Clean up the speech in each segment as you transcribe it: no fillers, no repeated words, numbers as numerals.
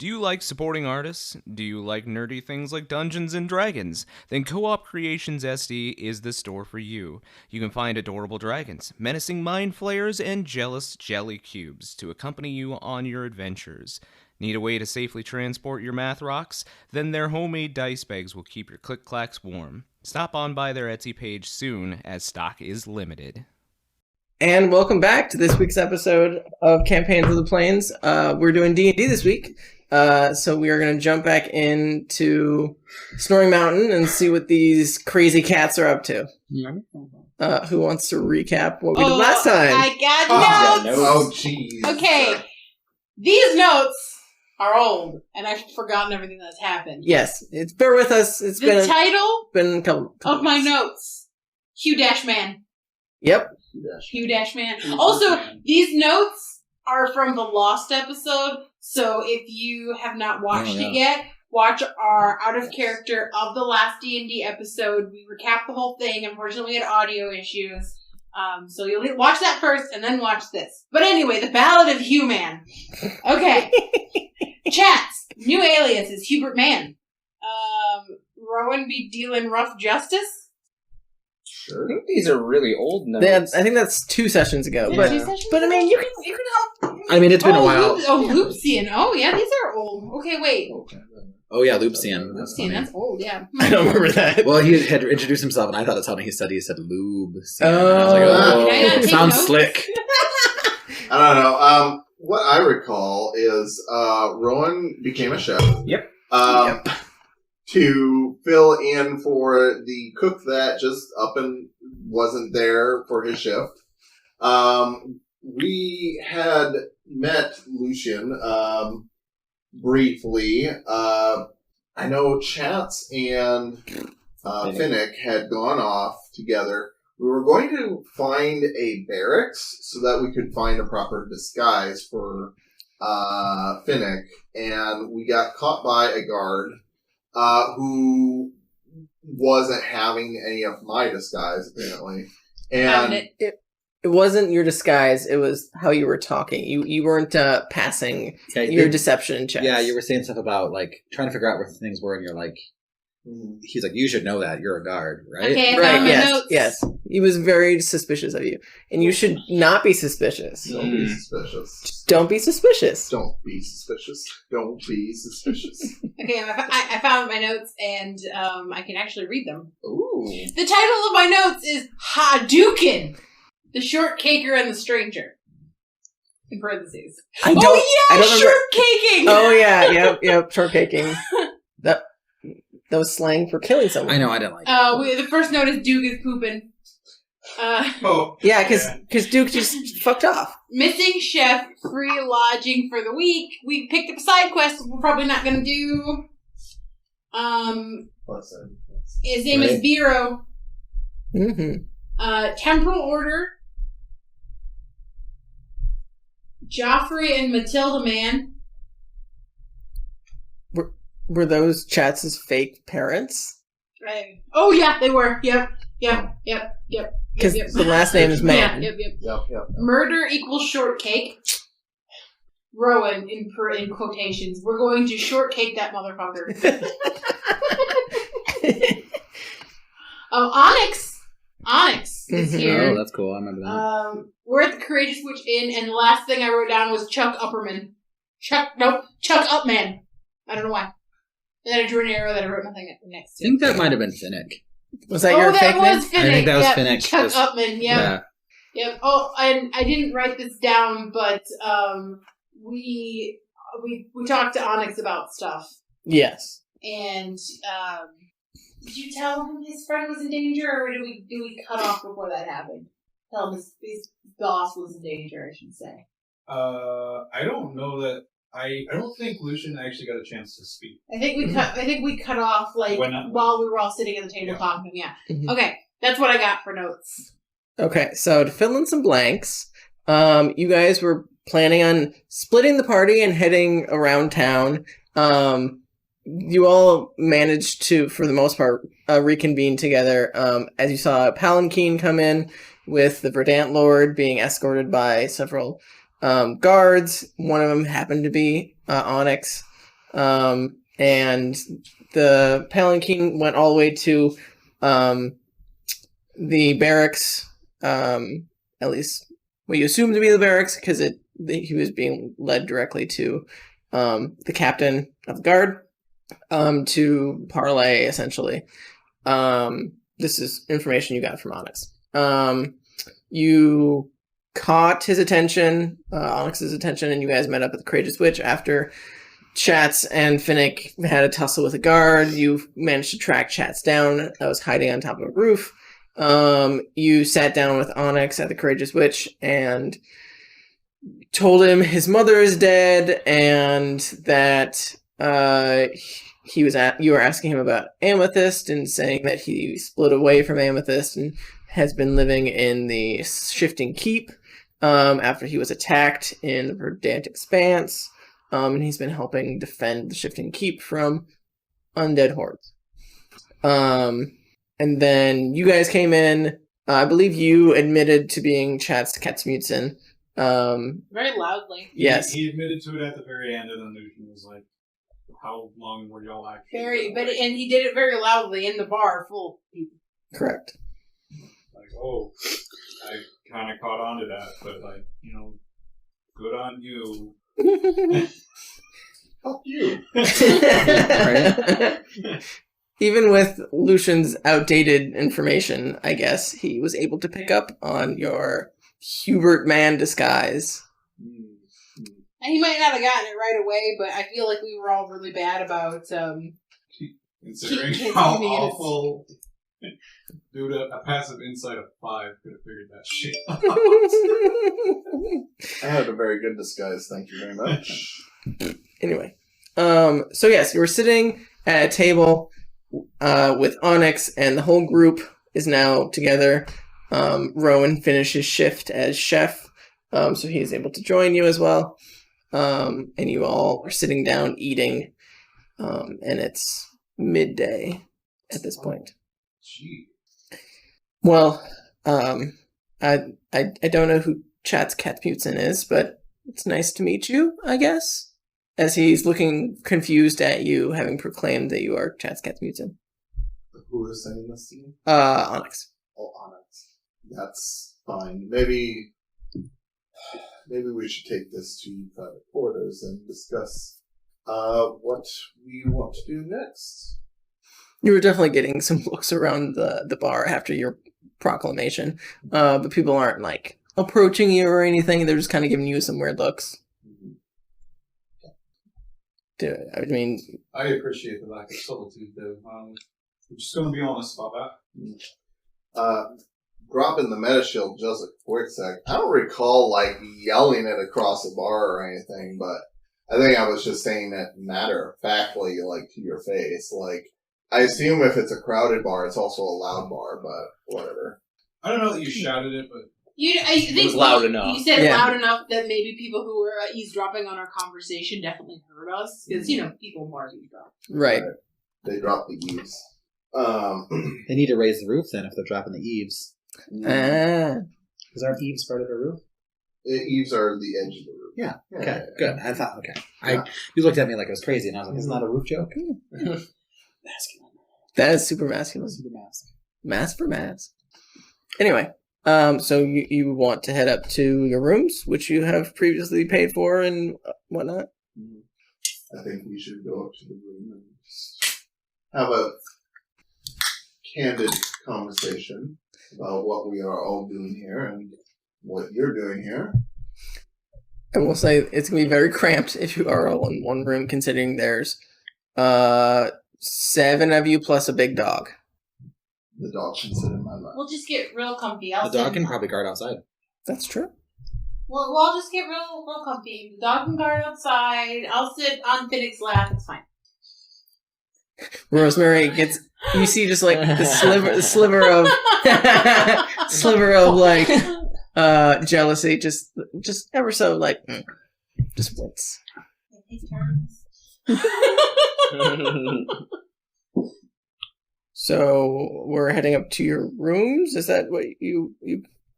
Do you like supporting artists? Do you like nerdy things like Dungeons and Dragons? Then Co-op Creations SD is the store for you. You can find adorable dragons, menacing mind flayers, and jealous jelly cubes to accompany you on your adventures. Need a way to safely transport your math rocks? Then their homemade dice bags will keep your click-clacks warm. Stop on by their Etsy page soon, as stock is limited. And welcome back to this week's episode of Campaigns of the Plains. We're doing D&D this week, so we are going to jump back into Snoring Mountain and see what these crazy cats are up to. Who wants to recap what we did last time? I got notes! Oh, jeez. Okay, these notes are old, and I've forgotten everything that's happened. Yes, bear with us. It's The been title a couple of my months. notes, Hugh-Man. Yep. Hugh-Man. Also, these notes are from the Lost episode, so if you have not watched it yet, watch our Out of Character of the last D&D episode. We recap the whole thing. Unfortunately, we had audio issues. So you'll watch that first and then watch this. But anyway, the Ballad of Hugh-Man. Okay. Chats. New alias is Hubert Mann. Rowan be dealing rough justice. Sure. I think these are really old notes. I think that's 2 sessions ago, Is it but 2 sessions I mean, ago? you can help. I mean, it's been a while. Loopsian. Oh, yeah, these are old. Okay, wait. Oh yeah, Loopsian. That's Loopsian, funny. that's old, yeah. I don't remember that. Well, he had introduced himself, and I thought that's how he said Lube. Oh. I was like, Did I not take sounds notes? slick. I don't know. What I recall is Rowan became a chef. Yep. To fill in for the cook that just up and wasn't there for his shift. We had met Lucian briefly. I know Chats and Finnick had gone off together. We were going to find a barracks so that we could find a proper disguise for Finnick, and we got caught by a guard who wasn't having any of my disguise, apparently. Found And it. It wasn't your disguise, it was how you were talking. You weren't passing your deception checks. Yeah, you were saying stuff about like trying to figure out where things were, and you're like, he's like, you should know that you're a guard, right? Okay, I Right, found my yes, notes. yes. He was very suspicious of you. And you should not be suspicious. don't be suspicious. Don't be suspicious. Don't be suspicious. Don't be suspicious. Okay, I found my notes, and I can actually read them. Ooh. The title of my notes is Hadouken! The Short Caker and the Stranger. In parentheses. I don't remember. Short caking! Oh yeah, yep, shortcaking. That was slang for killing someone. I know, I didn't like it. The first note is Duke is pooping. Yeah, because Duke just fucked off. Missing chef, free lodging for the week. We picked up a side quest we're probably not gonna do. His name is Vero. Mm-hmm. Temporal Order. Joffrey and Matilda Man. Were those Chats' fake parents? Right. Oh yeah, they were. Yep. Because the last name is Man. Yep. Yep. Murder equals shortcake. Rowan in quotations. We're going to shortcake that motherfucker. Onyx is here. Oh, that's cool. I remember that. We're at the Courageous Witch Inn, and the last thing I wrote down was Chuck Upperman. Chuck Upman. I don't know why. And then I drew an arrow that I wrote nothing next I to. think that might have been Finnick. Was that your fake name? Was Finnick. I think that was Yep. Finnick. Chuck Just- Upman, yep. Yep. Oh, and I didn't write this down, but we talked to Onyx about stuff, Yes. and did you tell him his friend was in danger, or did we cut off before that happened? Tell him his boss was in danger, I should say. I don't know that. I don't think Lucian actually got a chance to speak. I think we cut off while we were all sitting at the table talking. Yeah. Mhm. Okay, that's what I got for notes. Okay, so to fill in some blanks, you guys were planning on splitting the party and heading around town. You all managed to, for the most part, reconvene together as you saw Palanquin come in with the Verdant Lord being escorted by several guards. One of them happened to be Onyx. And the palanquin went all the way to the barracks, at least what you assume to be the barracks, because he was being led directly to the captain of the guard to parlay, essentially. This is information you got from Onyx. You caught his attention, Onyx's attention, and you guys met up at the Courageous Witch after Chats and Finnick had a tussle with a guard. You managed to track Chats down that was hiding on top of a roof. You sat down with Onyx at the Courageous Witch and told him his mother is dead and that you were asking him about Amethyst and saying that he split away from Amethyst and has been living in the Shifting Keep after he was attacked in the Verdant Expanse. And he's been helping defend the Shifting Keep from undead hordes. And then you guys came in. I believe you admitted to being Chats Katsmutsen. Very loudly. Yes. He admitted to it at the very end, and then Lucian was like, how long were y'all actually? And he did it very loudly in the bar full of people. Correct. Like, I kind of caught on to that, but like, good on you. Fuck you. Even with Lucian's outdated information, I guess, he was able to pick up on your Hubert Man disguise. And he might not have gotten it right away, but I feel like we were all really bad about Considering keep how keeping it. awful. Dude, a passive insight of 5 could have figured that shit out. I had a very good disguise, thank you very much. Anyway, so yes, you were sitting at a table with Onyx, and the whole group is now together. Rowan finished his shift as chef, so he is able to join you as well. And you all are sitting down eating, and it's midday at this point. Gee. Well, I don't know who Chats Katsmutsen is, but it's nice to meet you, I guess. As he's looking confused at you, having proclaimed that you are Chats Katsmutsen. Who is saying this to you? Onyx. Oh, Onyx. That's fine. Maybe we should take this to private quarters and discuss what we want to do next. You were definitely getting some looks around the bar after your proclamation, but people aren't like approaching you or anything. They're just kind of giving you some weird looks. I mean, I appreciate the lack of subtlety, though. We're just going to be honest about that. Dropping the meta shield just a quick sec. I don't recall yelling it across the bar or anything, but I think I was just saying that matter of factly, to your face. I assume if it's a crowded bar, it's also a loud bar, but whatever. I don't know that you shouted it, but I think It was loud enough. You said it Yeah. loud enough that maybe people who were eavesdropping on our conversation definitely heard us. Because, people more eavesdrop. right. They dropped the eaves. They need to raise the roof then if they're dropping the eaves. Is our eaves part of the roof? Eaves are the edge of the roof. Yeah. Yeah, Okay. yeah, Good. I thought. Okay. Yeah. You looked at me like I was crazy, and I was like, "Isn't that a roof joke?" Masculine. That is super masculine. Super mask. Mass for mass. Anyway, so you want to head up to your rooms, which you have previously paid for and whatnot? I think we should go up to the room and just have a candid conversation about what we are all doing here and what you're doing here. I will say it's going to be very cramped if you are all in one room, considering there's 7 of you plus a big dog. The dog should sit in my lap. We'll just get real comfy. The dog can probably guard outside. That's true. We'll all just get real comfy. The dog can guard outside. I'll sit on Finnick's lap. It's fine. Rosemary gets, you see just the sliver of jealousy, just ever so just wince. Take turns. So we're heading up to your rooms. Is that what you?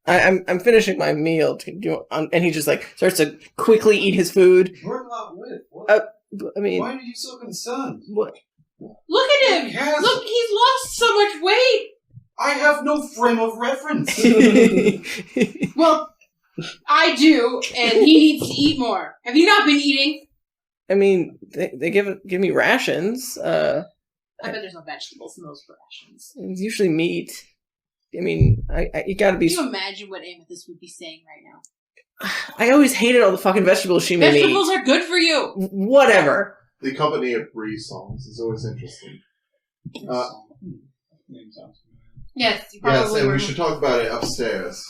I'm finishing my meal. And he just starts to quickly eat his food. We're not with. What? I mean, Why are you so concerned? what? Look at him! Yes. Look, he's lost so much weight! I have no frame of reference. Well, I do, and he needs to eat more. Have you not been eating? I mean, they give me rations. I bet there's no vegetables in those rations. It's usually meat. I mean, you gotta be. Can you imagine what Amethyst would be saying right now? I always hated all the fucking vegetables she made me eat. Vegetables are good for you! Whatever. The company of Bree songs is always interesting. Name sounds familiar. Yes, you Yes, probably and were. we should talk about it upstairs.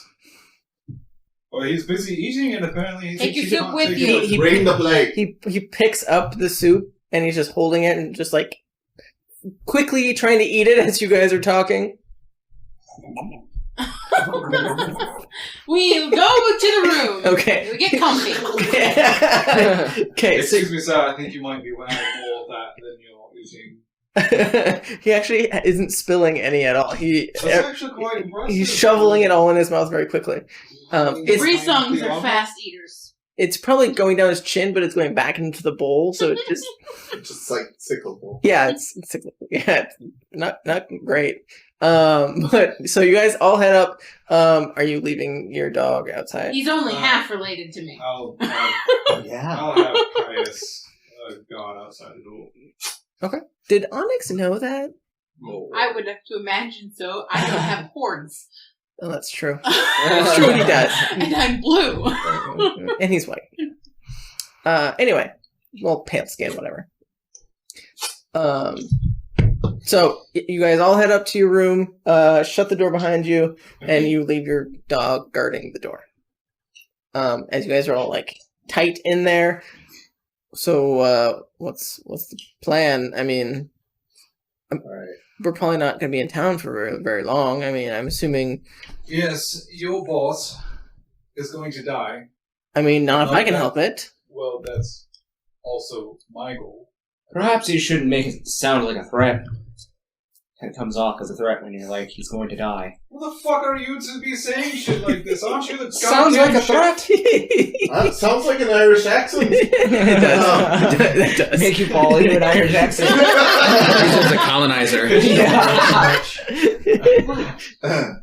Well, he's busy eating, and apparently he Take thinks your he soup can't with take you. it. Bring the plate. He picks up the soup and he's just holding it and just like quickly trying to eat it as you guys are talking. We go to the room. Okay. We get comfy. Okay. So Excuse me, sir. I think you might be wearing more of that than you're eating. he actually isn't spilling any at all. That's actually quite impressive. He's shoveling it all in his mouth very quickly. Bree songs are fast eaters. It's probably going down his chin, but it's going back into the bowl. So it just Just like cyclical. yeah, it's it's not great. But so you guys all head up. Are you leaving your dog outside? He's only half related to me. I'll Yeah. have Caius guard outside the door. Did Onyx know that? I would have to imagine so. I don't have horns. Oh, that's true. That's true, he does. And I'm blue. And he's white. Anyway, well, pale skin, whatever. So you guys all head up to your room, shut the door behind you, and you leave your dog guarding the door. As you guys are all like tight in there. So what's the plan? I mean, Alright. we're probably not going to be in town for very, very long. I mean, I'm assuming. Yes, your boss is going to die. I mean, not if I can Okay. help it. Well, that's also my goal. Perhaps you shouldn't make it sound like a threat. It comes off as a threat when you're like, he's going to die. What the fuck are you to be saying shit like this? Aren't you the Sounds like a threat. That sounds like an Irish accent. It does. It does. Make you fall into an Irish accent. He's a colonizer.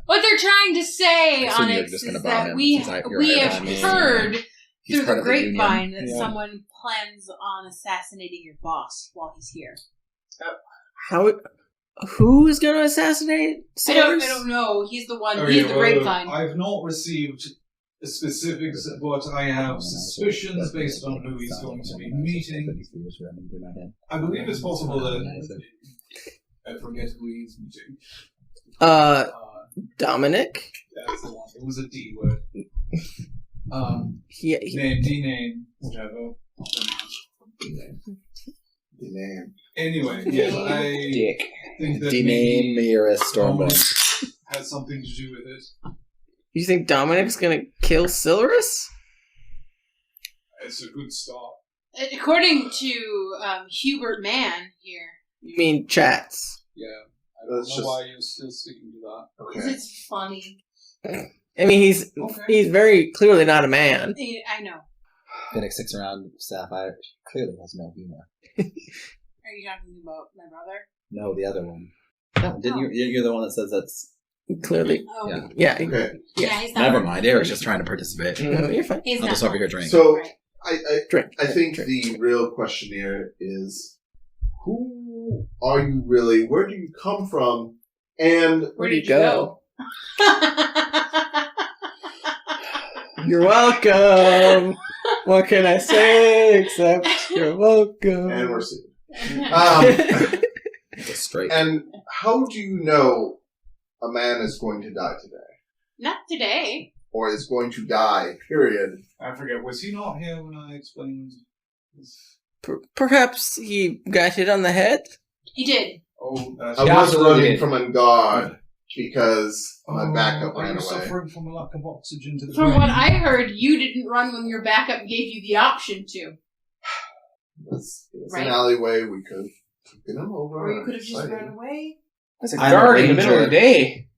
What they're trying to say, I assume you're Onyx, just is gonna bomb that him we since you're we Irish. have I mean, heard He's through part the of the union. grapevine that Yeah. someone plans on assassinating your boss while he's here. Who is going to assassinate I don't Sellers? know. He's the one. Okay, He's the well, grapevine. I've not received the specifics, but I have suspicions based on who he's going to be meeting. I believe it's possible that I forget who he's meeting. Dominic? That's the one. It was a D word. He D-name, whatever. The name. Anyway, yes, I Dick. think that Dename maybe Mira Dominic Stormborn. has something to do with it. You think Dominic's going to kill Silurus? It's a good start. According to Hubert Mann here, You mean chats? Yeah. I don't That's know just- why you're still sticking to that. because Okay. it's funny. I mean, he's very clearly not a man. I know. Phoenix sticks around. Sapphire clearly has no humor. Are you talking about my brother? No, the other one. No, didn't you? You're the one that says that's. Clearly. Oh, Yeah. Yeah. Okay. yeah. He's not. Never mind. Eric's just trying to participate. No, you're fine. He's I'll not. just over here drink. So Right. I Drink. I think Drink. the real question here is, who are you really? Where do you come from? And Where do you go? You're welcome. What can I say except you're welcome? and we're seeing. It's a straight. And how do you know a man is going to die today, Not today. or is going to die? Period. I forget, was he not here when I explained this? Perhaps he got hit on the head? He did. Oh, that's I Yeah, was absolutely. running from a guard because my backup are ran you away. suffering from a lack of oxygen to the From brain? what I heard, you didn't run when your backup gave you the option to. It was Right. an alleyway. We could have taken him over. Or you could have just Fighting. run away. That's a I'm guard a in the middle of the ranger. day.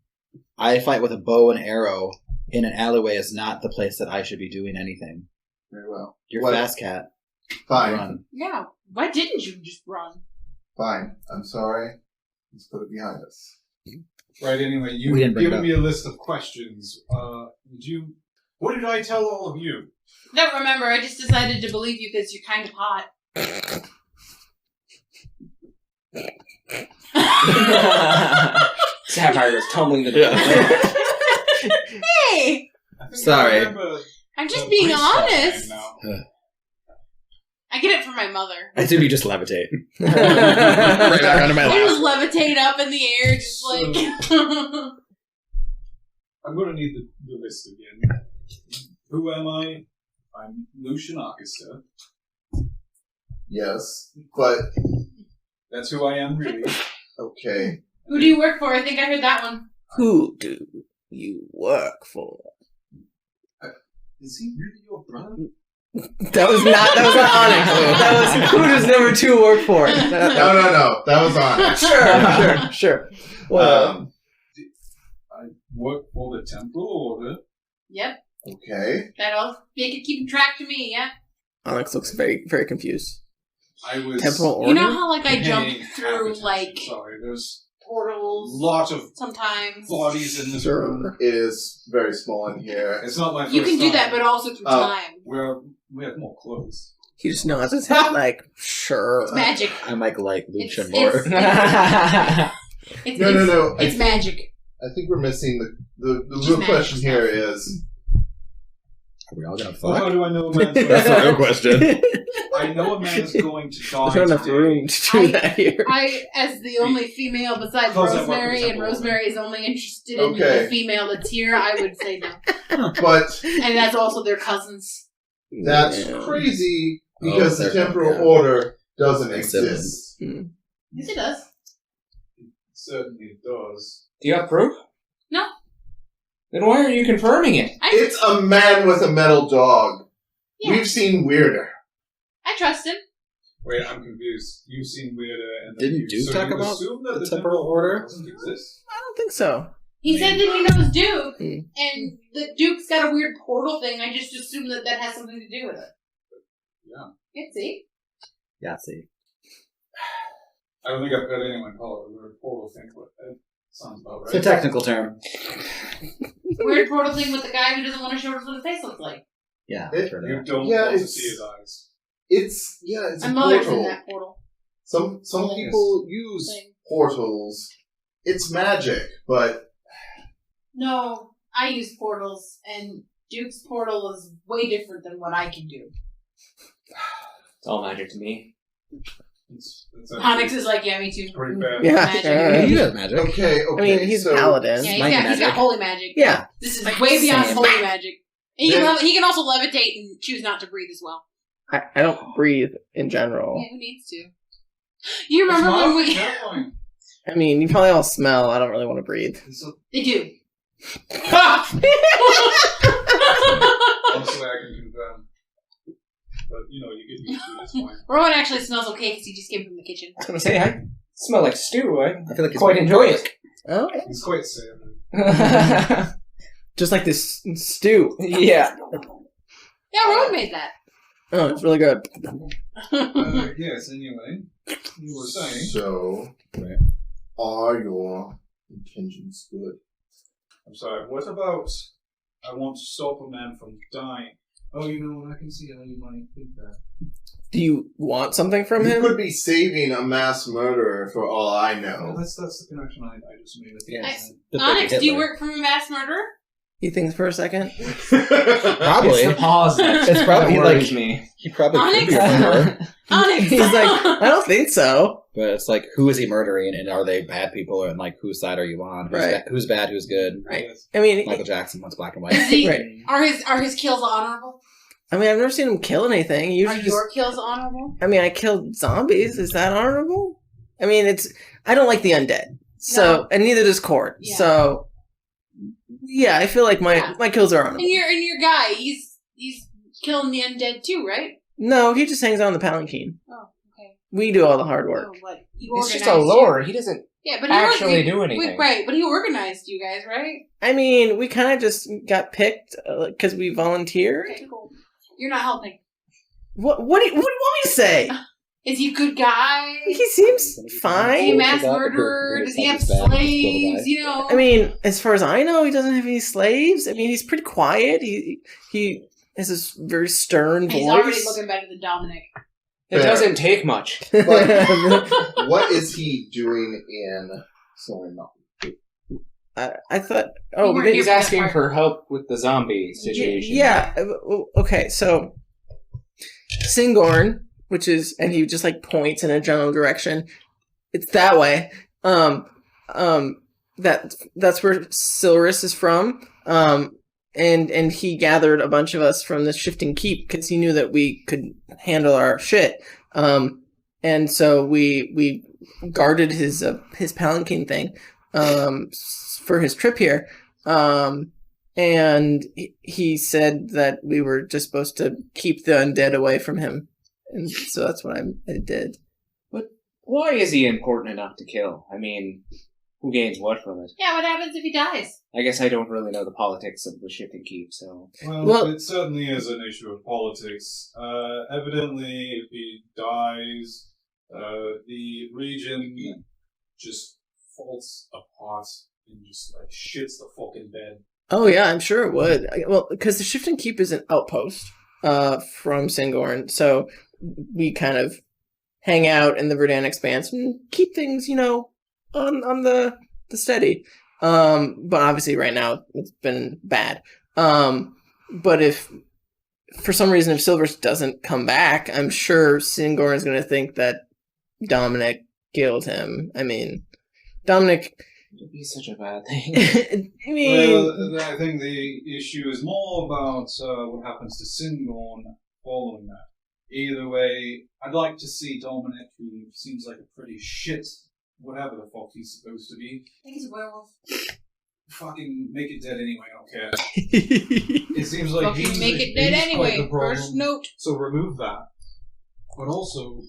I fight with a bow and arrow in an alleyway is not the place that I should be doing anything. Very well. You're What- fast cat. Fine. Run. Yeah. Why didn't you just run? Fine. I'm sorry. Let's put it behind us. Right, anyway, We you've didn't bring it given up. me a list of questions. What did I tell all of you? Don't remember, I just decided to believe you because you're kind of hot. Sapphire was tumbling to the ground. Hey! I think Sorry. I remember I'm just the being police car honest. now. I get it from my mother. I assume you just levitate. right back under my I just lap. levitate up in the air, just like... I'm going to need the list again. Who am I? I'm Lucian Arcaster. Yes, but That's who I am, really. okay. Who do you work for? I think I heard that one. Who do you work for? Is he really your brother? That was not Onyx. That was who does number 2 work for? No. That was on. Sure. Well, I work for the Temporal Order. Yep, Okay. that'll make it keep track to me, yeah? Onyx looks very, very confused. I was Temporal order? You know how, like, I paying jumped through, advertising. like, Sorry, there's a portals lot of sometimes? bodies in this room. Sure. It is very small in here. It's not my first You can do time. that, but also through Oh. time. We have more clothes. He just nods his head like, sure. It's magic. I might like Lucian It's- more. It's, No. It's magic. I think we're missing the Just real magic question stuff. here is Are we all gonna Well, how fuck? do I know a man's going That's the real to question. I know a man is going to die. There's not enough today. room to do that here. I, as the only female besides Close that Rosemary, work and with Rosemary is only interested in Okay. the female that's here, I would say no. but And that's also their cousins. that's Yeah. crazy because the they're- temporal yeah. order doesn't They're exist. Yes, it does. Certainly it does. Do you have proof? No. Then why are you confirming it? It's a man with a metal dog. Yeah. We've seen weirder. I trust him. Wait, I'm confused. You've seen weirder, and Didn't Duke talk you about assume that the temporal order? doesn't exist? I don't think so. He said that he knows Duke, Hmm. and the Duke's got a weird portal thing. I just assume that that has something to do with it. Yeah. Yeah, see? Yeah, see. I don't think I've heard anyone call it a weird portal thing, but that sounds about right. It's a technical term. Weird portal thing with the guy who doesn't want to show us what his face looks like. Yeah, It- turn it You out. don't Yeah, want to it's- see his eyes. It's My a mother's portal. in that portal Some Oh, people use thing. portals. It's magic, but No, I use portals, and Duke's portal is way different than what I can do. It's all magic to me. It's Onyx is like, yeah, me too. pretty bad. Yeah. Magic. He does magic. okay. I mean, he's so, paladin. Yeah, Mighty he's got magic. holy magic. Yeah. This is way beyond Same. holy magic. And Then- he can also levitate and choose not to breathe as well. I don't breathe in general. Yeah, who needs to? You remember when we... Terrifying. I mean, you probably all smell. I don't really want to breathe. They do. Honestly, I can confirm. But, you get used to it, it's fine. Rowan actually smells okay because he just came from the kitchen. I was gonna say, I smell like stew. I I feel like he's quite enjoy it. Oh, He's quite savory. just like this stew. Yeah. Yeah, Rowan made that. Oh, it's really good. Yes, anyway. You were saying. So, Right. are your intentions good? I'm sorry, what about I want to stop a man from dying? Oh, I can see how you might think that. Do you want something from You him? could be saving a mass murderer for all I Oh, know. that's the connection I just made. At the Yeah. end. Just like Onyx, do you Hitler. work for a mass murderer? He thinks for a second. Probably. It's the pause that It's probably that worries like- me. He probably could Onyx? be a murderer. Onyx! He's like, I don't think so. But it's like, who is he murdering, and are they bad people, and like, whose side are you on? Who's, Right. who's bad, who's good? Right. Yes. I mean, Michael Jackson wants black and Is white. he, Right. are his kills honorable? I've never seen him kill anything. He Are usually just. your kills honorable? I mean, I killed zombies. Is that honorable? I mean, it's. I don't like the undead. So, No. and neither does Cord. Yeah. So, yeah, I feel like my Yeah. my kills are honorable. And your guy, he's killing the undead too, right? No, he just hangs out on the palanquin. Oh, okay. We do all the hard work. Oh, what? He It's just organized a lore. He doesn't you. Yeah, but he actually do anything. Right, but he organized you guys, right? I mean, we kind of just got picked because we volunteered. Okay, cool. You're not helping. What do you want me to say? Is he a good guy? He seems Is he a fine. mass murderer? Does he have slaves? You know? I mean, as far as I know, he doesn't have any slaves. I mean, he's pretty quiet. He has this very stern voice. He's already looking better than Dominic. It doesn't take much. What is he doing in Soaring Mountain? I thought. Oh, You were He's here for that asking part. for help with the zombie situation. Yeah. Okay. So, Singorn, which is, and he just like points in a general direction. It's that way. That's where Silris is from. And he gathered a bunch of us from the Shifting Keep because he knew that we could handle our shit. And so we guarded his palanquin thing, for his trip here. And he said that we were just supposed to keep the undead away from him. And so that's what I did. But why is he important enough to kill? I mean, who gains what from it? Yeah, what happens if he dies? I guess I don't really know the politics of the Shifting Keep, so... Well, it certainly is an issue of politics. Evidently, if he dies, the region just falls apart and just like shits the fucking bed. Oh yeah, I'm sure it would. Well, because the Shifting Keep is an outpost from Singorn, so we kind of hang out in the Verdan Expanse and keep things, on the steady. But obviously right now it's been bad. But if for some reason if Silvers doesn't come back, I'm sure Singorn is going to think that Dominic killed him. I mean, Dominic... It'd be such a bad thing. I mean... Well, I think the issue is more about what happens to Singorn following that. Either way, I'd like to see Dominic, who seems like a pretty shit, whatever the fuck he's supposed to be. I think he's a werewolf. Fucking make it dead anyway, I don't care. It seems like Fucking make it dead he's quite anyway. the problem. First note. So remove that. But also,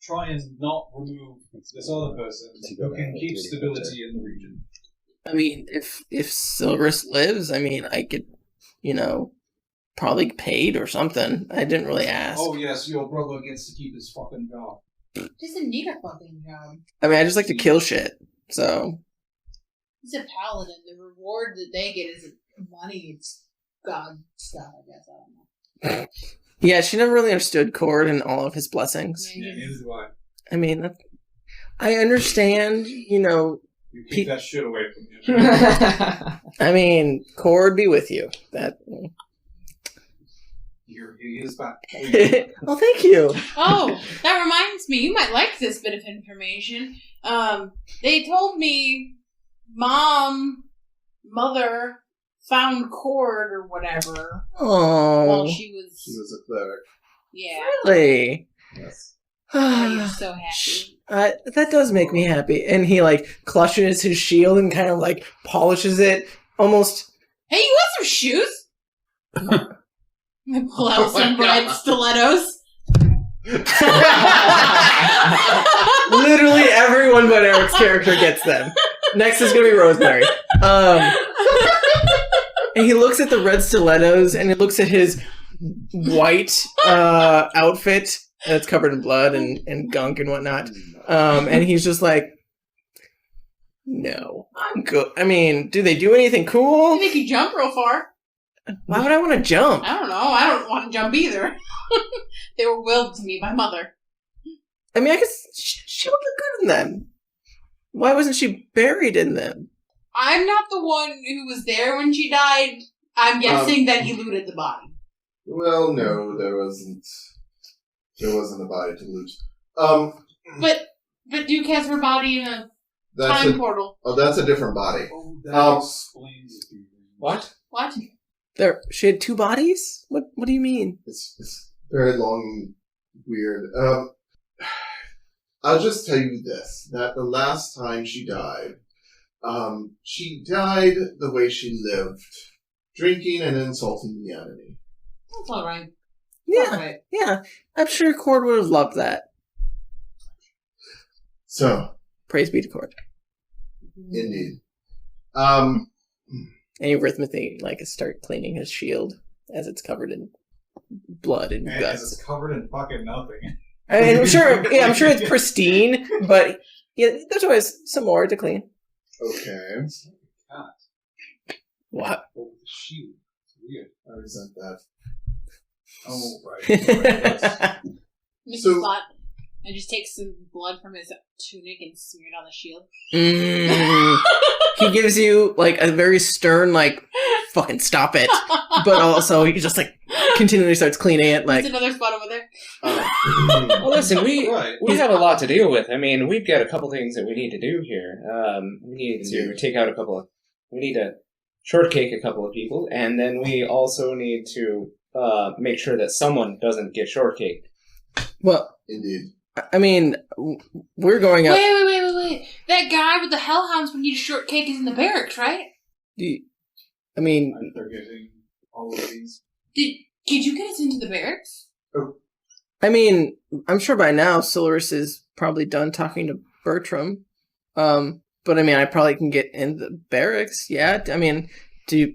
try and not remove this other person who can keep stability in the region. I mean, if Silverus lives, I mean, I could, probably paid or something. I didn't really ask. Oh yes, your brother gets to keep his fucking job. He doesn't need a fucking job. I mean, I just like to kill shit, so... He's a paladin. The reward that they get isn't money, it's god stuff, I guess. I don't know. Yeah, she never really understood Cord and all of his blessings. Yeah, neither do I. I mean, I understand, You keep that shit away from you. I mean, Cord be with you. That... He is back. Oh, thank you. Oh, that reminds me, you might like this bit of information. They told me mother found Cord or whatever Oh, while she was... She was a cleric. Yeah. really? Yes. I'm so happy. That does make me happy. And he, clutches his shield and kind of, polishes it. Almost... Hey, you want some shoes? I pull out some red stilettos. Literally everyone but Eric's character gets them. Next is going to be Rosemary. And he looks at the red stilettos, and he looks at his white outfit that's covered in blood and gunk and whatnot. And he's just like, no, I'm good. I mean, do they do anything cool? They make you jump real far. Why would I want to jump? I don't know. I don't want to jump either. They were willed to me by mother. I mean, I guess she would look good in them. Why wasn't she buried in them? I'm not the one who was there when she died. I'm guessing that he looted the body. Well, no, there wasn't a body to loot. But Duke has her body in a That's time portal. that's a different body. Oh, that explains a few things. What? What? She had two bodies? What do you mean? It's very long and weird. I'll just tell you this, that the last time she died the way she lived, drinking and insulting the enemy. That's alright. Yeah, yeah. I'm sure Cord would have loved that. So, Praise be to Cord. indeed. And he rhythmically, start cleaning his shield as it's covered in blood and And guts. it's covered in fucking nothing. I mean, I'm sure it's pristine, but yeah, there's always some more to clean. Okay. What? Oh, the shield. It's weird. I resent that. Oh, right. Mr. So- Slot, and just take some blood from his tunic and smear it on the shield. He gives you like a very stern, like, fucking stop it. But also, he just like continually starts cleaning it. Like, There's another spot over there. Well, listen, we Right. have a lot to deal with. I mean, we've got a couple things that we need to do here. We need to take out we need to shortcake a couple of people, and then we also need to make sure that someone doesn't get shortcaked. well, Indeed. I mean, we're going up. Wait. That guy with the hellhounds we need a shortcake is in the barracks, right? I mean, I'm forgetting all of these. Did you get us into the barracks? I'm sure by now Solaris is probably done talking to Bertram. But I mean, I probably can get in the barracks. Yeah. I mean, did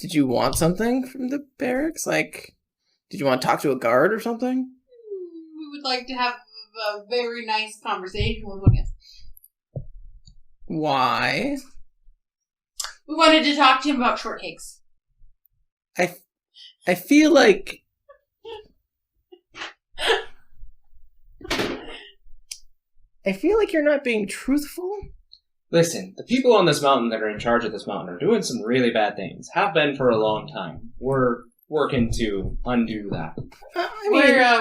you want something from the barracks? Like, did you want to talk to a guard or something? We would like to have a very nice conversation with one. Why? We wanted to talk to him about shortcakes. I feel like you're not being truthful. Listen, the people on this mountain that are in charge of this mountain are doing some really bad things. Have been for a long time. We're working to undo that. I mean,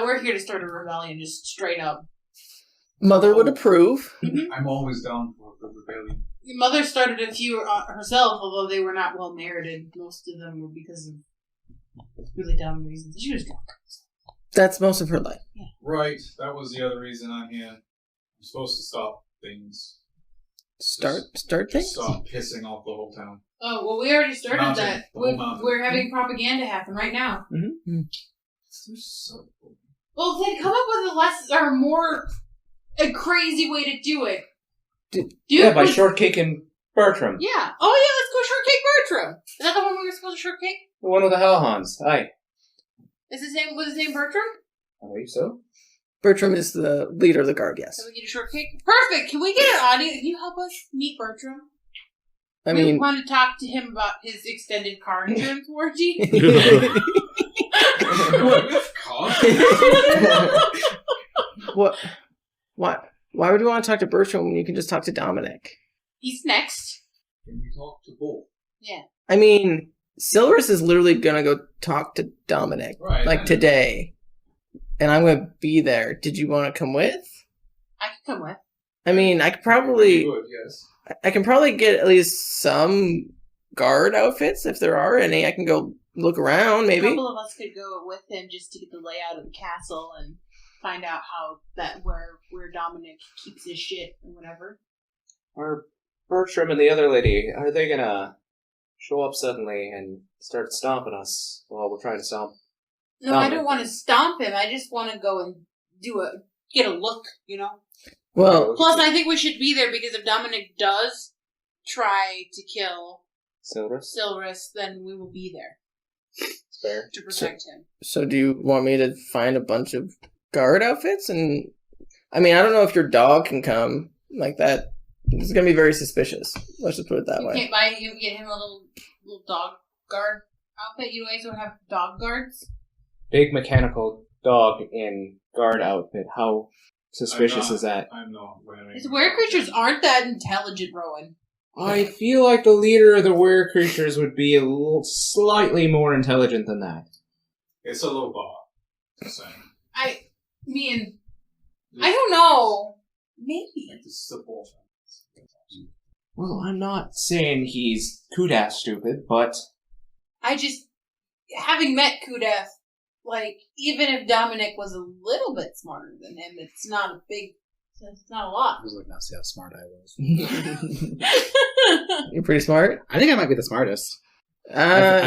We're here to start a rebellion, just straight up. Mother would approve. I'm always down for the rebellion. Your mother started a few herself, although they were not well merited. Most of them were because of really dumb reasons. She was drunk. That's most of her life. Right, that was the other reason I'm here. I'm supposed to stop things. Start Just things. stop pissing off the whole town. Oh, well, we already started Mountain. that. The whole mountain. We're having propaganda happen right now. They're so cool. Well, then come up with a crazy way to do it. Yeah, by shortcaking Bertram. Yeah. Oh, yeah, let's go shortcake Bertram. Is that the one we were supposed to shortcake? The one with the hellhounds. Aye. Was his name Bertram? I believe so. Bertram is the leader of the guard. Yes. So we get a shortcake? Perfect! Can we get an audience? Can you help us meet Bertram? I We mean, want to talk to him about his extended car insurance warranty. what? Why would you want to talk to Bertram when you can just talk to Dominic? He's next. Can we talk to both? Yeah. I mean, Silverus is literally gonna go talk to Dominic, Right. like today, and I'm gonna be there. Did you want to come with? I can come with. I mean, I could probably, Good, yes. I can probably get at least some guard outfits if there are any. I can go look around, A maybe. couple of us could go with him just to get the layout of the castle and find out where Dominic keeps his shit and whatever. Are Bertram and the other lady, are they gonna show up suddenly and start stomping us while we're trying to stomp? No, I don't want to stomp him. I just want to go and get a look, you know? Well, Plus, I think we should be there because if Dominic does try to kill Silverus? then we will be there It's fair. to protect him. so do you want me to find a bunch of guard outfits? And I mean, I don't know if your dog can come like that. It's gonna be very suspicious. Let's just put it that You way. can't buy him, get him a little dog guard outfit. You guys don't have dog guards? Big mechanical dog in guard outfit. How suspicious is that? I'm not wearing. His were creatures aren't that intelligent, Rowan. I feel like the leader of the were creatures would be a little slightly more intelligent than that. It's a low bar. Just saying. I don't know. Maybe. Like the support. Well, I'm not saying he's Kudath stupid, but Having met Kudath, like, even if Dominic was a little bit smarter than him, it's not a lot. I was looking to see how smart I was. You're pretty smart. I think I might be the smartest. I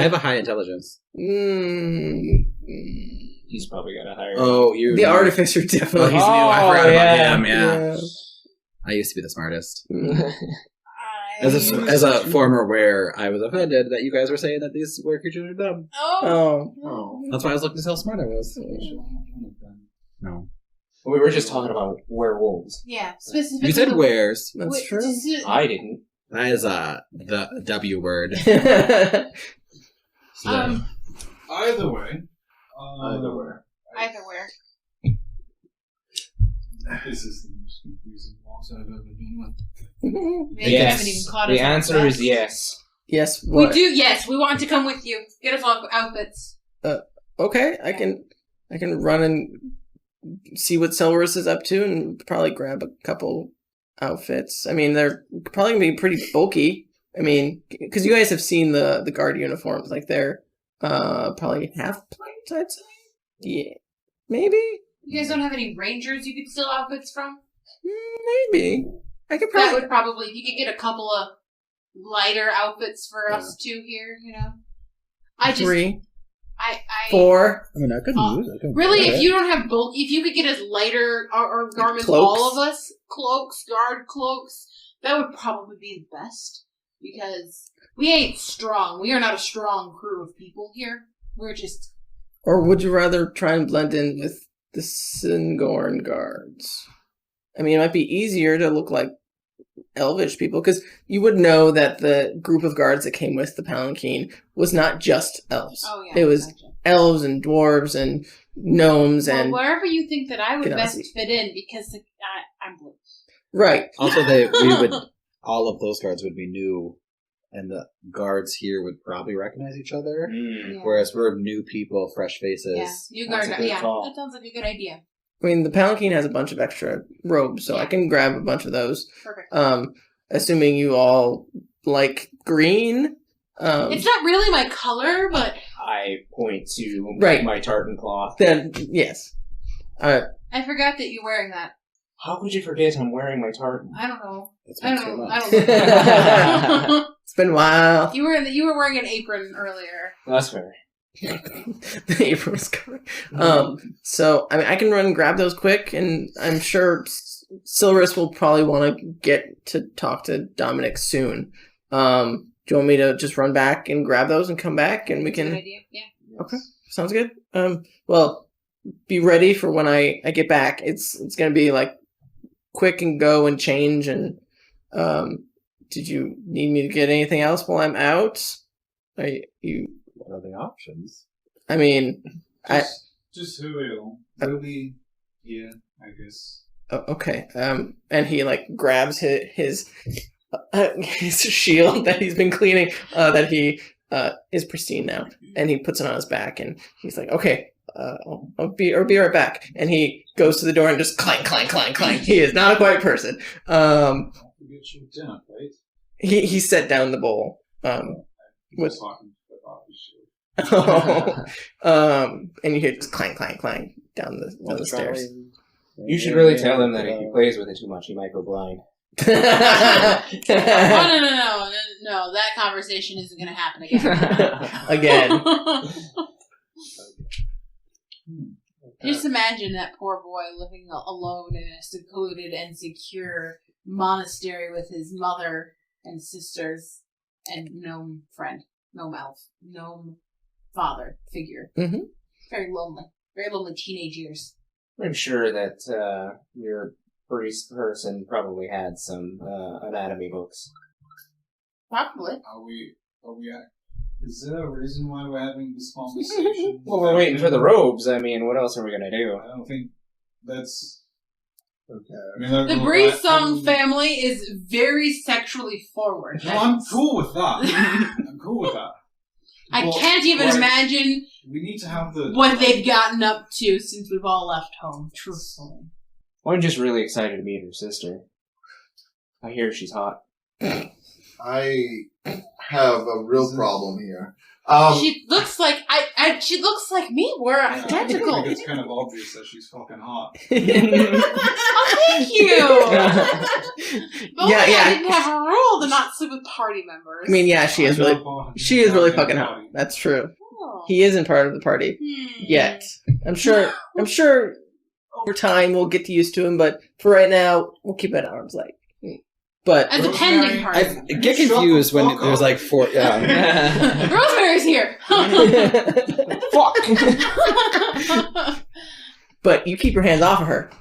have a high intelligence. he's probably got a higher. Oh, you. The know. artificer Oh, definitely. he's new. I forgot about him. Yeah. Yeah. I used to be the smartest. I- As a former were, I was offended that you guys were saying that these were creatures are dumb. Oh. Oh. That's why I was looking to see how smart I was. No. We were just talking about werewolves. Yeah, specifically. You said wares. That's true. I didn't. That is the W word. Either way. Either way. Either where. This is the most confusing loss I've ever been with. Maybe you haven't even caught us. The answer up. is yes. Yes. We What? do. Yes, we want to come with you. Get us all outfits. Okay, I can run and see what Silverus is up to, and probably grab a couple outfits. I mean, they're probably gonna be pretty bulky. I mean, because you guys have seen the guard uniforms, like they're probably half plates, I'd say. Yeah, maybe. You guys don't have any rangers you could steal outfits from? Maybe. I could That probably. would probably, if you could get a couple of lighter outfits for us two here, you know. I just, 3, I 4. I mean, I could use it. Really, if you don't have bulk, if you could get us lighter or garments, Cloaks. all of us, cloaks, guard cloaks, that would probably be the best. Because we ain't strong. We are not a strong crew of people here. We're just... Or would you rather try and blend in with the Singorn guards? I mean, it might be easier to look like elvish people, because you would know that the group of guards that came with the Palanquin was not just elves. Oh, yeah. It was gotcha. elves and dwarves and gnomes Well, and... wherever you think that I would Get best Aussie. fit in, because I'm blue. Right. Also, all of those guards would be new, and the guards here would probably recognize each other. Mm. Yeah. Whereas we're new people, fresh faces. Yeah, new That's guard. a good Yeah, call. that sounds like a good idea. I mean, the Palanquin has a bunch of extra robes, so I can grab a bunch of those. Perfect. Assuming you all like green. It's not really my color, but I point to Right. my tartan cloth. Then, yes. I forgot that you're wearing that. How could you forget I'm wearing my tartan? I don't know. It's I been don't 2 know. months. I don't know. It's been a while. You were wearing an apron earlier. That's fair. The apron was covered. So, I mean, I can run and grab those quick, and I'm sure Silverus will probably want to get to talk to Dominic soon. Do you want me to just run back and grab those and come back, and we Good can... idea. Yeah. Okay, sounds good. Well, be ready for when I get back. It's gonna be like quick and go and change. And did you need me to get anything else while I'm out? Are you? What are the options? I mean, Just who will. We'll be here, I guess. okay. And he like grabs his shield that he's been cleaning. That he is pristine now, and he puts it on his back, and he's like, okay. I'll be right back. And he goes to the door and just clank, clank, clank, clank. He is not a quiet person. Don't forget your dinner plate. He set down the bowl. With Talking about the show. And you hear just clank, clank, clank down the stairs. You should really tell him that if he plays with it too much, he might go blind. Oh, no. That conversation isn't going to happen again. Again. Just imagine that poor boy living alone in a secluded and secure monastery with his mother and sisters and gnome friend, gnome elf, gnome father figure. Mm-hmm. Very lonely teenage years. I'm sure that your priest person probably had some anatomy books. Probably. Are we is there a reason why we're having this conversation? Well, we're waiting for the robes. I mean, what else are we gonna do? I don't think that's Okay. I mean, The Brisong family is very sexually forward. No, I'm cool with that. I'm cool with that. I Well, can't even like, imagine We need to have the what they've gotten up to since we've all left home, truthfully. I'm just really excited to meet her sister. I hear she's hot. I have a real problem here. She looks like she looks like me. We're I think identical. it's kind of obvious that she's fucking hot. Oh, thank you. But Yeah, yeah. I didn't have a rule to not sleep with party members. I mean, yeah, she is really fucking hot. That's true. Oh. He isn't part of the party yet. I'm sure over time we'll get used to him, but for right now, we'll keep it at arm's length. But As a pending party. I get confused when there's like 4. Yeah. Rosemary's here. but you keep your hands off of her.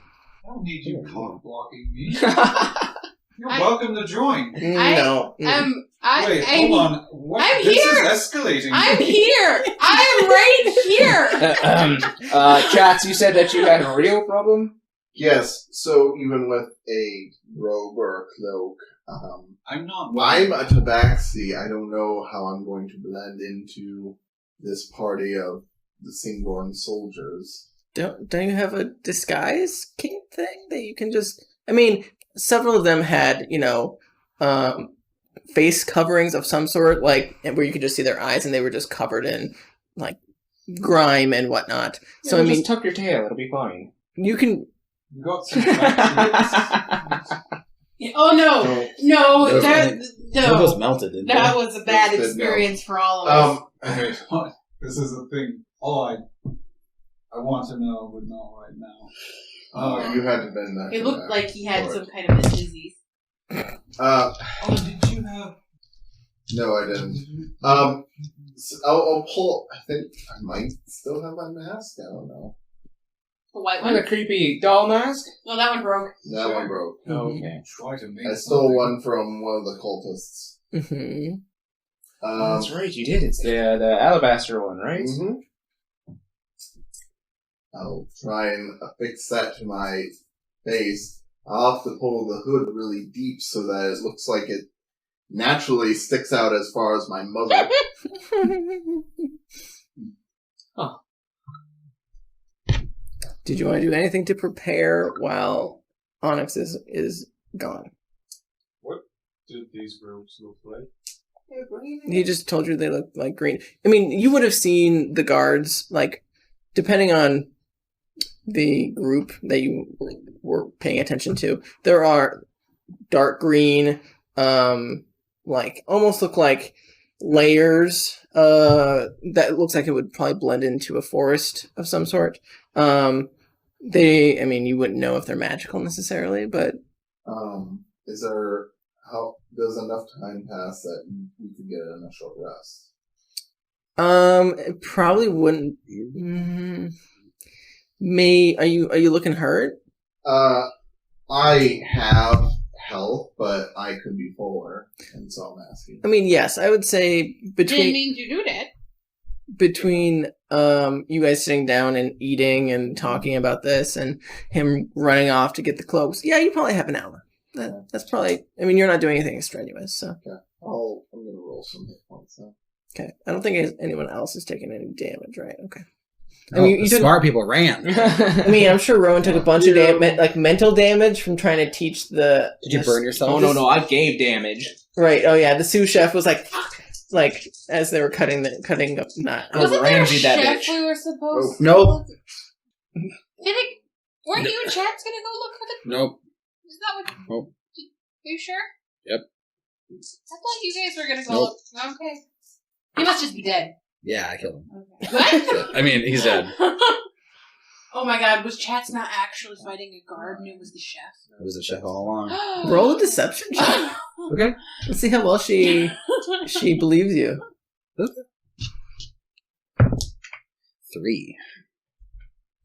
don't need you cock blocking me. You're welcome to join. No. Wait, hold on. What? I'm This here. is escalating. I'm here. I'm right here. Chats, you said that you had a real problem? Yes, so even with a robe or a cloak, I'm not. I'm a tabaxi. I don't know how I'm going to blend into this party of the Singborn soldiers. Don't you have a disguise king thing that you can just? I mean, several of them had, face coverings of some sort, like where you could just see their eyes, and they were just covered in like grime and whatnot. Yeah, So well, I mean, just tuck your tail; it'll be fine. you can. You got some facts. Oh no, It was melted. Didn't that it? was a bad It's good experience for all of us. Okay, what? This is the thing. All I want to know, but not right now. You hadn't been that. It looked tabaxi like he had before. some kind of a disease. Oh, did you have? No, I didn't. So I'll pull. I think I might still have my mask. I don't know. The white What a one? creepy doll mask. No, that one broke. That one broke. Okay. Try to make. I stole one from one of the cultists. Mm-hmm. That's right, you did. It's the alabaster one, right? Mhm. I'll try and affix that to my face. I'll have to pull the hood really deep so that it looks like it naturally sticks out as far as my muzzle. Did you want to do anything to prepare while Onyx is gone? What did these robes look like? He just told you they look like green. I mean, you would have seen the guards, like, depending on the group that you were paying attention to, there are dark green, like, almost look like layers, that looks like it would probably blend into a forest of some sort. You wouldn't know if they're magical necessarily, but Does enough time pass that we could get an initial rest? it probably wouldn't. Are you looking hurt? I have health, but I could be fuller, and so I'm asking. I mean, yes, I would say Didn't mean to do that. between you guys sitting down and eating and talking about this and him running off to get the cloaks. Yeah, you probably have an hour. That's probably. I mean, you're not doing anything strenuous, so. Okay. I'm gonna roll some hit points now. Okay, I don't think anyone else is taking any damage, right? Okay. I mean, smart people ran. I mean, I'm sure Rowan took a bunch of like mental damage from trying to teach the. Did you burn yourself? Oh no, I gave damage. Right. Oh yeah, the sous chef was like as they were cutting up. Not. Wasn't there a Ramsey that chef bitch. we were supposed to Nope. Weren't you and Chad's gonna go look for the... Nope. Is that what... Nope. Are you sure? Yep. I thought you guys were gonna go Nope. look... Okay. He must just be dead. Yeah, I killed him. Okay. What? I mean, he's dead. Oh my god, was Chad's not actually fighting a guard and it was the chef? It was a chef all along. Roll a deception check. Okay. Let's see how well she believes you. 3.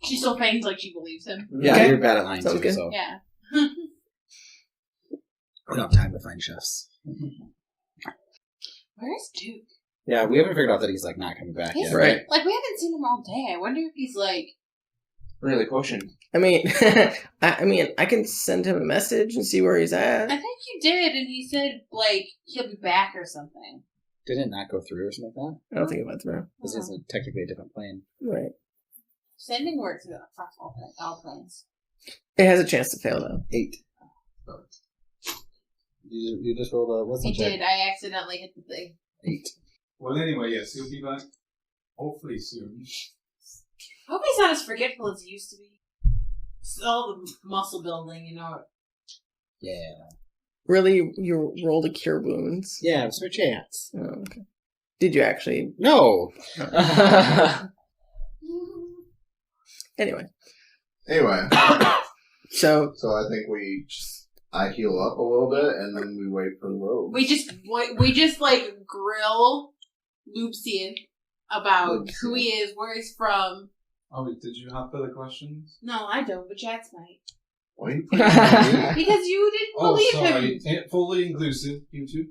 She still feigns like she believes him. Yeah, Okay. you're bad at lying Sounds too, good. so Yeah. we don't have time to find chefs. Where's Duke? Yeah, we haven't figured out that he's like not coming back He's yet. Right. Like, we haven't seen him all day. I wonder if he's like... Really pushing. I mean, I can send him a message and see where he's at. I think you did, and he said, like, he'll be back or something. Did it not go through or something like that? I don't think it went through. This is technically a different plane. Right. Sending works across all planes. It has a chance to fail though. 8. You just rolled a what's I the check? did. I accidentally hit the thing. 8. Well, anyway, yes, he'll be back hopefully soon. I hope he's not as forgetful as he used to be. It's all the muscle building, you know. Yeah. Really, you rolled a cure wounds. Yeah, it was my chance. Oh, okay. Did you actually? No. Anyway, So so I think I heal up a little bit, and then we wait for the robe. We just like grill Loopsian about who he is, where he's from. Oh, wait, did you have further questions? No, I don't, but Jax might. Why are you putting it on me? Because you didn't Oh, believe sorry. him. Fully inclusive, you two.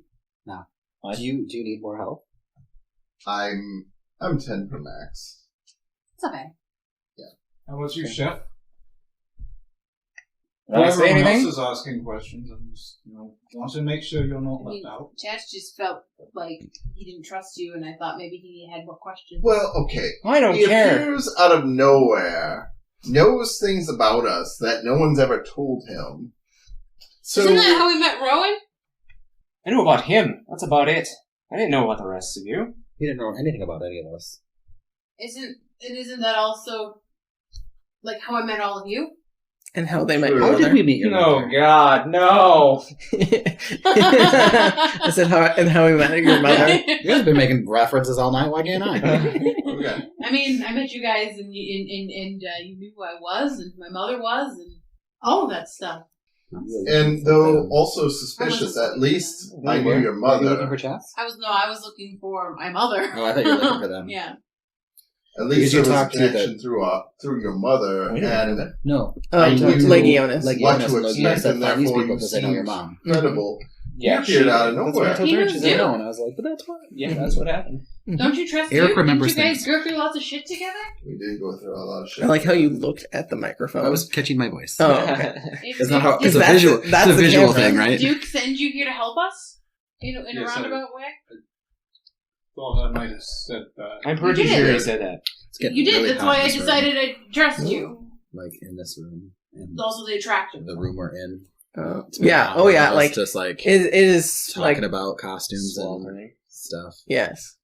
Do you need more help? I'm 10 for max. It's okay. How about you, chef? Did I say Everyone anything? else is asking questions. I'm just, want to make sure you're not I mean, left out. Chach just felt like he didn't trust you, and I thought maybe he had more questions. Well, okay. I don't He care. appears out of nowhere, knows things about us that no one's ever told him. So, Isn't that how we met Rowan? I knew about him. That's about it. I didn't know about the rest of you. He didn't know anything about any of us. Isn't that also like how I met all of you? And how they met Sure. your How mother. did we meet your No, mother? God, no. I said how we met your mother. You guys have been making references all night. Why can't I? okay. I mean, I met you guys, and you knew who I was, and who my mother was, and all of that stuff. And though also suspicious, at least I knew your Are you looking mother. for chats? I was looking for my mother. Oh, I thought you were looking for them. Yeah. At least Did you there was a talk to the- connection through your mother, We didn't know and No. knew Legionis. Like what Jonas to knows expect, that and find these therefore people you because they know your seemed mom. credible. Yeah, You appeared out of That's what I nowhere. told He her. was She said no, new. and I was like, but that's what. Yeah, that's what happened. Don't you trust Eric you? remembers Didn't you guys things. go through lots of shit together? We did go through a lot of shit. I like how you looked at the microphone. I was catching my voice. Oh, okay. It's not how. Did It's a That's visual. the- that's it's a the visual camera. thing, right? Duke send you here to help us? In a Yes, I roundabout way? Thought I might have said that. I'm pretty You did. sure he said that. It's getting You did. really That's hot why in I this room. decided I trust you. Like in this room, and Also the attraction. the room we're in. Yeah. Oh, yeah. Us Like just like it is talking like about costumes and Slaughtering. stuff. yes.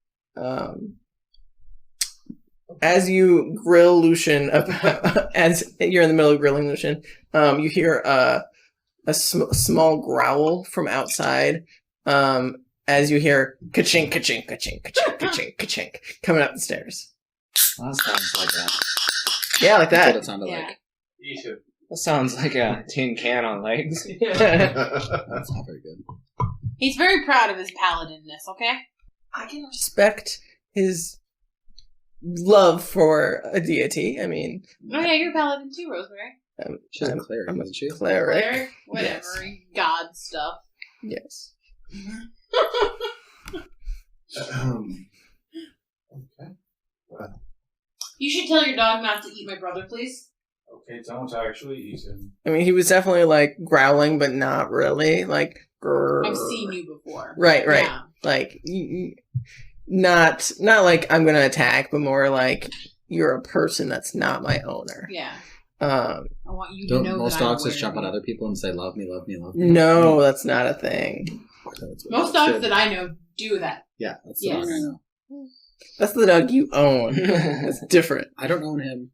As you grill Lucian, as you're in the middle of grilling Lucian, you hear a small growl from outside. As you hear ka-chink, ka-chink, ka-chink, ka-chink, ka-chink, ka-chink coming up the stairs. That sounds like that. Yeah, like That's what that. it sounded Yeah. like. That sounds like a tin can on legs. That's not very good. He's very proud of his paladinness, okay? I can respect his love for a deity. I mean, Oh yeah, you're a paladin too, Rosemary. She's a I'm- cleric, I'm a isn't she? cleric. Cleric, whatever, Yes. god stuff. Yes. Okay. You should tell your dog not to eat my brother, please. Okay, don't actually eat him. I mean, he was definitely like growling, but not really. Like, grrr. I've seen you before. Right, right. Yeah. Like, not like I'm gonna attack, but more like you're a person that's not my owner. Yeah. Um, I want you to Don't know most that I'm dogs just aware jump of on you. other people and say, love me, love me, love me? no, that's not a thing. That's what Most it dogs should. that I know do that. Yeah, that's the Yes. dog I know. That's the dog you own. It's different. I don't own him.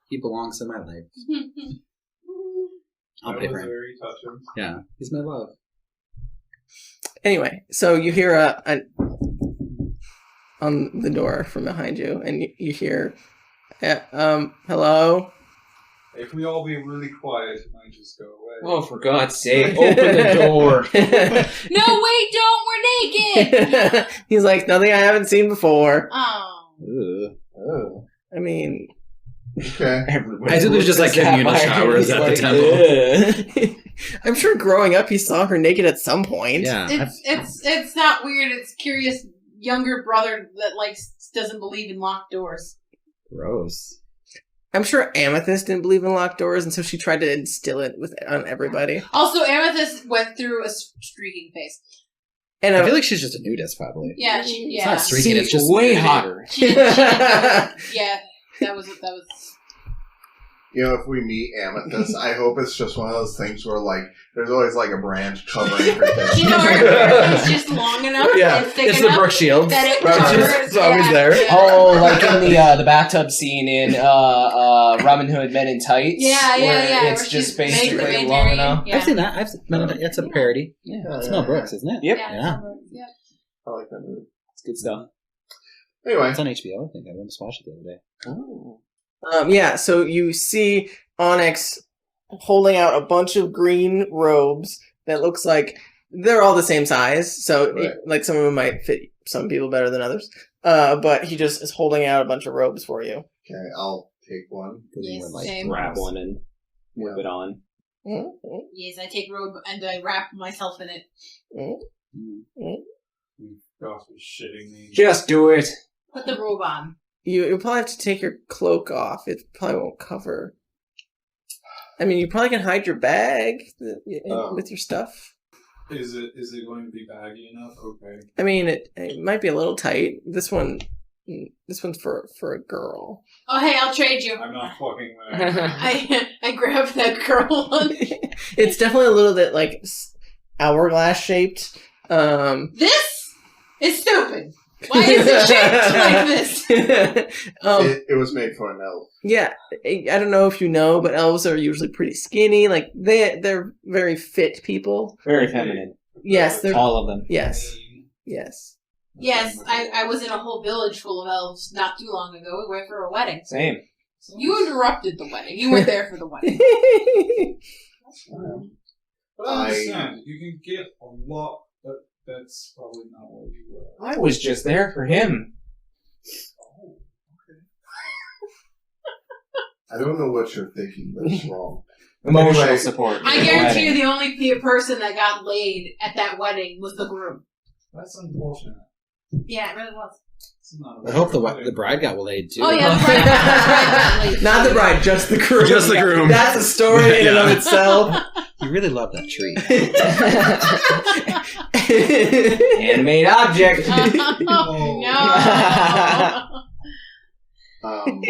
He belongs in my life. I'll That pay was for him. very touching. Yeah, he's my love. Anyway, so you hear a on the door from behind you, and you hear, hello. If we all be really quiet, it might just go away. Oh, for God's sake, open the door. No, wait, don't! We're naked! He's like, nothing I haven't seen before. Oh. Ugh. Oh. I mean, Okay. I think there's just, like, communal showers at the temple. I'm sure growing up he saw her naked at some point. Yeah. It's not weird. It's curious younger brother that like doesn't believe in locked doors. Gross. I'm sure Amethyst didn't believe in locked doors, and so she tried to instill it on everybody. Also, Amethyst went through a streaking phase. And I feel like she's just a nudist, probably. Yeah, It's yeah. not streaking, it's just way nudity. hotter. Yeah, that was. You know, if we meet Amethyst, I hope it's just one of those things where, like, there's always, like, a branch covering her face. You know, her hair is just long enough. Yeah, and thick it's the enough Brooke Shields. that it Brooke covers. Shields is always yeah, there. yeah. Oh, like in the bathtub scene in Robin Hood Men in Tights? Yeah, yeah, where yeah, It's where just she's made basically long Marion. enough. Yeah. I've seen that. It's a parody. Yeah. It's Mel Brooks, isn't it? Yep. Yeah. Yeah. I like that movie. It's good stuff. Anyway, It's on HBO, I think. I went to watch it the other day. Oh. yeah, so you see Onyx holding out a bunch of green robes that looks like they're all the same size. So, Right. like, some of them might fit some people better than others. But he just is holding out a bunch of robes for you. okay, I'll take one. Because he Yes, went, like, same. Grab one and move it on. Yes, I take robe and I wrap myself in it. You've got to be shitting me. Just do it. Put the robe on. You'll probably have to take your cloak off. It probably won't cover. I mean, you probably can hide your bag with your stuff. Is it going to be baggy enough? Okay. I mean, it might be a little tight. This one's for a girl. Oh, hey, I'll trade you. I'm not fucking with it. I grab that girl one. It's definitely a little bit like hourglass shaped. This is stupid. Why is it shaped like this? It was made for an elf. Yeah, I don't know if you know, but elves are usually pretty skinny. Like they're very fit people. Very feminine. Yes, they're All of them. yes. Yes, I was in a whole village full of elves not too long ago. We went for a wedding. Same. You interrupted the wedding. You weren't there for the wedding. But I understand. You can get a lot, but that's probably not what you were. I was just there for him. Oh, okay. I don't know what you're thinking, but it's wrong. Emotional Anyway, support. I guarantee you the only person that got laid at that wedding was the groom. That's unfortunate. Yeah, it really was. It's not I hope the bride got laid too. Oh, yeah, the bride got laid. Not the bride, just the groom. Just the groom. That's a story in and of itself. You really love that tree. Handmade object. Oh, no. I'm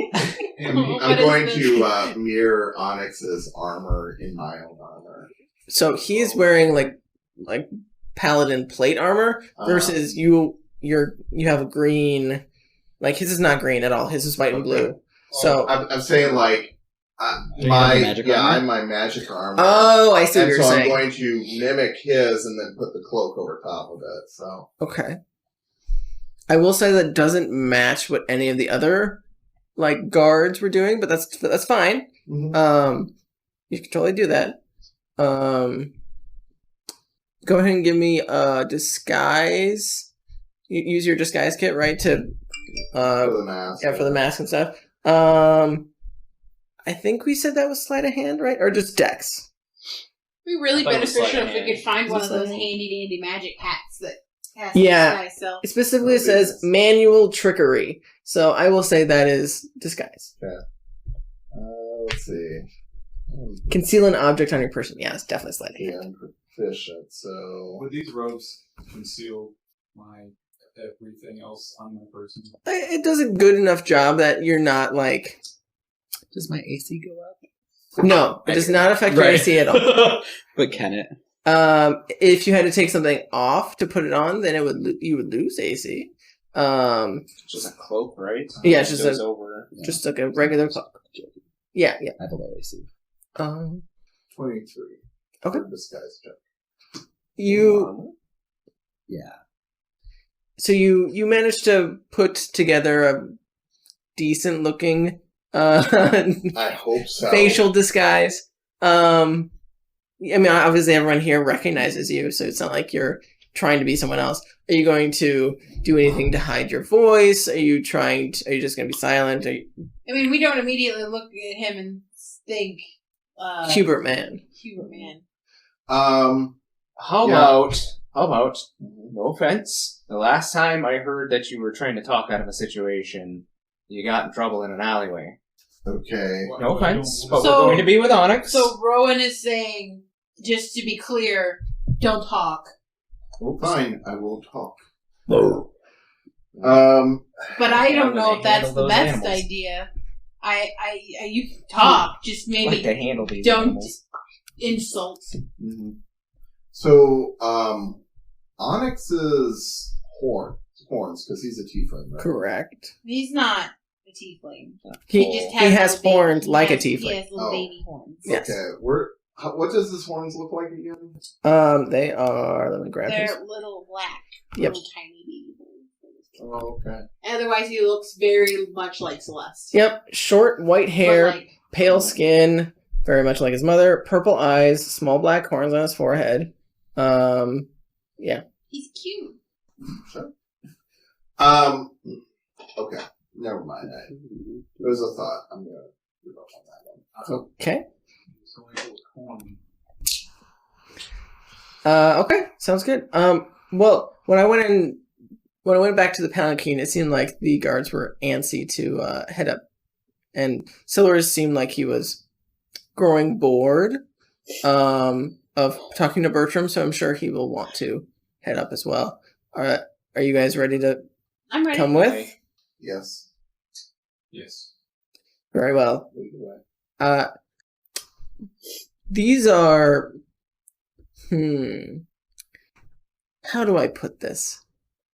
What going is to mirror Onyx's armor in my own armor. So he's wearing like paladin plate armor versus you have a green. Like his is not green at all. His is white and blue. So I'm saying like you have the magic armor? I'm my magic armor. oh, I see what and you're so saying. I'm going to mimic his and then put the cloak over top of it. So Okay. I will say that doesn't match what any of the other like guards were doing, but that's fine. Mhm. You can totally do that. Go ahead and give me a disguise. You use your disguise kit, right? To for the mask. yeah, for the mask and stuff. I think we said that was sleight of hand, right? Or just dex. It'd be really I thought it was beneficial sleight if of we could find one of those Sleight of hand. handy dandy magic hats that has Yeah. disguise self. It specifically Oh, says goodness. manual trickery. So I will say that is disguise. Let's see. Conceal an object on your person. Yeah, it's definitely sleight of Yeah, hand. I'm proficient. So Would these robes conceal my everything else on my person? It does a good enough job that you're not like... Does my AC go up? No, it does not affect your Right. AC at all. But can it? If you had to take something off to put it on, then you would lose AC. Just a cloak, right? Yeah, it's just Goes a- over. Just like a regular clock. Yeah. I have a low AC. 23. Okay. For disguise check. You Yeah. so you managed to put together a decent looking I hope so. facial disguise. I mean, obviously everyone here recognizes you, so it's not like you're trying to be someone else. Are you going to do anything to hide your voice? Are you just going to be silent? I mean, we don't immediately look at him and think, Hubert man. Hubert man. How Yeah. about, no offense, the last time I heard that you were trying to talk out of a situation, you got in trouble in an alleyway. Okay. No offense, but So- we're going to be with Onyx. So Rowan is saying, just to be clear, don't talk. Fine, I will talk. Oh. But I How don't would know they if that's handle the those best animals? idea. You can talk, just like to maybe handle these don't animals. insult. Mhm. So, Onyx's horns, because he's a tiefling, right? Correct. He's not a tiefling. He just he has little horns baby- like a He tiefling. has little Oh. baby horns. Yes. Okay, what does his horns look like again? They are. Let me grab They're this. little black, Yep. little tiny baby horns. Oh, okay. Otherwise, he looks very much like Celeste. Yep, short white hair, But, like, pale skin, very much like his mother. Purple eyes, small black horns on his forehead. Yeah. he's cute. Sure. Okay. Never mind. It was a thought. I'm gonna give up on that one. Okay. So I go with corn. Okay, sounds good. Well, when I went back to the Palanquin, it seemed like the guards were antsy to head up, and Silvers seemed like he was growing bored of talking to Bertram, so I'm sure he will want to head up as well. Are you guys ready to I'm ready. come with? Yes. Yes. Very well. These are... How do I put this?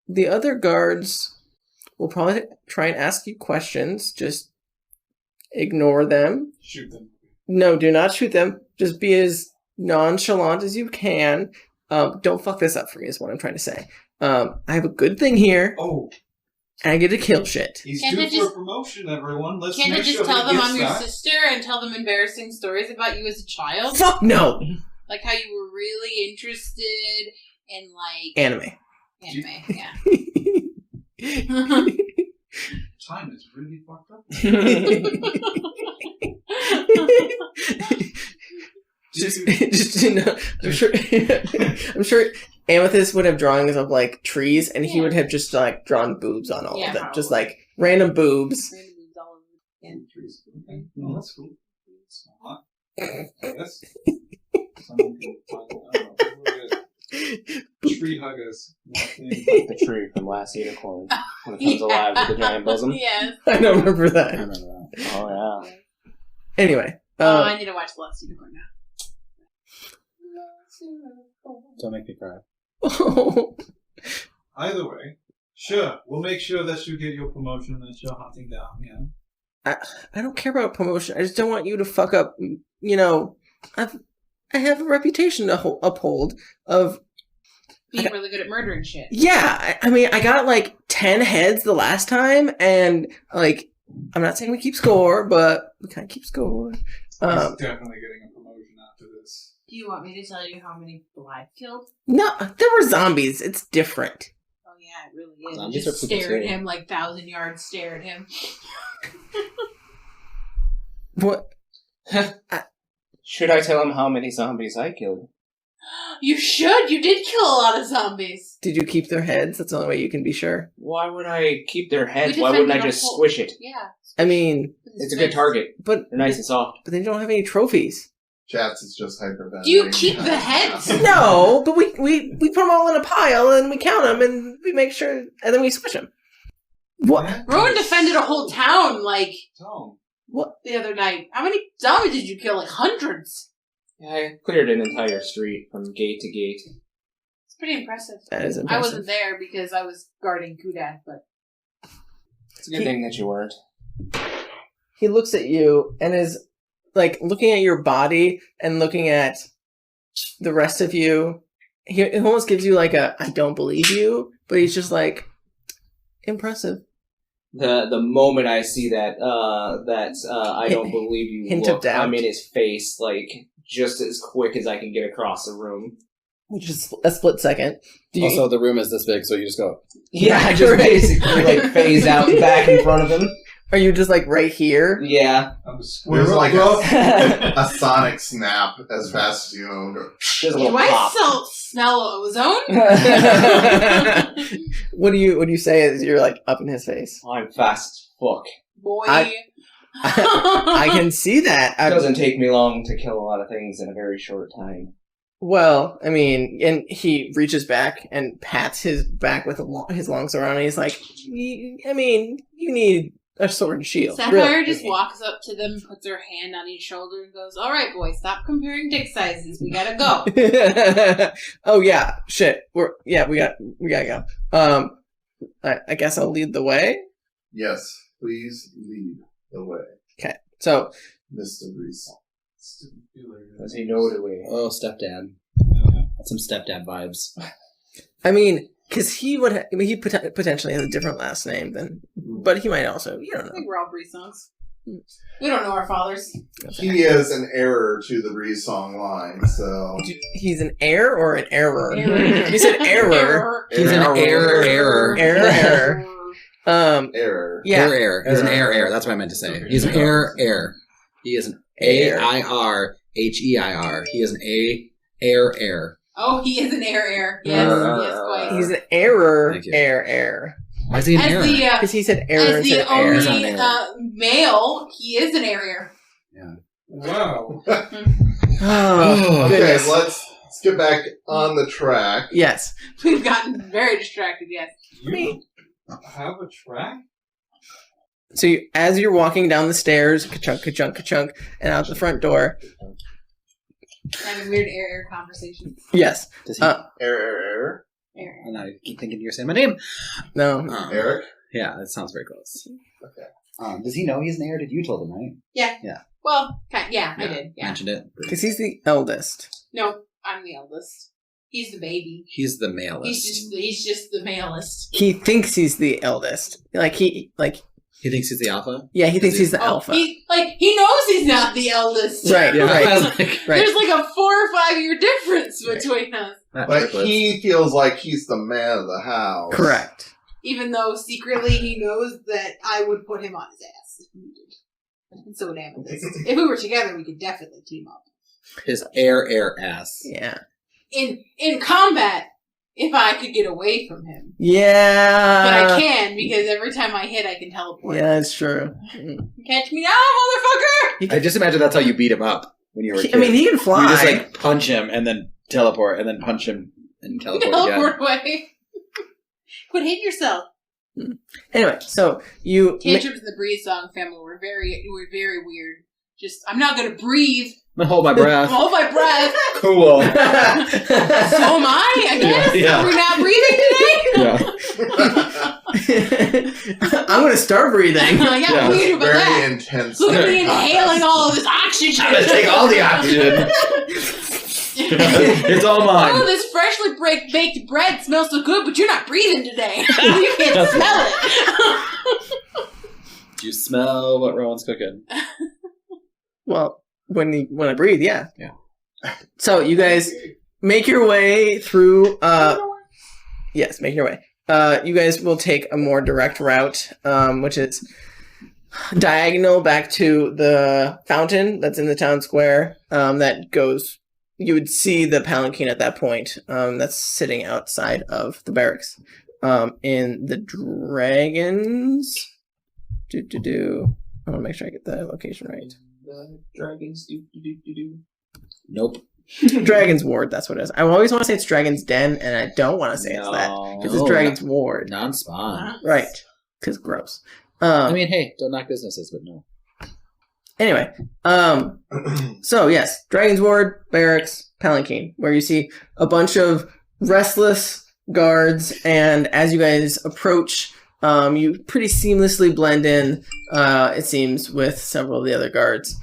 The other guards will probably try and ask you questions. Just ignore them. Shoot them. No, do not shoot them. Just be as nonchalant as you can. Don't fuck this up for me is what I'm trying to say. I have a good thing here, Oh, and I get to kill shit. he's Can't due they for just- a promotion, everyone. Let's Can't I make just sure tell he them gets I'm your that. sister and tell them embarrassing stories about you as a child? Fuck no! Like how you were really interested in like Anime. anime, yeah. Time is really fucked up. just you know, I'm sure Amethyst would have drawings of like trees, and he Yeah. would have just like drawn boobs on all Yeah, of them, just probably. like random boobs. Random boobs all over. Yeah. Okay. No, that's cool. It's not. Yes. Someone can find, I don't know, tree huggers. The tree from Last Unicorn when it comes alive with the giant bosom. Yes. I don't remember I that. remember that. Oh yeah. Anyway, Oh, I need to watch The Last Unicorn now. Don't make me cry. Either way, sure, we'll make sure that you get your promotion that you're hunting down. Yeah. I don't care about promotion. I just don't want you to fuck up. You know, I have a reputation to uphold of. Being really good at murdering shit. Yeah, I mean, I got like 10 heads the last time, and like, I'm not saying we keep score, but we kind of keep score. He's definitely getting a promotion after this. Do you want me to tell you how many people I've killed? No, there were zombies. It's different. Oh yeah, it really is. Zombies Just are people stare at too. him like 1,000 yards. Stare at him. What? Should I tell him how many zombies I killed? You should. You did kill a lot of zombies. Did you keep their heads? That's the only way you can be sure. Why would I keep their heads? We Why wouldn't I defended just our whole- squish it? Yeah. I mean, It's a good target. but They're nice and soft. they don't have any trophies. Chats is just hyperventilating. Do you keep the heads? No, but we put them all in a pile and we count them and we make sure, and then we squish them. What? Rowan defended a whole town like Tom. What? the other night. How many zombies did you kill? Like hundreds. Yeah, I cleared an entire street from gate to gate. It's pretty impressive. That is I impressive. wasn't there because I was guarding Kudak, but It's a good thing that you weren't. He looks at you and is like looking at your body and looking at the rest of you. He almost gives you like a I don't believe you, but he's just like impressive. The moment I see that I don't believe you Hint of look, doubt. I'm in his face like just as quick as I can get across the room. Which is a split second. Do you, Also, the room is this big, so you just go. Yeah, I just basically like phase out back in front of him. are you just like right here? Yeah, I'm a There's squirrel, like bro. a sonic snap as fast as you know. Go, just a do little I pop. smell ozone? What do you say as you're like up in his face? I'm fast as fuck. Boy. I can see that. It doesn't take me long to kill a lot of things in a very short time. Well, I mean, and he reaches back and pats his back with his long sword on, and he's like, I mean, you need a sword and shield. Sapphire really." just walks up to them, puts her hand on each shoulder, and goes, "All right, boys, stop comparing dick sizes. We gotta go." Oh yeah, shit. We gotta go. I guess I'll lead the way. yes, please lead the way, Okay, so Mr. Brisson. Does he know the way? Oh, stepdad. That's some stepdad vibes. I mean, because he would, he potentially has a different last name than, but he might also, you don't I know. think we're all Brissons. We don't know our fathers. He is an error to the Brisson line, so He's an heir or an error? Error. You said error. He's an error. Error. error. Yeah. Error. He's an error. That's what I meant to say. He's an error. He is an Heir. AIRHEIR. He is an error. Oh, he is an heir. Yes, yes, quite. He's an error Thank you. heir. Why is he an error? Because he said error As the instead of heir. He's not only an heir. male, he is an heir. Wow. Oh, Okay, goodness. let's get back on the track. Yes. We've gotten very distracted. Yes. You have a track? So as you're walking down the stairs, ka-chunk, ka-chunk, ka-chunk, and out the front door, Having weird heir conversations. yes. Does he? Error. Heir. Oh, no, I keep thinking you're saying my name. No. Eric? Yeah, that sounds very close. Okay. Does he know he's an heir? Did you told him, right? Well, yeah, I did. Yeah. Mentioned it. Because he's the eldest. No, I'm the eldest. He's the baby. He's the malest. He's just the malest. He thinks he's the eldest. He thinks he's the alpha? Yeah, he thinks he's the Oh, alpha. he knows he's not the eldest. Right, Yeah. right, Like, right. There's like a 4 or 5 year difference between us. not But triplets. he feels like he's the man of the house. Correct. Even though secretly he knows that I would put him on his ass if needed. And so would Amethyst. If we were together, we could definitely team up. His air ass. Yeah. In combat, if I could get away from him. Yeah. But I can, because every time I hit, I can teleport. Yeah, that's true. Catch me now, motherfucker! I just imagine that's how you beat him up when you were a kid. I mean, he can fly. You just like punch him and then teleport and then punch him and teleport again. Teleport away. Quit hitting yourself. Anyway, so you... Tantrums in the Breathe Song family were very weird. Just, I'm not gonna breathe. I'm gonna hold my breath. Hold my breath. Cool. So am I guess. Yeah. Are we not breathing today? Yeah. I'm going to start breathing. I got Yeah. weird about Very that. intense. Look at me inhaling all of this oxygen. I'm gonna take all the oxygen. It's all Oh, mine. this freshly baked bread smells so good, but you're not breathing today. You can't smell it. Do you smell what Rowan's cooking? Well, when I breathe, yeah. Yeah. So you guys make your way through... Yes, make your way. You guys will take a more direct route, which is diagonal back to the fountain that's in the town square. That goes... You would see the palanquin at that point. That's sitting outside of the barracks. In the dragons... I want to make sure I get the location right. Dragons do. Nope. Dragon's Ward, that's what it is. I always want to say it's Dragon's Den, and I don't want to say it's that. Because it's No. Dragon's Ward. Non-spawn. Right. Because gross. I mean, hey, don't knock businesses, but no. Anyway. So, yes. Dragon's Ward, Barracks, Palanquin, where you see a bunch of restless guards, and as you guys approach, you pretty seamlessly blend in, it seems, with several of the other guards.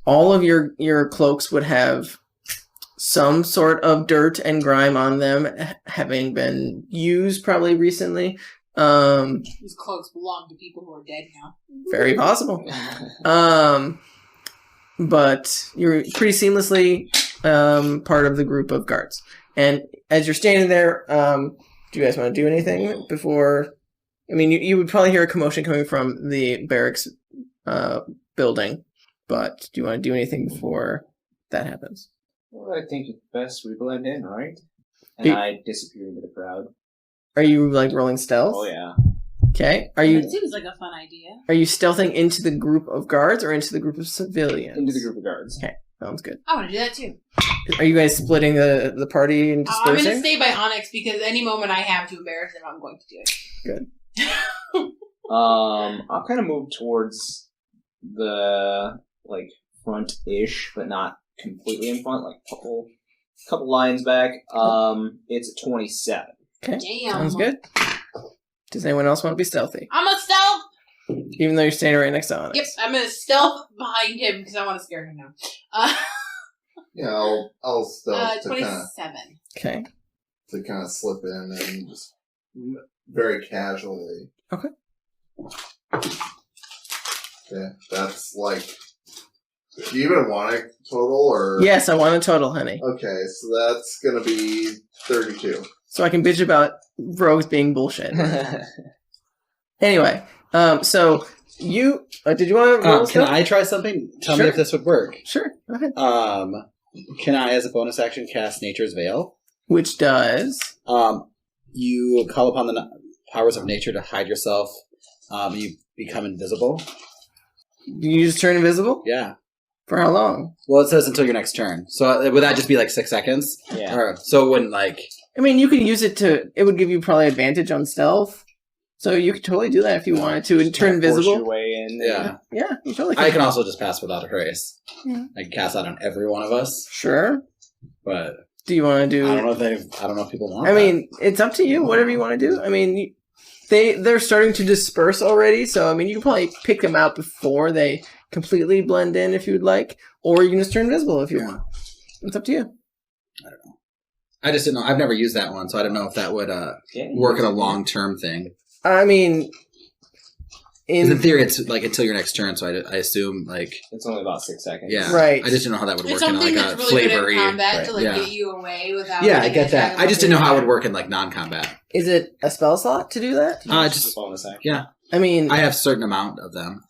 All of your cloaks would have some sort of dirt and grime on them, having been used probably recently. These cloaks belong to people who are dead now. Very possible. But you're pretty seamlessly part of the group of guards. And as you're standing there, do you guys want to do anything before? I mean, you would probably hear a commotion coming from the barracks building, but do you want to do anything before that happens? Well, I think it's best we blend in, right? And You- I disappear into the crowd. Are you like rolling stealth? Oh yeah. Okay. It seems like a fun idea. Are you stealthing into the group of guards or into the group of civilians? Into the group of guards. Okay, sounds good. I want to do that too. Are you guys splitting the party and I'm going to dispersing? stay by Onyx because any moment I have to embarrass him, I'm going to do it. Good. I'll kind of move towards the front-ish, but not completely in front, like couple lines back. It's 27. Okay, Damn. sounds good. Does anyone else want to be stealthy? I'm a stealth. Even though you're standing right next to Onyx. Yep, I'm going to stealth behind him because I want to scare him now. Yeah, I'll stealth to 27. Okay. kind of slip in and just very casually. Okay. Yeah, that's like. Do you even want a total or? Yes, I want a total, honey. Okay, so that's gonna be 32. So I can bitch about rogues being bullshit. Anyway, so you did you want to roll Can I try something? Tell Sure. me if this would work. Sure, go ahead. Can I, as a bonus action, cast Nature's Veil? Which does. You call upon the powers of nature to hide yourself. You become invisible. You just turn invisible? Yeah. For how long? Well, it says until your next turn. So would that just be like 6 seconds? Yeah. Or, so it wouldn't like... I mean, you could use it it would give you probably advantage on stealth. So you could totally do that if you wanted to and turn Force invisible. your way in. Yeah. Yeah, you totally I can also just pass without a trace. Yeah. I can cast that on every one of us. Sure. But Do you want to do... I don't know if people want I that. mean, it's up to you. Whatever you want to do. I mean, they're starting to disperse already. So, I mean, you can probably pick them out before they completely blend in if you would like. Or you can just turn invisible if you want. It's up to you. I don't know. I just didn't know. I've never used that one, so I don't know if that would work in a long-term thing. I mean... 'Cause in theory, it's like until your next turn, so I assume like... It's only about 6 seconds. Yeah. Right. I just didn't know how that would It's work in something like that's a really good flavory... in combat to like Yeah. get you away without. Yeah, I getting get that. attacked I just didn't know how it would by- work in like non-combat. Is it a spell slot to do that? It's Just a bonus action. yeah. I mean... I have a certain amount of them.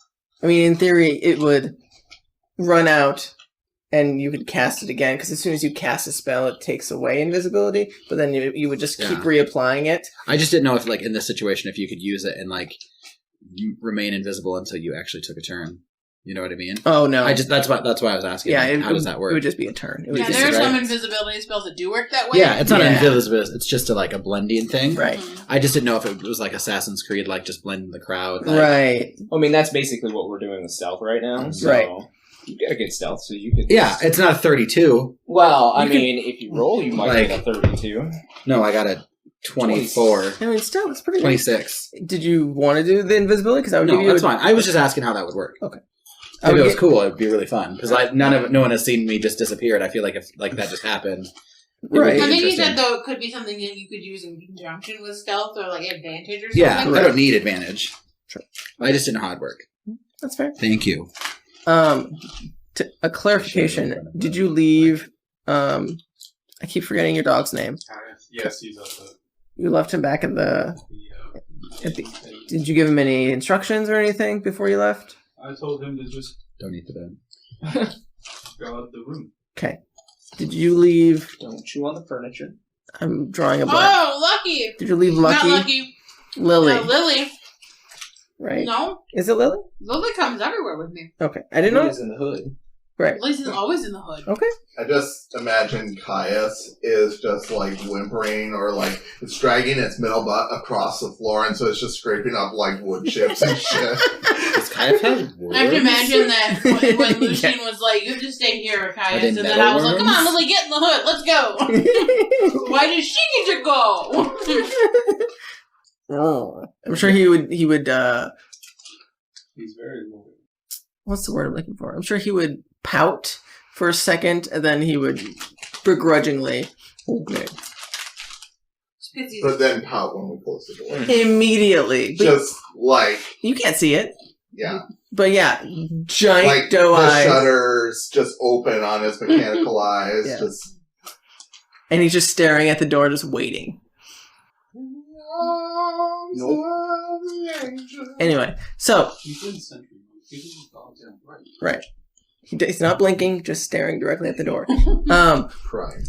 I mean, in theory, it would run out, and you could cast it again. Because as soon as you cast a spell, it takes away invisibility. But then you would just keep Yeah. reapplying it. I just didn't know if, like, in this situation, if you could use it and like you remain invisible until you actually took a turn. You know what I mean? Oh no! That's why I was asking. Yeah, like, how does that work? It would just be a turn. It would Yeah, just there are be some right. invisibility spells that do work that way. Yeah, it's not Yeah. invisible. It's just like a blending thing. Right. Mhm. I just didn't know if it was like Assassin's Creed, like just blending the crowd. Like, Right. I mean, that's basically what we're doing with stealth right now. So Right. You got a good stealth, so you could. Yeah, it's not a 32. Well, I You could- mean, if you roll, you might Like- get a 32. No, I got a 24. I mean, still, it's pretty good. 26. Did you want to do the invisibility? Because I would give No, you that's fine. I was just asking how that would work. Okay. If would it was get- cool, it would be really fun. Because no one has seen me just disappear, and I feel like if like that just happened. it would Right. be I think you interesting. said though it could be something that you could use in conjunction with stealth or like advantage or something. Yeah, I don't need advantage. Sure. I just didn't know how it'd work. That's fair. Thank you. A clarification. Did you leave? I keep forgetting your dog's name. Yes, he's at the. You left him back at the. Did you give him any instructions or anything before you left? I told him to just Don't eat the bed. go out the room. Okay. Did you leave? Don't chew on the furniture. I'm drawing a blank. Oh, Lucky. Did you leave Lucky? Not Lucky. Lily, No, Lily. right? No, Is it Lily? Lily comes everywhere with me. Okay, I didn't know. Lily's in the hood. Right. Lily's always in the hood. Okay. I just imagine Caius is just like whimpering or like it's dragging its middle butt across the floor, and so it's just scraping up like wood chips and shit. Does Kaiaf have I have to words? imagine that when Lucian was like, "You have to stay here, Caius," they and then metal I was like, "Come on, worms? Lily, get in the hood. Let's go." Why does she get to go? Oh, I'm sure he would. He's very loyal. What's the word I'm looking for? I'm sure he would pout for a second, and then he would begrudgingly, okay, But then pout when we close the door. immediately. But Just like, you can't see it, yeah. but yeah, giant Like doe the eyes, shutters just open on his mechanical eyes. Yeah. Just and he's just staring at the door, just waiting. Anyway, so He's in sentry mode. Give him his goddamn break. right, he's not blinking, just staring directly at the door. crying,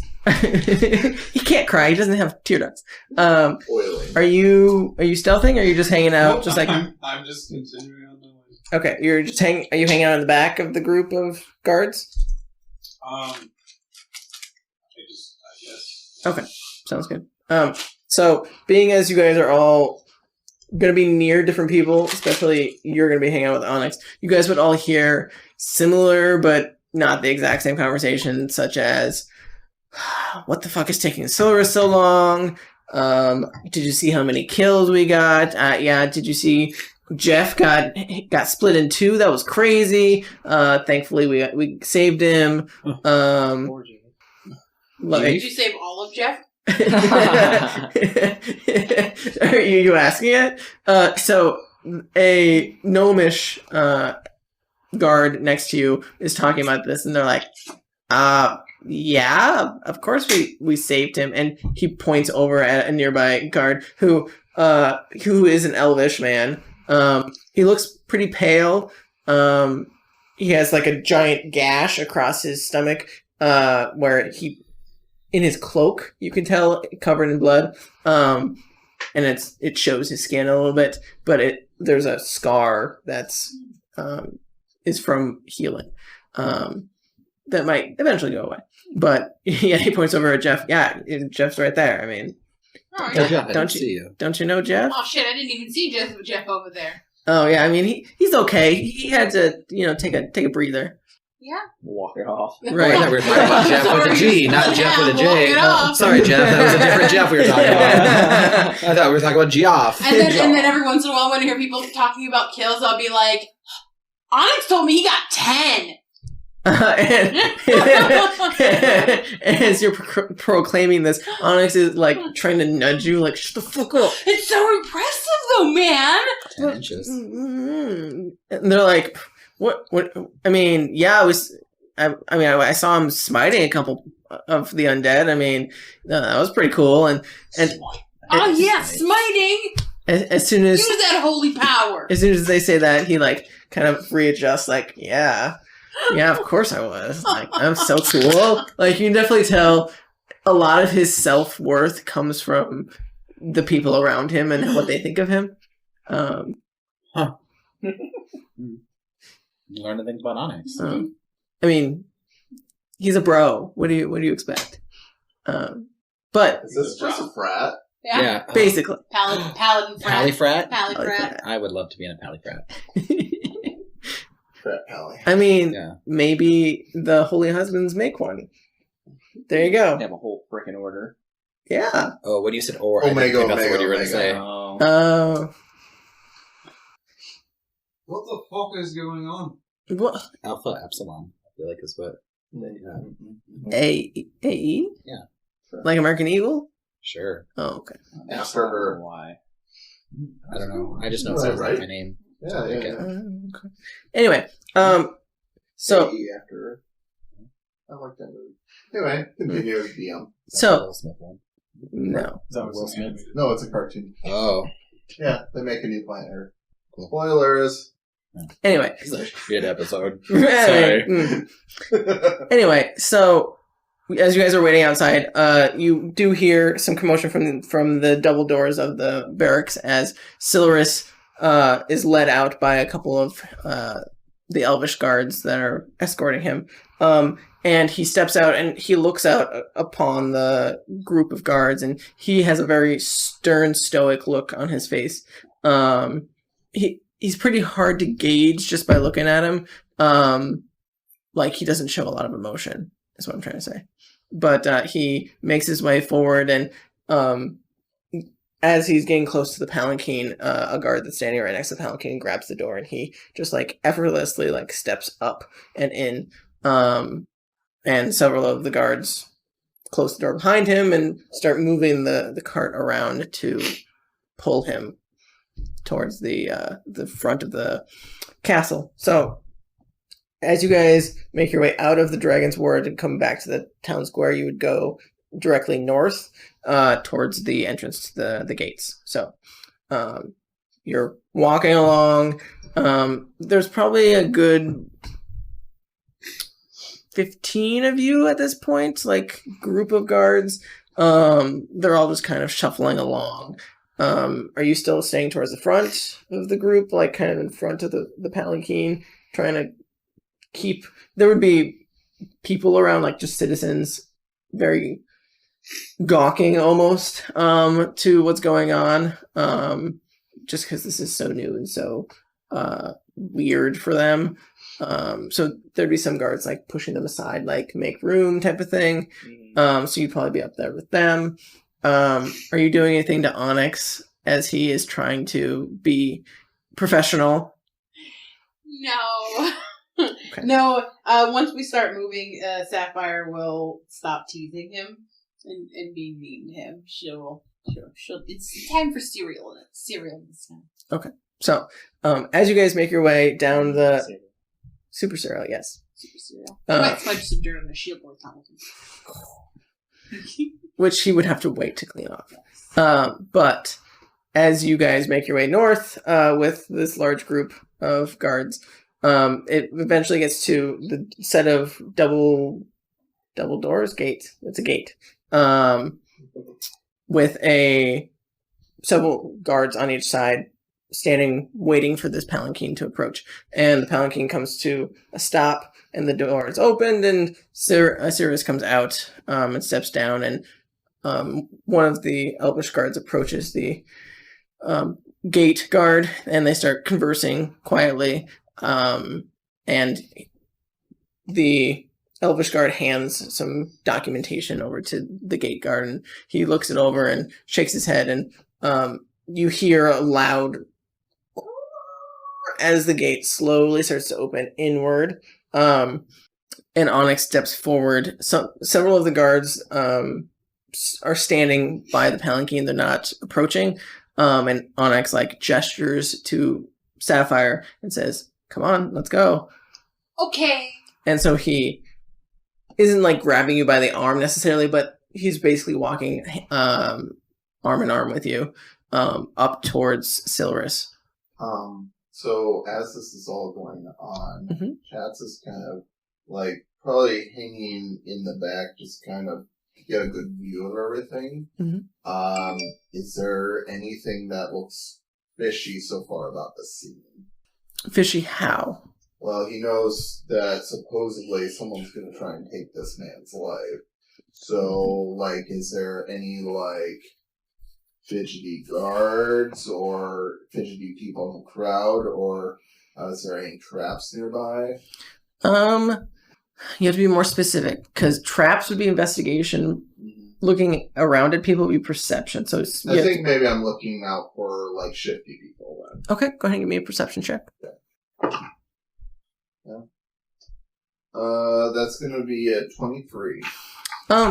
He can't cry. He doesn't have tear ducts. oiling. Are you stealthing, or are you just hanging out? Nope, Just like I'm just continuing on my way. okay, you're just hanging. Are you hanging out in the back of the group of guards? I guess. Okay, sounds good. So being as you guys are all going to be near different people, especially you're going to be hanging out with Onyx, you guys would all hear similar but not the exact same conversation, such as, "What the fuck is taking Silver so long? Did you see how many kills we got? Yeah, did you see Jeff got split in two? That was crazy. Thankfully we saved him. Like, Did you save all of Jeff? Are you asking it? So a gnomish guard next to you is talking about this, and they're like, yeah, of course we saved him." And he points over at a nearby guard who is an elvish man. He looks pretty pale. He has like a giant gash across his stomach, where he, in his cloak, you can tell, covered in blood, and it shows his skin a little bit, but there's a scar that's is from healing, that might eventually go away. But yeah, he points over at Jeff. Yeah, Jeff's right there. I mean, Oh, Oh, yeah. Jeff, I Don't didn't see you. don't you know Jeff? Oh shit! I didn't even see Jeff over there. Oh yeah, I mean he's okay. He had to take a breather. Yeah. Walk it off. Right. I thought we were talking about Jeff with a G, not Jeff with a Walk J. it Oh, off. sorry, Jeff. That was a different Jeff we were talking about. I thought we were talking about Geoff. And then every once in a while, when I hear people talking about kills, I'll be like, Onyx told me he got 10. And as you're proclaiming this, Onyx is like trying to nudge you, like shut the fuck up. It's so impressive, though, man. 10 inches. And they're like, what? I mean, yeah, I saw him smiting a couple of the undead. I mean, that was pretty cool. And Oh yeah, smiting. as soon as Use that holy power. as soon as they say that, he like kind of readjusts, like, yeah, of course I was. Like, I'm so cool. Like, you can definitely tell a lot of his self-worth comes from the people around him and what they think of him. You learn to think about Onyx. I mean, he's a bro. What do you expect? But Is this just a frat? Yeah. basically, Paladin Pally-frat? frat. I would love to be in a Pally-frat. Frat pally. I mean, Yeah. maybe the holy husbands make one. There you go. They have a whole freaking order. Yeah. Oh, when you said or, I Omega, didn't pick up Omega, what you were going to Omega. say. Oh. Oh. What the fuck is going on? What? Alpha Epsilon, I feel like is what they have. AE? Yeah. Like American Eagle? Sure. Oh, okay. Asperger. Why? I don't know. I just know it Right, sounds like right. my name. Yeah, Okay. Okay. Anyway, so AE after. I like that movie. Anyway, continue with DM. So- Will Smith one. no. Is that Will Smith? No, it's a cartoon. Oh. Yeah, they make a new planet Earth. Spoilers. Anyway. It's a shit episode. Mm. Anyway, so as you guys are waiting outside, you do hear some commotion from the double doors of the barracks as Silurus is led out by a couple of the elvish guards that are escorting him. And he steps out and he looks out upon the group of guards, and he has a very stern, stoic look on his face. He's pretty hard to gauge just by looking at him. Like, he doesn't show a lot of emotion, is what I'm trying to say. But he makes his way forward, and as he's getting close to the palanquin, a guard that's standing right next to the palanquin grabs the door, and he just like effortlessly like steps up and in. And several of the guards close the door behind him and start moving the cart around to pull him towards the front of the castle. So, as you guys make your way out of the Dragon's Ward and come back to the town square, you would go directly north towards the entrance to the gates. So, you're walking along. There's probably a good 15 of you at this point, like group of guards. They're all just kind of shuffling along. Are you still staying towards the front of the group, like kind of in front of the palanquin, trying to keep... There would be people around, like just citizens, very gawking almost to what's going on, just because this is so new and so weird for them. So there'd be some guards like pushing them aside, like make room type of thing. So you'd probably be up there with them. Are you doing anything to Onyx as he is trying to be professional? No. Okay. No. Once we start moving, Sapphire will stop teasing him and being mean to him. She'll. It's time for cereal. Cereal this time. So, as you guys make your way down the super cereal, yes, Super cereal. I might smudge some dirt on the shield while it's not looking. which he would have to wait to clean off. But as you guys make your way north with this large group of guards, it eventually gets to the set of double double doors, gate. It's a gate. With several guards on each side standing, waiting for this palanquin to approach. And the palanquin comes to a stop, and the door is opened, and Sirius comes out and steps down, and one of the Elvish guards approaches the gate guard, and they start conversing quietly. And the Elvish guard hands some documentation over to the gate guard, and he looks it over and shakes his head, and you hear a loud as the gate slowly starts to open inward. And Onyx steps forward. Several of the guards are standing by the palanquin. They're not approaching. And Onyx gestures to Sapphire and says, "Come on, let's go." Okay. And so he isn't grabbing you by the arm necessarily, but he's basically walking arm in arm with you up towards Silris. So as this is all going on, Chats is kind of probably hanging in the back, just kind of get a good view of everything. Is there anything that looks fishy so far about the scene? Fishy how? Well, he knows that supposedly someone's going to try and take this man's life. So, is there any, fidgety guards or fidgety people in the crowd, or is there any traps nearby? You have to be more specific, because traps would be investigation. Looking around at people would be perception. So I think maybe I'm looking out for shifty people then. Okay, go ahead and give me a perception check. Yeah. That's going to be a 23.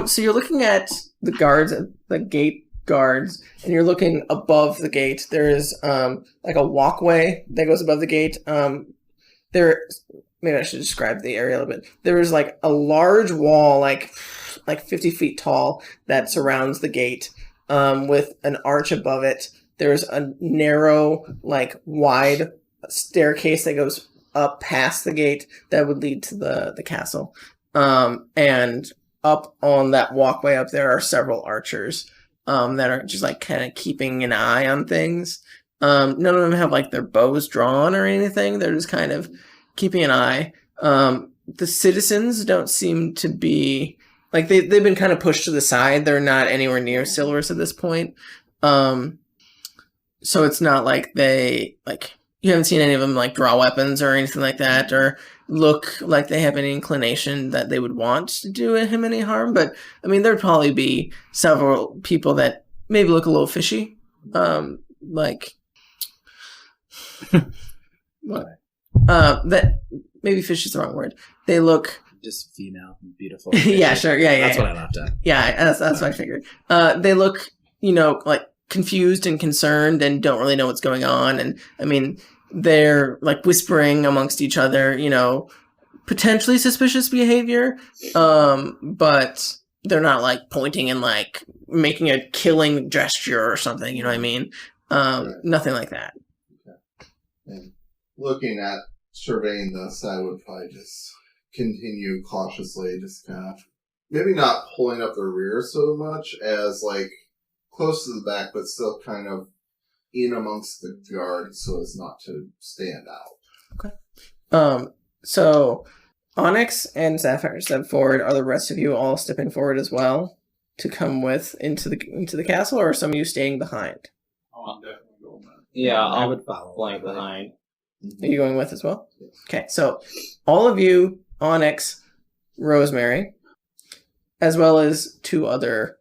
So you're looking at the guards, the gate guards, and you're looking above the gate. There is a walkway that goes above the gate. Maybe I should describe the area a little bit. There is a large wall, like 50 feet tall, that surrounds the gate, with an arch above it. There's a narrow, wide staircase that goes up past the gate that would lead to the castle. And up on that walkway up there are several archers that are just kind of keeping an eye on things. None of them have their bows drawn or anything. They're just kind of keeping an eye. The citizens don't seem to be they've been kind of pushed to the side. They're not anywhere near Silris at this point. So it's not they you haven't seen any of them draw weapons or anything like that, or look like they have any inclination that they would want to do him any harm. But there'd probably be several people that maybe look a little fishy. What? That maybe fish is the wrong word. They look just female, beautiful. Yeah, sure. Yeah. That's what I laughed at. Yeah, that's what I figured. They look, confused and concerned and don't really know what's going on. And they're whispering amongst each other, potentially suspicious behavior. But they're not pointing and making a killing gesture or something. You know what I mean? Nothing like that. Okay. And looking at surveying this, I would probably just continue cautiously, just kind of maybe not pulling up the rear so much as close to the back, but still kind of in amongst the guards so as not to stand out. Okay. So Onyx and Sapphire step forward. Are the rest of you all stepping forward as well to come into the castle, or are some of you staying behind? I'm definitely going there. Yeah, I I'll would follow. flank behind. Are you going with as well? Okay, so all of you, Onyx, Rosemary, as well as two other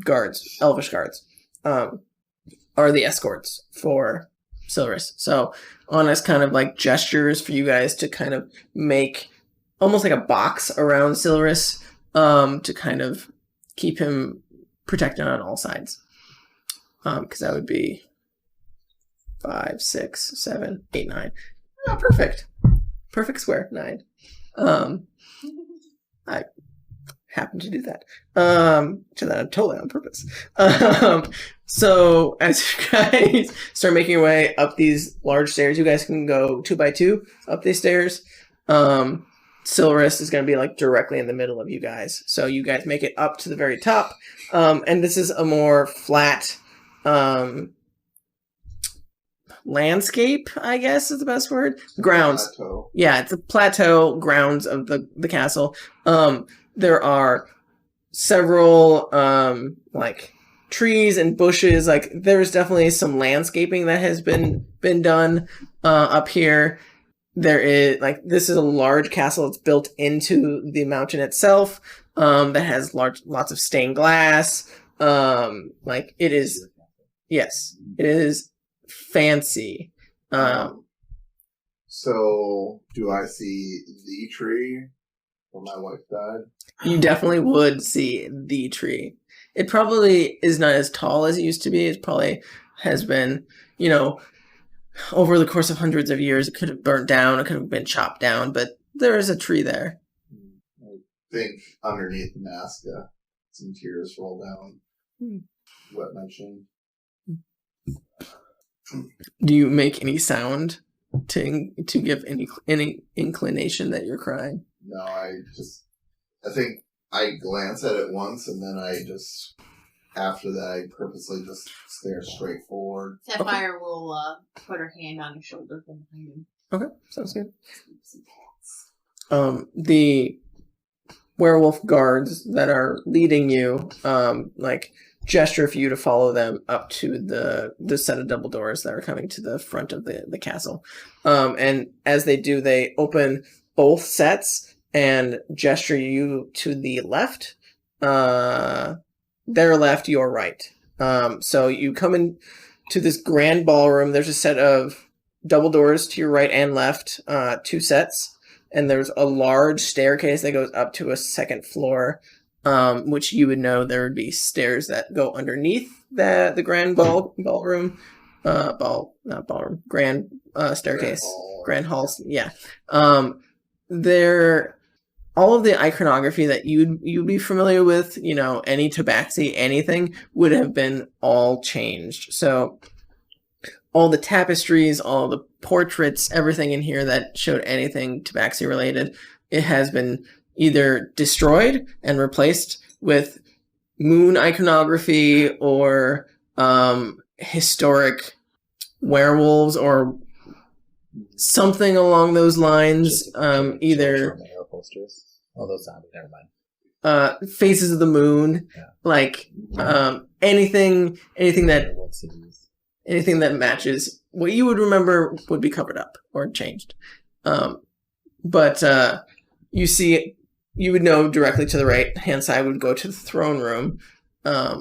guards, Elvish guards, are the escorts for Silris. So Onyx kind of gestures for you guys to kind of make almost a box around Silris to kind of keep him protected on all sides. Because that would be 5, 6, 7, 8, 9. Oh, perfect. Perfect square, 9. I happen to do that. Totally on purpose. So as you guys start making your way up these large stairs, you guys can go 2 by 2 up these stairs. Silris is going to be like directly in the middle of you guys. So you guys make it up to the very top. And this is a more flat landscape, I guess is the best word. Grounds. Plateau. Yeah, it's a plateau grounds of the castle. There are several like trees and bushes. Like there's definitely some landscaping that has been done up here. There is like this is a large castle. It's built into the mountain itself. That has lots of stained glass. Like it is, yes, it is fancy. So, do I see the tree where my wife died? You definitely would see the tree. It probably is not as tall as it used to be. It probably has been, over the course of hundreds of years, it could have burnt down. It could have been chopped down, but there is a tree there. I think underneath the mask, some tears roll down. Wet my chin. Do you make any sound to give any inclination that you're crying? No, I think I glance at it once, and then after that, I purposely just stare straight forward. Sapphire will put her hand on his shoulder from behind him. Okay, sounds good. The werewolf guards that are leading you, gesture for you to follow them up to the set of double doors that are coming to the front of the castle. And as they do, they open both sets and gesture you to the left. Their left, your right. So you come in to this grand ballroom. There's a set of double doors to your right and left, 2 sets. And there's a large staircase that goes up to a second floor. Which you would know there would be stairs that go underneath the grand ballroom, grand staircase, grand halls. Yeah. All of the iconography that you'd be familiar with, any tabaxi, anything would have been all changed. So all the tapestries, all the portraits, everything in here that showed anything tabaxi related, it has been either destroyed and replaced with moon iconography or historic werewolves or something along those lines. Either posters. Oh, those sounded. Never mind. Faces of the Moon, anything that matches what you would remember would be covered up or changed. But you would know directly to the right hand side would go to the throne room,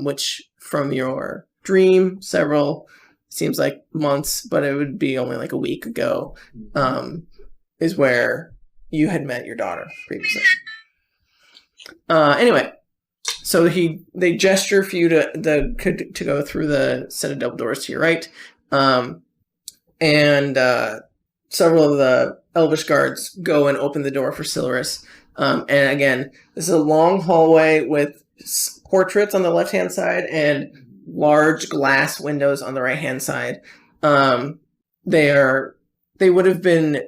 which from your dream, seems like months, but it would be only like a week ago, is where you had met your daughter previously. Anyway, so they gesture for you to go through the set of double doors to your right, and several of the Elvish guards go and open the door for Silris. And again, this is a long hallway with portraits on the left-hand side and large glass windows on the right-hand side. They would have been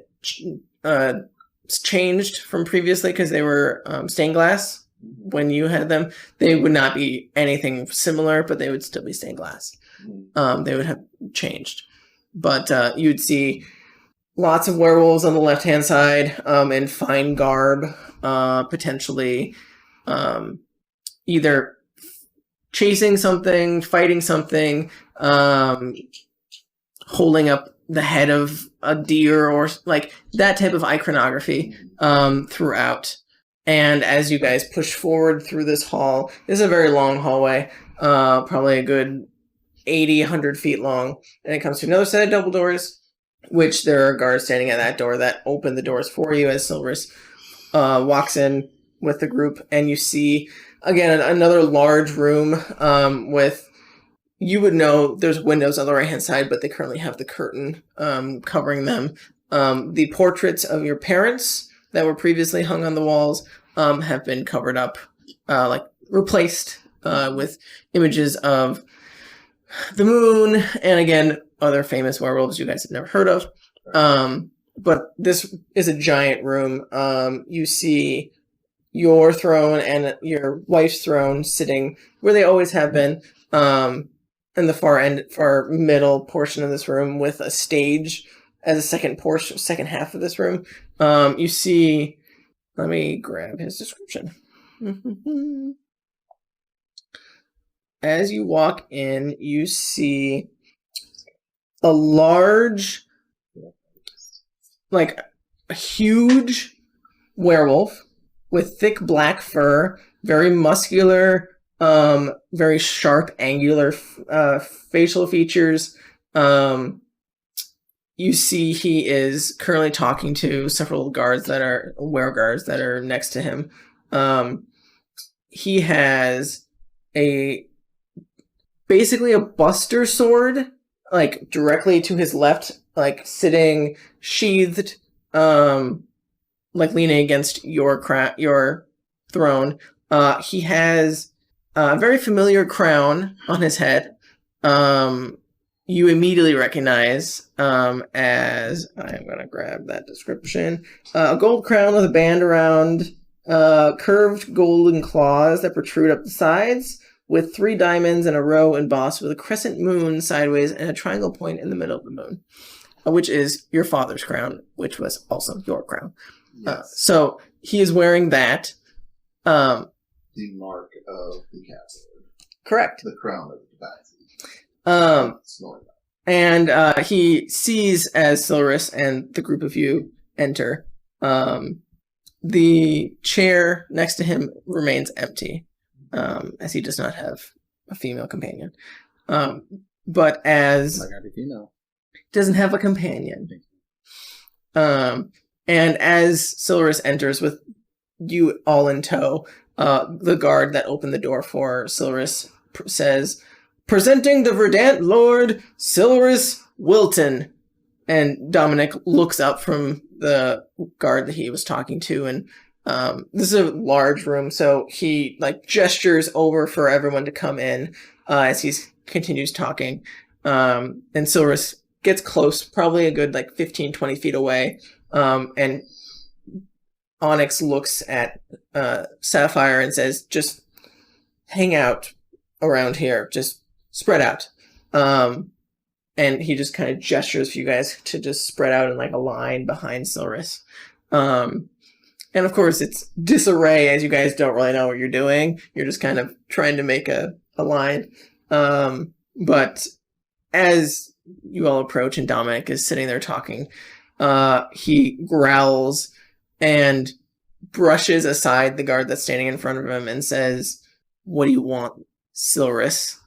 changed from previously because they were stained glass when you had them. They would not be anything similar, but they would still be stained glass. They would have changed. But you'd see lots of werewolves on the left-hand side in fine garb, potentially either chasing something, fighting something, holding up the head of a deer or like that type of iconography throughout. And as you guys push forward through this hall, this is a very long hallway, probably a good 80, 100 feet long. And it comes to another set of double doors, which there are guards standing at that door that open the doors for you as Silris walks in with the group. And you see, again, another large room with, you would know there's windows on the right-hand side, but they currently have the curtain covering them. The portraits of your parents that were previously hung on the walls have been covered up, replaced with images of the moon and, again, other famous werewolves you guys have never heard of. but this is a giant room. You see your throne and your wife's throne sitting where they always have been, in the far middle portion of this room, with a stage as a second half of this room. You see, let me grab his description. As you walk in, you see a large, like a huge werewolf with thick black fur, very muscular, very sharp, angular facial features. You see he is currently talking to several guards that are wereguards that are next to him. He has basically a buster sword, like directly to his left, like sitting sheathed, like leaning against your throne. He has a very familiar crown on his head. You immediately recognize, as I'm going to grab that description, a gold crown with a band around, curved golden claws that protrude up the sides, with 3 diamonds in a row embossed with a crescent moon sideways and a triangle point in the middle of the moon, which is your father's crown, which was also your crown. Yes. So he is wearing that. The mark of the castle. Correct. The crown of the back. And he sees as Silurus and the group of you enter. The chair next to him remains empty, as he does not have a female companion. But as doesn't have a companion. And as Silurus enters with you all in tow, the guard that opened the door for Silurus says, "Presenting the Verdant Lord, Silurus Wilton." And Dominic looks up from the guard that he was talking to, and this is a large room, so he like gestures over for everyone to come in as he continues talking. And Silurus gets close, probably a good like 15, 20 feet away, and Onyx looks at Sapphire and says, "Just hang out around here, just spread out." And he just kind of gestures for you guys to just spread out in like a line behind Silurus. And of course it's disarray as you guys don't really know what you're doing. You're just kind of trying to make a line. But as you all approach and Dominic is sitting there talking, he growls and brushes aside the guard that's standing in front of him and says, "What do you want, Silurus?"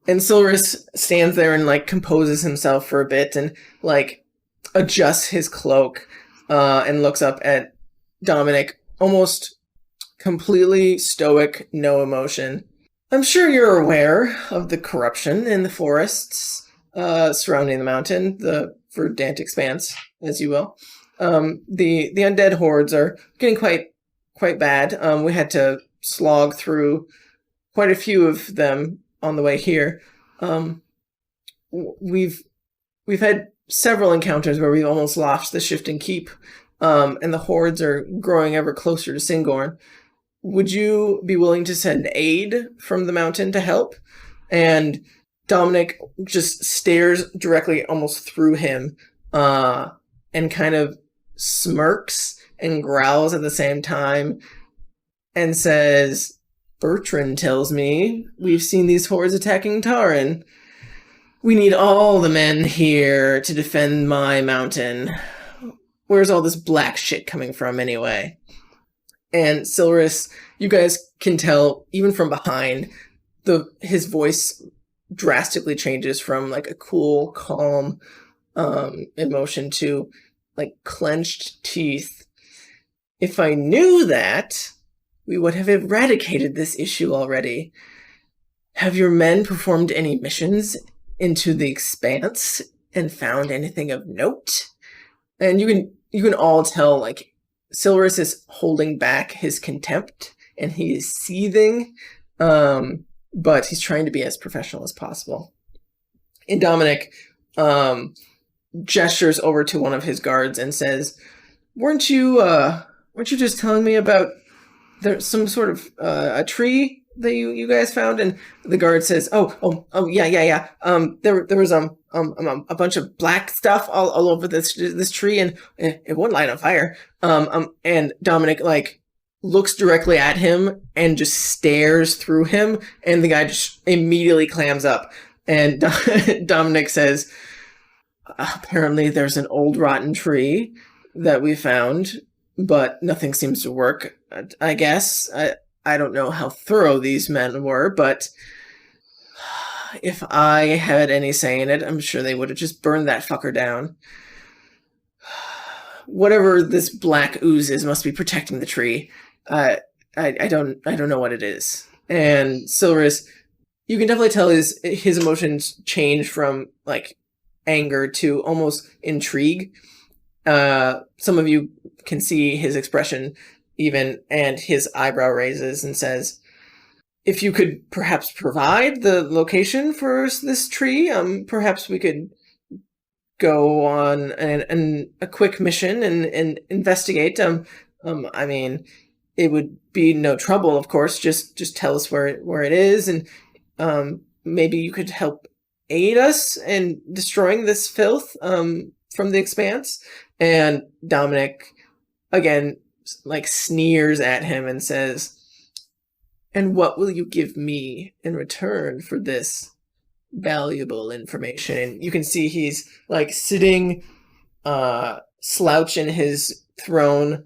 And Silurus stands there and like composes himself for a bit and like adjusts his cloak, and looks up at Dominic, almost completely stoic, no emotion. "I'm sure you're aware of the corruption in the forests surrounding the mountain, the verdant expanse, as you will. The undead hordes are getting quite bad. We had to slog through quite a few of them on the way here. We've had several encounters where we've almost lost the Shifting Keep, and the hordes are growing ever closer to Singorn. Would you be willing to send aid from the mountain to help?" And Dominic just stares directly almost through him, and kind of smirks and growls at the same time and says, "Bertrand tells me we've seen these hordes attacking Taran. We need all the men here to defend my mountain. Where's all this black shit coming from anyway?" And Silurus, you guys can tell, even from behind, his voice drastically changes from like a cool, calm emotion to like clenched teeth. "If I knew that, we would have eradicated this issue already. Have your men performed any missions into the expanse and found anything of note?" And you can all tell like Silurus is holding back his contempt and he is seething, but he's trying to be as professional as possible. And Dominic, gestures over to one of his guards and says, weren't you just telling me about there's some sort of a tree that you guys found? And the guard says, oh yeah. There was a bunch of black stuff all over this tree, and it wouldn't light on fire. And Dominic like looks directly at him and just stares through him, and the guy just immediately clams up. And Dominic says, apparently there's an old rotten tree that we found, but nothing seems to work. I guess I don't know how thorough these men were, but if I had any say in it, I'm sure they would have just burned that fucker down. Whatever this black ooze is must be protecting the tree. I don't know what it is. And Silverus, you can definitely tell his emotions change from like anger to almost intrigue. Some of you can see his expression even, and his eyebrow raises and says, if you could perhaps provide the location for this tree, perhaps we could go on a quick mission and investigate. I mean, it would be no trouble, of course. Just tell us where it is, and maybe you could help aid us in destroying this filth from the Expanse. And Dominic again like sneers at him and says, and what will you give me in return for this valuable information? And you can see he's like sitting slouched in his throne,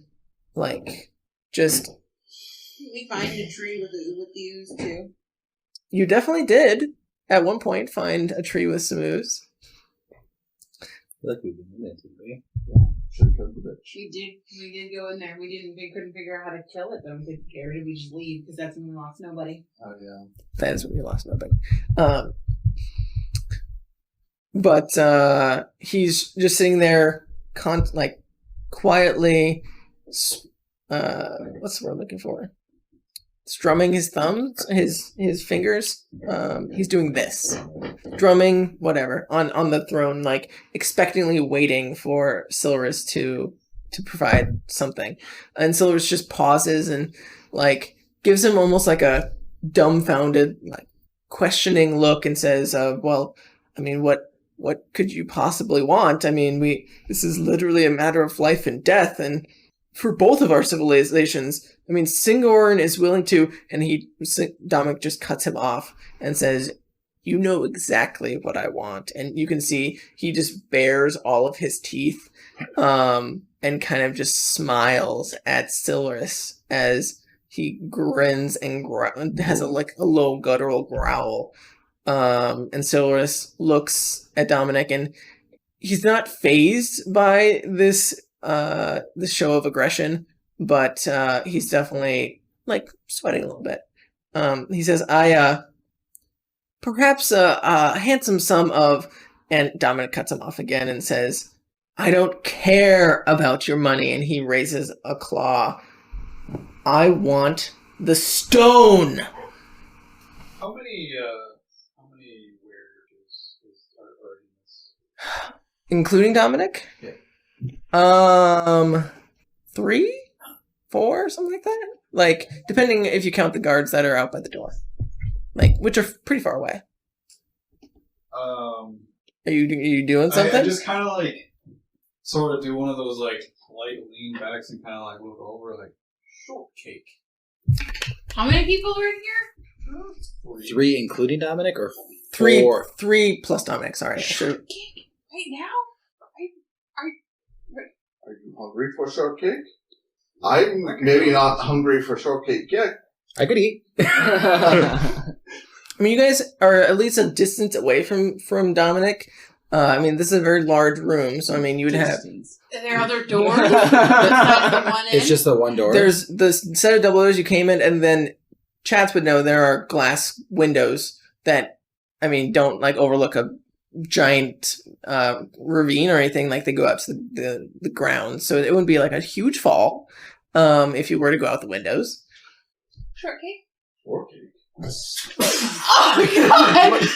like just... We find a tree with the ooze too. You definitely did at one point find a tree with some ooze. I feel like we've been in it, didn't we? Should have killed the bitch. We did go in there. We couldn't figure out how to kill it though. Or did we just leave? Because that's when we lost nobody. Oh yeah. That is when you lost nobody. But he's just sitting there, like quietly. What's the word I'm looking for? Strumming his thumbs, his fingers. He's doing this, drumming, whatever, on the throne, like expectantly waiting for Silverus to provide something. And Silverus just pauses and like gives him almost like a dumbfounded, like questioning look and says, "Well, I mean, what could you possibly want? I mean, this is literally a matter of life and death, and for both of our civilizations. I mean, Singorn is willing to," and Dominic just cuts him off and says, "You know exactly what I want." And you can see he just bares all of his teeth, and kind of just smiles at Silverus as he grins and has a low guttural growl. And Silverus looks at Dominic, and he's not fazed by this show of aggression, but he's definitely like sweating a little bit. He says, perhaps a handsome sum of, and Dominic cuts him off again and says, "I don't care about your money." And he raises a claw. "I want the stone." How many wearers are in this? Including Dominic? Yeah. 3? 4? Something like that? Like, depending if you count the guards that are out by the door. Like, which are pretty far away. Are you doing something? I just kind of like, sort of do one of those like light lean backs and kind of like look over like, shortcake. How many people are in here? 3 including Dominic, or 3 4? 3 plus Dominic, sorry. Shortcake? Right now? Are you hungry for shortcake? I'm maybe not hungry for shortcake yet. I could eat. I mean, you guys are at least a distance away from Dominic. I mean, this is a very large room, so I mean, you would have... Are there other doors? Besides the one in? It's just the one door. There's the set of double doors you came in, and then Chats would know there are glass windows that, I mean, don't like overlook a giant ravine or anything. Like they go up to the ground, so it wouldn't be like a huge fall if you were to go out the windows. Shortcake? Shortcake. Oh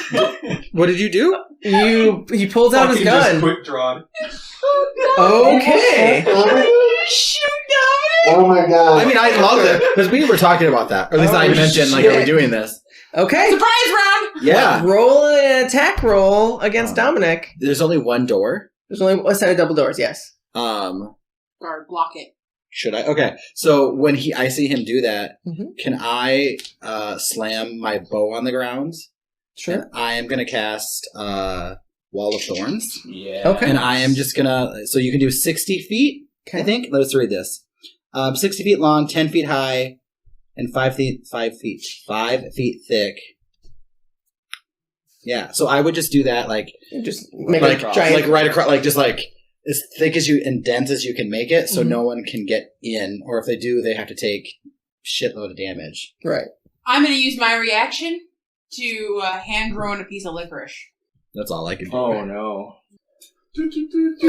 god! What did you do? He pulls out his Fucking just gun. quick drawn. Okay. Oh my god. I mean, I love it because we were talking about that. Or at least I mentioned, like, are we doing this? Okay. Surprise round! Yeah. Roll an attack roll against Dominic. There's only one door. There's only a set of double doors, yes. Or block it. Should I? Okay. So when I see him do that, Mhm. can I slam my bow on the ground? Sure. And I am going to cast Wall of Thorns. Yeah. Okay. And I am just going to... So you can do 60 feet, I think. Let us read this. 60 feet long, 10 feet high, and 5 feet thick. Yeah. So I would just do that, like... Just make like, a giant... like right across, like just like as thick as you and dense as you can make it, so Mhm. no one can get in, or if they do, they have to take shitload of damage. Right. I'm going to use my reaction to hand ruin a piece of licorice. That's all I can do. Oh no. I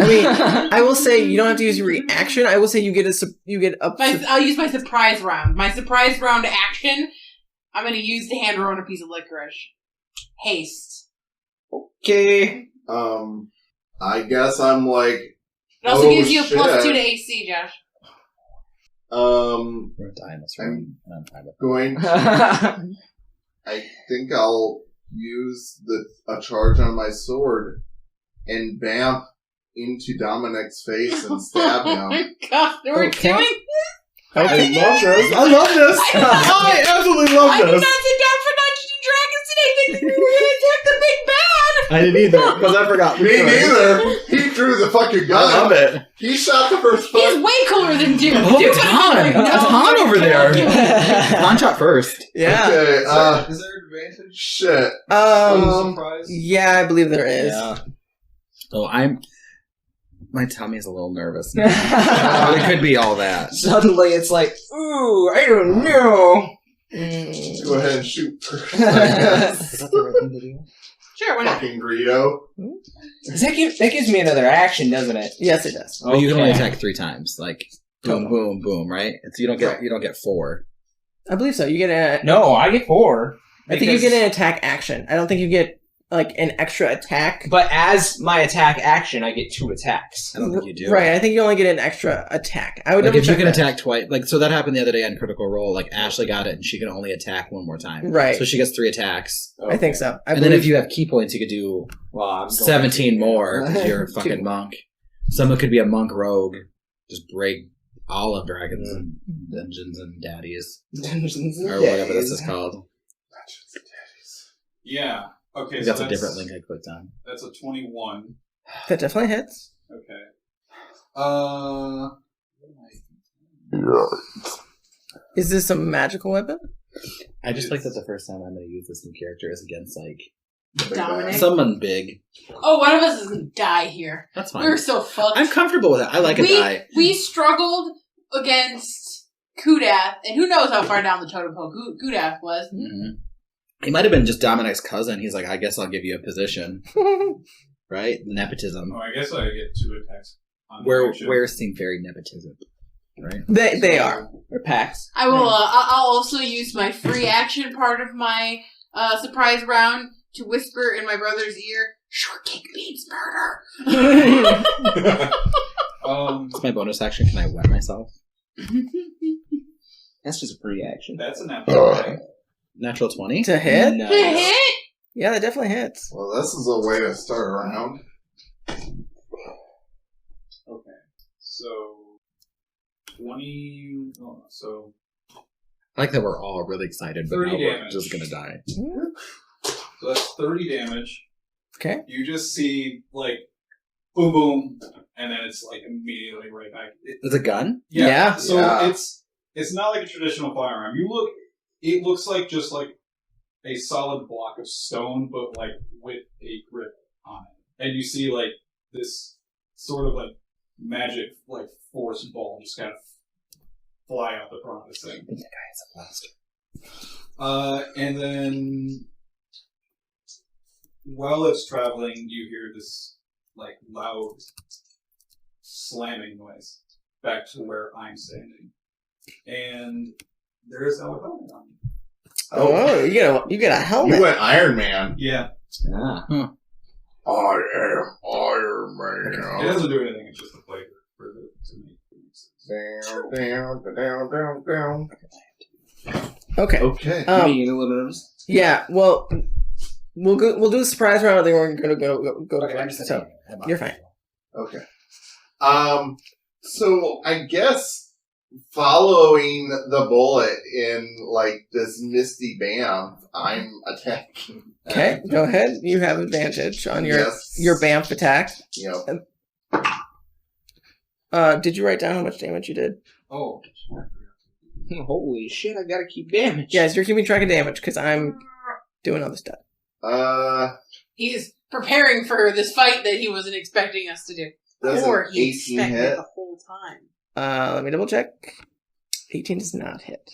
mean, I will say you don't have to use your reaction. I will say you get a I'll use my surprise round. My surprise round action, I'm going to use to hand ruin a piece of licorice. Haste. Okay. I guess I'm like, It also Oh, gives you a shit. +2 to AC, Josh. We're gonna die in this room, and I'm fine with going. I think I'll use a charge on my sword and bamf into Dominic's face and stab Oh my him. god, we're Okay. doing I love this. I love this. I absolutely I did not sit down for Dungeons and Dragons today thinking we were going to attack the big bad! I didn't either because I forgot. Me neither. He drew the fucking gun. I love it. He shot the first He's fuck. way cooler than Duke. Oh, Duke it's would Han. have been That's no, Han over there. kill you. Han shot first. yeah. Okay, Is there advantage? shit. Surprise. Yeah, I believe there is. Yeah. So my tummy is a little nervous now. But it could be all that. Suddenly it's like, ooh, I don't know. Mm. Go ahead and shoot first. I guess. Is that the right thing to do? Sure, why not? Fucking Greedo. That gives me another action, doesn't it? Yes, it does. But you can only Okay. attack 3 times. Like boom, boom, boom, right? It's, you don't get 4. I believe so. You get a. No, I get 4. I think you get an attack action. I don't think you get like an extra attack. But as my attack action, I get 2 attacks. I don't think you do. Right. I think you only get an extra attack. I would Like double if you check can that. attack twice, like so that happened the other day on Critical Role. Like Ashley got it, and she can only attack 1 more time. Right. So she gets 3 attacks, I think so. I and then if believe- you have key points, you could do Well, I'm going 17 to- more because you're a fucking monk. Someone could be a monk rogue, just break all of dragons and dungeons and daddies or whatever this is called. Yeah. Okay, That's a different link I clicked on. That's a 21. that definitely hits. Okay. Is this a magical weapon? I just like that the first time I'm going to use this new character is against like Dominic. someone big. Oh, one of us is going to die here. That's We're fine. so fucked. I'm comfortable with it. I like a die. We struggled against Kudath, and who knows how far down the totem pole Kudath was. Mhm. He might have been just Dominic's cousin. He's like, I guess I'll give you a position, right? Nepotism. Oh, I guess I get 2 attacks. On Where action. seem very nepotism, right? They are. Or packs. I will. I'll also use my free action part of my surprise round to whisper in my brother's ear, "Shortcake means murder." That's my bonus action. Can I wet myself? That's just a free action. That's an apple. Natural 20. To hit? Nice. Hit. Yeah, that definitely hits. Well, this is a way to start a round. Okay. So 20. Oh, so I like that we're all really excited, but 30 now we're damage. just gonna die. So that's 30 damage. Okay. You just see, like, boom, boom, and then it's, like, immediately right back. It's a gun? Yeah. So Yeah. it's not like a traditional firearm. It looks like just, like, a solid block of stone, but, like, with a grip on it. And you see, like, this sort of, like, magic, like, force ball just kind of fly out the front of this thing. The guy is a blaster. And then while it's traveling, you hear this like loud slamming noise back to where I'm standing, and there's no helmet on. Oh, you get a helmet. You went Iron Man. Yeah. Ah. I am Iron Man. It doesn't do anything. It's just a flavor for the to make things. Down. Okay. Okay. You getting a little nervous? Yeah. Well, we'll do a surprise round. Then we're gonna go to Okay, I'm work. just So you're fine. Okay. So I guess following the bullet in like this misty band, I'm attacking. Okay, go ahead. You have advantage on your Yes. BAMF attack. Yep. Did you write down how much damage you did? Oh. Holy shit! I gotta keep damage. Yes, you're keeping track of damage because I'm doing other stuff. He's preparing for this fight that he wasn't expecting us to do. Does Or an he 18 expected hit? the whole time. Let me double check. 18 does not hit.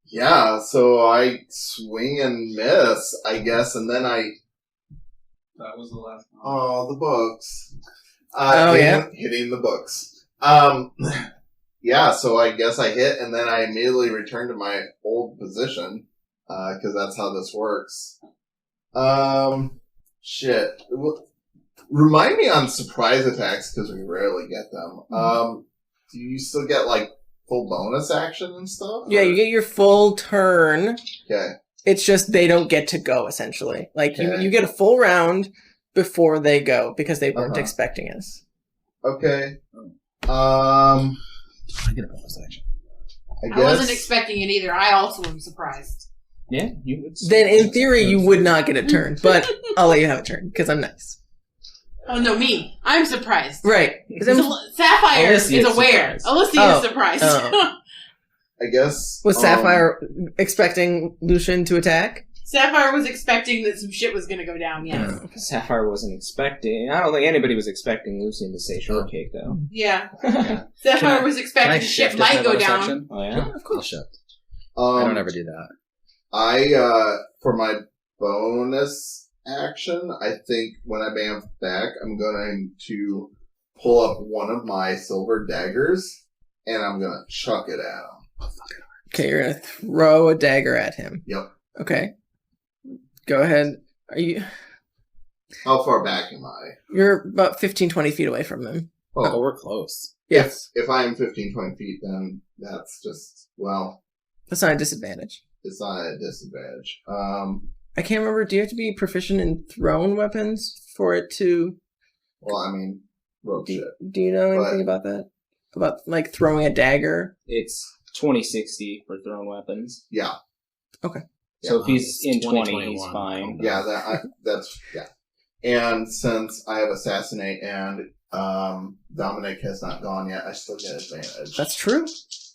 Yeah, so I swing and miss, I guess, and then That was the last one. oh, the books. Hitting the books. Yeah, so I guess I hit, and then I immediately return to my old position, because that's how this works. Shit. Remind me on surprise attacks, because we rarely get them. Do you still get, like, full bonus action and stuff? Yeah, you get your full turn. Okay. It's just they don't get to go, essentially. Like, Okay. you get a full round before they go because they weren't Uh-huh. expecting us. Okay. I get a bonus action. I I guess. wasn't expecting it either. I also am surprised. Yeah. You would. Then, in theory, you would not get a turn, but I'll let you have a turn because I'm nice. Oh no, me. I'm surprised. Right. 'Cause I'm- Sapphire Alicia is is aware. surprised. Alicia Oh. is surprised. Oh. I guess. Was Sapphire expecting Lucian to attack? Sapphire was expecting that some shit was going to go down. Yes. Sapphire wasn't expecting. I don't think anybody was expecting Lucian to say shortcake though. Yeah. Can Sapphire I- was Can I expecting shit shift might my go bonus down. action? Oh yeah. Of course. I'll shift. I don't ever do that. For my bonus action, I think when I bam back, I'm going to pull up one of my silver daggers, and I'm going to chuck it at him. Okay, you're gonna throw a dagger at him. Yep. Okay. Go ahead. How far back am I? You're about 15, 20 feet away from them. Oh, we're close. Yes. If I am 15, 20 feet, then that's just, well, That's not a disadvantage. it's not a disadvantage. I can't remember. Do you have to be proficient in thrown weapons for it to... Well, I mean, rogue shit. Do you know anything But- about that? About, like, throwing a dagger? It's 2060 for thrown weapons. Yeah. So if he's in 20, 20, he's 21. fine. Yeah, that's, yeah. And since I have Assassinate and Dominic has not gone yet, I still get advantage. That's true.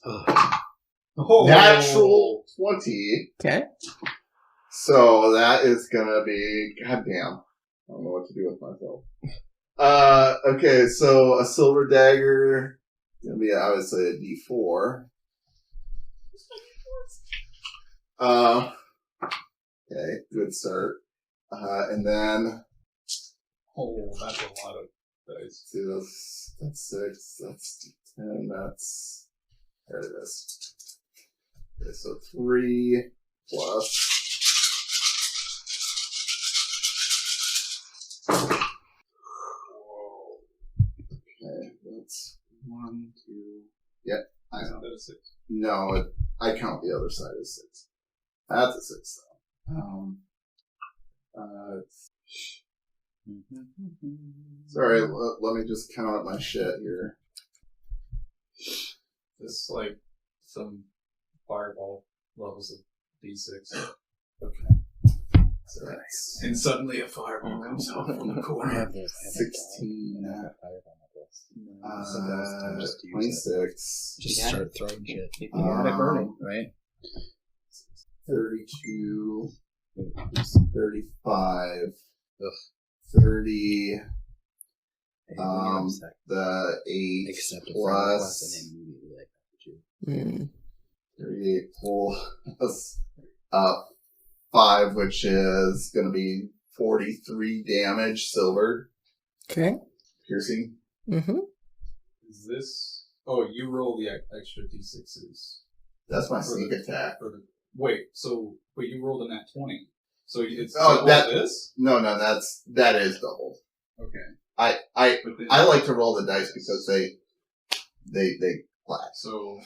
Oh. Natural 20. Okay. So that is gonna be, goddamn, I don't know what to do with myself. Okay, so a silver dagger, gonna be obviously a D4. Okay, good start. And then, Oh, that's a lot of dice. see, that's 6, that's 10, that's, there it is. Okay, so 3 plus. Okay, that's 1, 2. Yep, I know. Isn't that a 6? No, I count the other side as 6. That's a 6, though. Sorry, let me just count up my shit here. It's like some fireball levels of D6. So that's And suddenly a fireball comes out from the corner. 16. Just use 26. Just Yeah. start throwing shit. If you got it burning. Right? 32. 35. Ugh. 30. Hey, when you're upset, The 8 accept a friend plus request and immediately like that with you. 38 plus 5, which is going to be 43 damage silver Okay. piercing. Mm-hmm. Is this... Oh, you roll the extra D6s. That's my For sneak the- attack. For the Wait, but you rolled a nat 20. So it's Oh, double this? No, that is double. Okay. I But then, like to roll the dice because they clash. So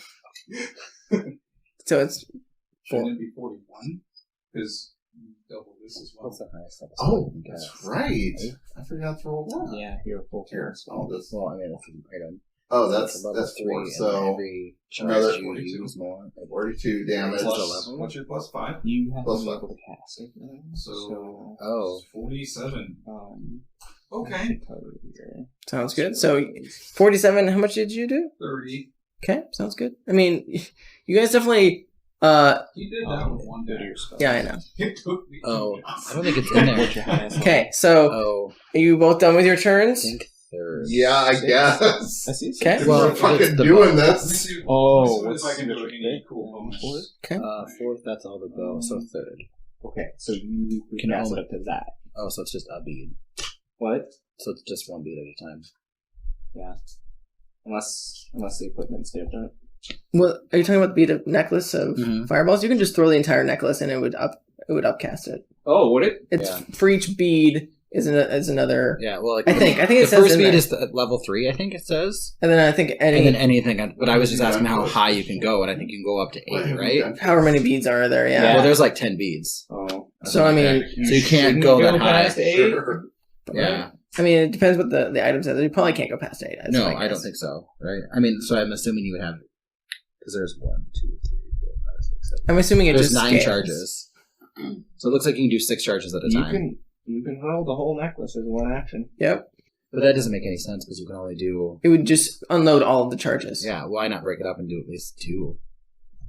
So it's shouldn't it be 41? Because you double this as well. What's the highest episode? Oh, that's right. I forgot to roll that. Yeah, you're full Here, I'll just. Well, I mean, that's an item. Oh, It's that's level 4. and So every charge another you 42. use more. 42 damage. Plus, what's your plus 5? You have Plus to be five. able to cast it. So, Oh. 47. um, Okay. sounds good. So 47. How much did you do? 30. Okay, sounds good. I mean, you guys definitely. You did that with one day. Yeah, I know. It took me 2 Oh, minutes. I don't think it's in there. What's your highest? Okay, so Oh, are you both done with your I turns? think third. Yeah, I guess. I see. Okay. Well, We're it's fucking the doing bow. Let me this. see- Oh, let me see what's if I can do the any cool bonus. Fourth, that's all the bow, so third. Okay, so you Can cast only- it up to that. Oh, so it's just a bead. What? So it's just one bead at a time. Yeah. Unless the equipment's different. Well, are you talking about the bead of necklace of Mhm. fireballs? You can just throw the entire necklace and it would upcast it. Oh, would it? It's Yeah. for each bead is another. Yeah, well, like, I think it the says first in bead there. is the level 3, I think it says. And then I think And then anything, but I was just asking how high you can go, and I think you can go up to 8, right? however many beads are there, yeah. Well, there's like 10 beads. Oh. So, I mean, So you can't go that high. past 8? Sure. Yeah. I mean, it depends what the items are. You probably can't go past 8. that's No, my I don't guess. think so, right? I mean, so I'm assuming you would have, because there's 1, 2, 3, 4, 5, 6, 7. I'm assuming it There's just 9 scales. charges. So it looks like you can do 6 charges at a time. You can roll the whole necklace as one action. Yep. But that doesn't make any sense because you can only do. It would just unload all of the charges. Yeah, why not break it up and do at least 2?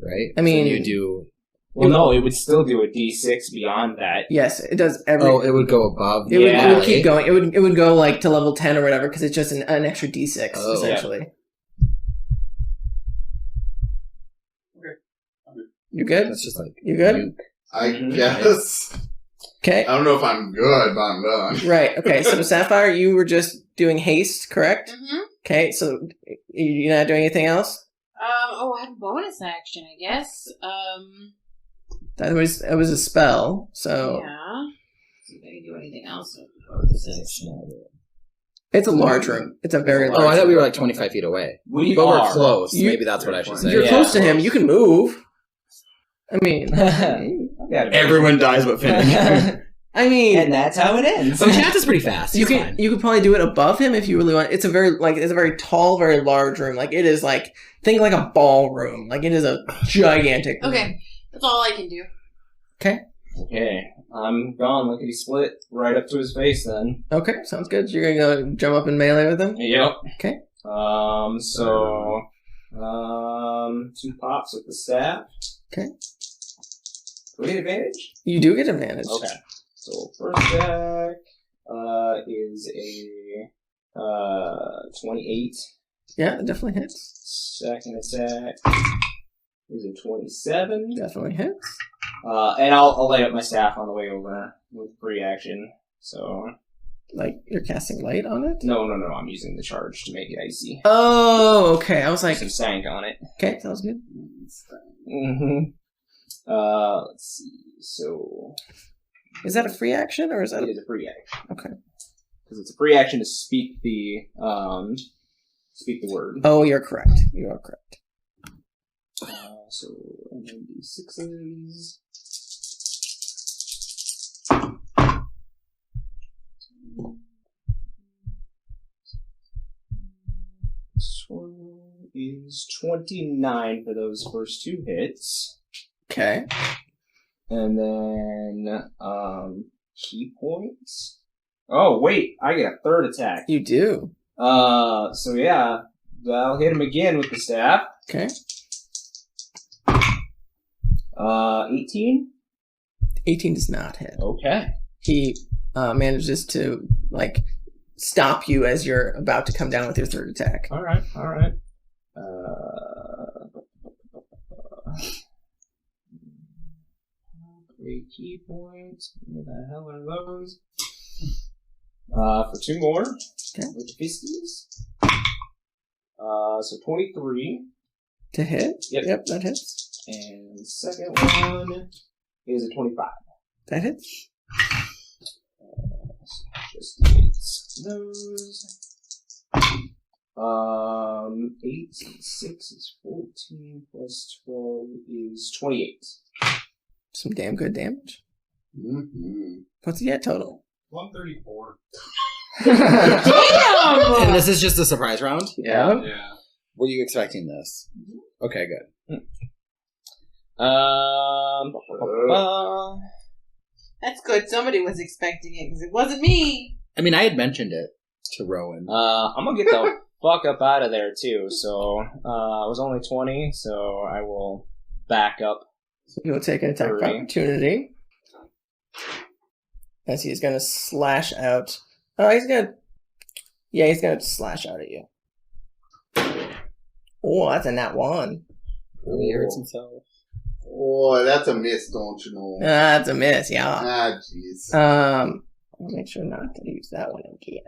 Right? I mean- So you do. Well, no, it would still do a D6 beyond that. Yes, it does every. Oh, it would go above. it would, yeah. it would keep going. It would go like to level 10 or whatever because it's just an extra D6 Oh. essentially. Okay. I'm good. You good? That's just like. You good? nuke. I Mhm. guess. Okay. I don't know if I'm good, but I'm done. Right. Okay. So Sapphire, you were just doing haste, correct? Mm-hmm. Okay. So you're not doing anything else. Oh, I have a bonus action, I guess. That was a spell. So Yeah. See if I can do anything else with bonus action. it's a large room. It's a very large. Oh, I thought we were room. like 25 feet away. We But we're are. close. You- Maybe that's what I should say. You're Yeah. close to him. You can move. I mean, Everyone dies but Finn. I mean, And that's how it ends. So Chance is pretty fast. you He's can fine. you could probably do it above him if you really want. It's a very tall, very large room. Like it is like think like a ballroom. Like it is a gigantic. room. Okay, that's all I can do. Okay. Okay, I'm gone. Lickety split right up to his face then. Okay. Sounds good. You're gonna go jump up and melee with him. Yep. Okay. So 2 pops with the staff. Okay. Do we get advantage? You do get advantage. Okay. So first attack is a 28. Yeah, it definitely hits. Second attack is a 27. Definitely hits. And I'll lay up my staff on the way over with free action. So Like you're casting light on it. no, I'm using the charge to make it icy. Oh, okay. I was like, Some stank on it. okay, sounds good. Mm-hmm. Let's see. So Is that a free action or is that? it is a free action. Okay. Because it's a free action to speak the word. Oh, you're correct. You are correct. So and then D6s. This one is 29 for those first 2 hits. Okay. And then, key points. Oh, wait, I get a third attack. You do. So yeah, I'll hit him again with the staff. Okay. 18? 18 does not hit. Okay. He manages to like stop you as you're about to come down with your third attack. Alright. 3 key points. Where the hell are those? For 2 more. Okay. With fisties. So 23. To hit? Yep. That hits. And the second one is a 25. That hits. Just eights. Those. 8 and 6 is 14 plus 12 is 28. Some damn good damage. Mm-hmm. What's he at total? 134. Damn! And this is just a surprise round? Yeah. Yeah. Were you expecting this? Okay, good. That's good. Somebody was expecting it because it wasn't me. I mean, I had mentioned it to Rowan. I'm gonna get the fuck up out of there too. So I was only 20, so I will back up. So you'll take an attack of 30. opportunity. As he's going to slash out. Oh, he's going to... Yeah, he's going to slash out at you. Oh, that's a nat 1. Oh, he hurts himself. Boy, that's a miss, don't you know? That's a miss, yeah. Ah, jeez. I'll make sure not to use that one again.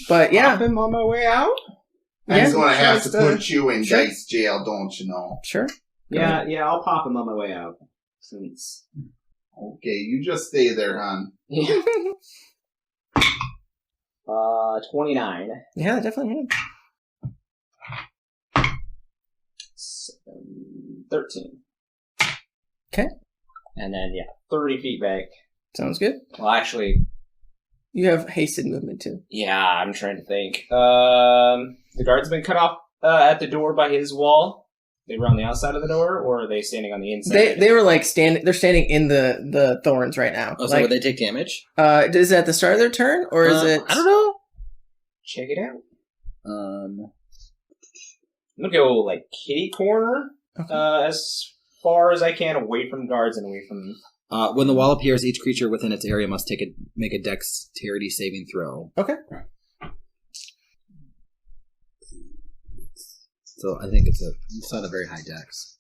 But yeah. I'm on my way out. I'm Yeah, going to have to sure. put you in Sure. dice jail, don't you know? Sure. Yeah, I'll pop him on my way out. Since Okay, you just stay there, hon. 29. Yeah, definitely. 13. Okay. And then 30 feet back. Sounds good. Well, actually, You have hasted movement too. yeah, I'm trying to think. The guard's been cut off at the door by his wall. They were on the outside of the door, or are they standing on the inside? They were like they're standing in the thorns right now. Oh, so like, would they take damage? is it at the start of their turn or is it? I don't know. Check it out. Um, I'm gonna go like kitty corner Okay. as far as I can, away from guards and away from. when the wall appears, each creature within its area must make a dexterity saving throw. Okay. So I think it's not a very high dex.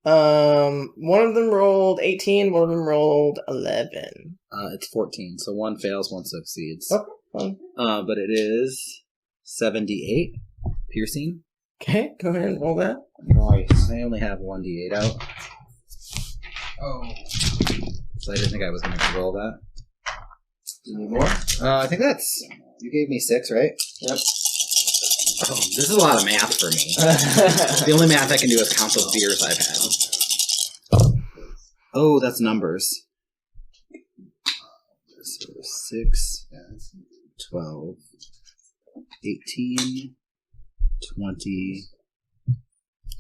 One of them rolled 18. One of them rolled 11. It's 14, so one fails, one succeeds. Okay. Fine. But it is 78 piercing. Okay, go ahead and roll that. Nice. I only have 1d8 out, Oh. so I didn't think I was going to roll that. Any more? I think that's... You gave me 6, right? Yep. Oh, this is a lot of math for me. The only math I can do is count the beers I've had. Oh, that's numbers. So 6, 12, 18, 20.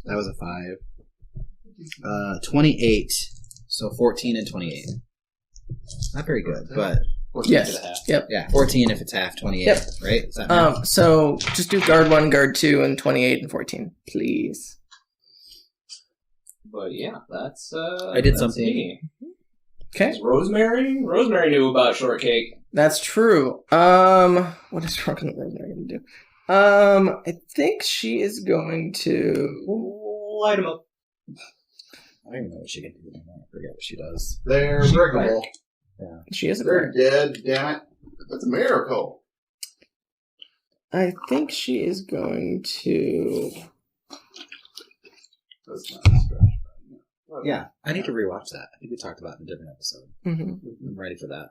That was a 5. 28. So 14 and 28. Not very good, but Yes. Yep. yeah, 14 if it's half, 28, Yep. right? Is that math? So just do guard 1, guard 2, and 28 and 14, please. But yeah, that's. I did that's something. me. Okay, Rosemary? Rosemary knew about shortcake. that's true. What is Rosemary going to do? I think she is going to. Light him up. I don't even know what she can do anymore. I forget what she does. They're breakable. She is a They're bird. dead, damn it. That's a miracle. I think she is going to. That's not a stretch. Yeah, I need to rewatch that. I think we talked about it in a different episode. Mhm. I'm ready for that.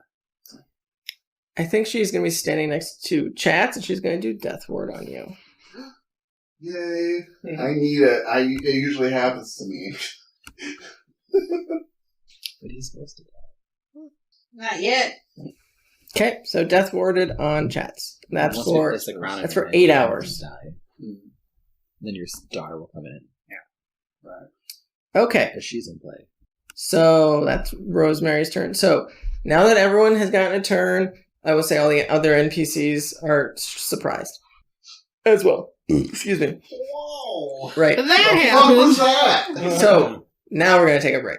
I think she's going to be standing next to Chats, and she's going to do Death Ward on you. Yay. I need it. It usually happens to me. But he's supposed to die. Not yet. Okay, so Death Warded on Chats. That's Unless we for place the crown that's in your for head, 8 you hours. die. Then your daughter will come in. Okay, Because she's in play. so that's Rosemary's turn. So now that everyone has gotten a turn, I will say all the other NPCs are surprised as well. Excuse me. Whoa. Right. What the fuck was that? So now we're going to take a break.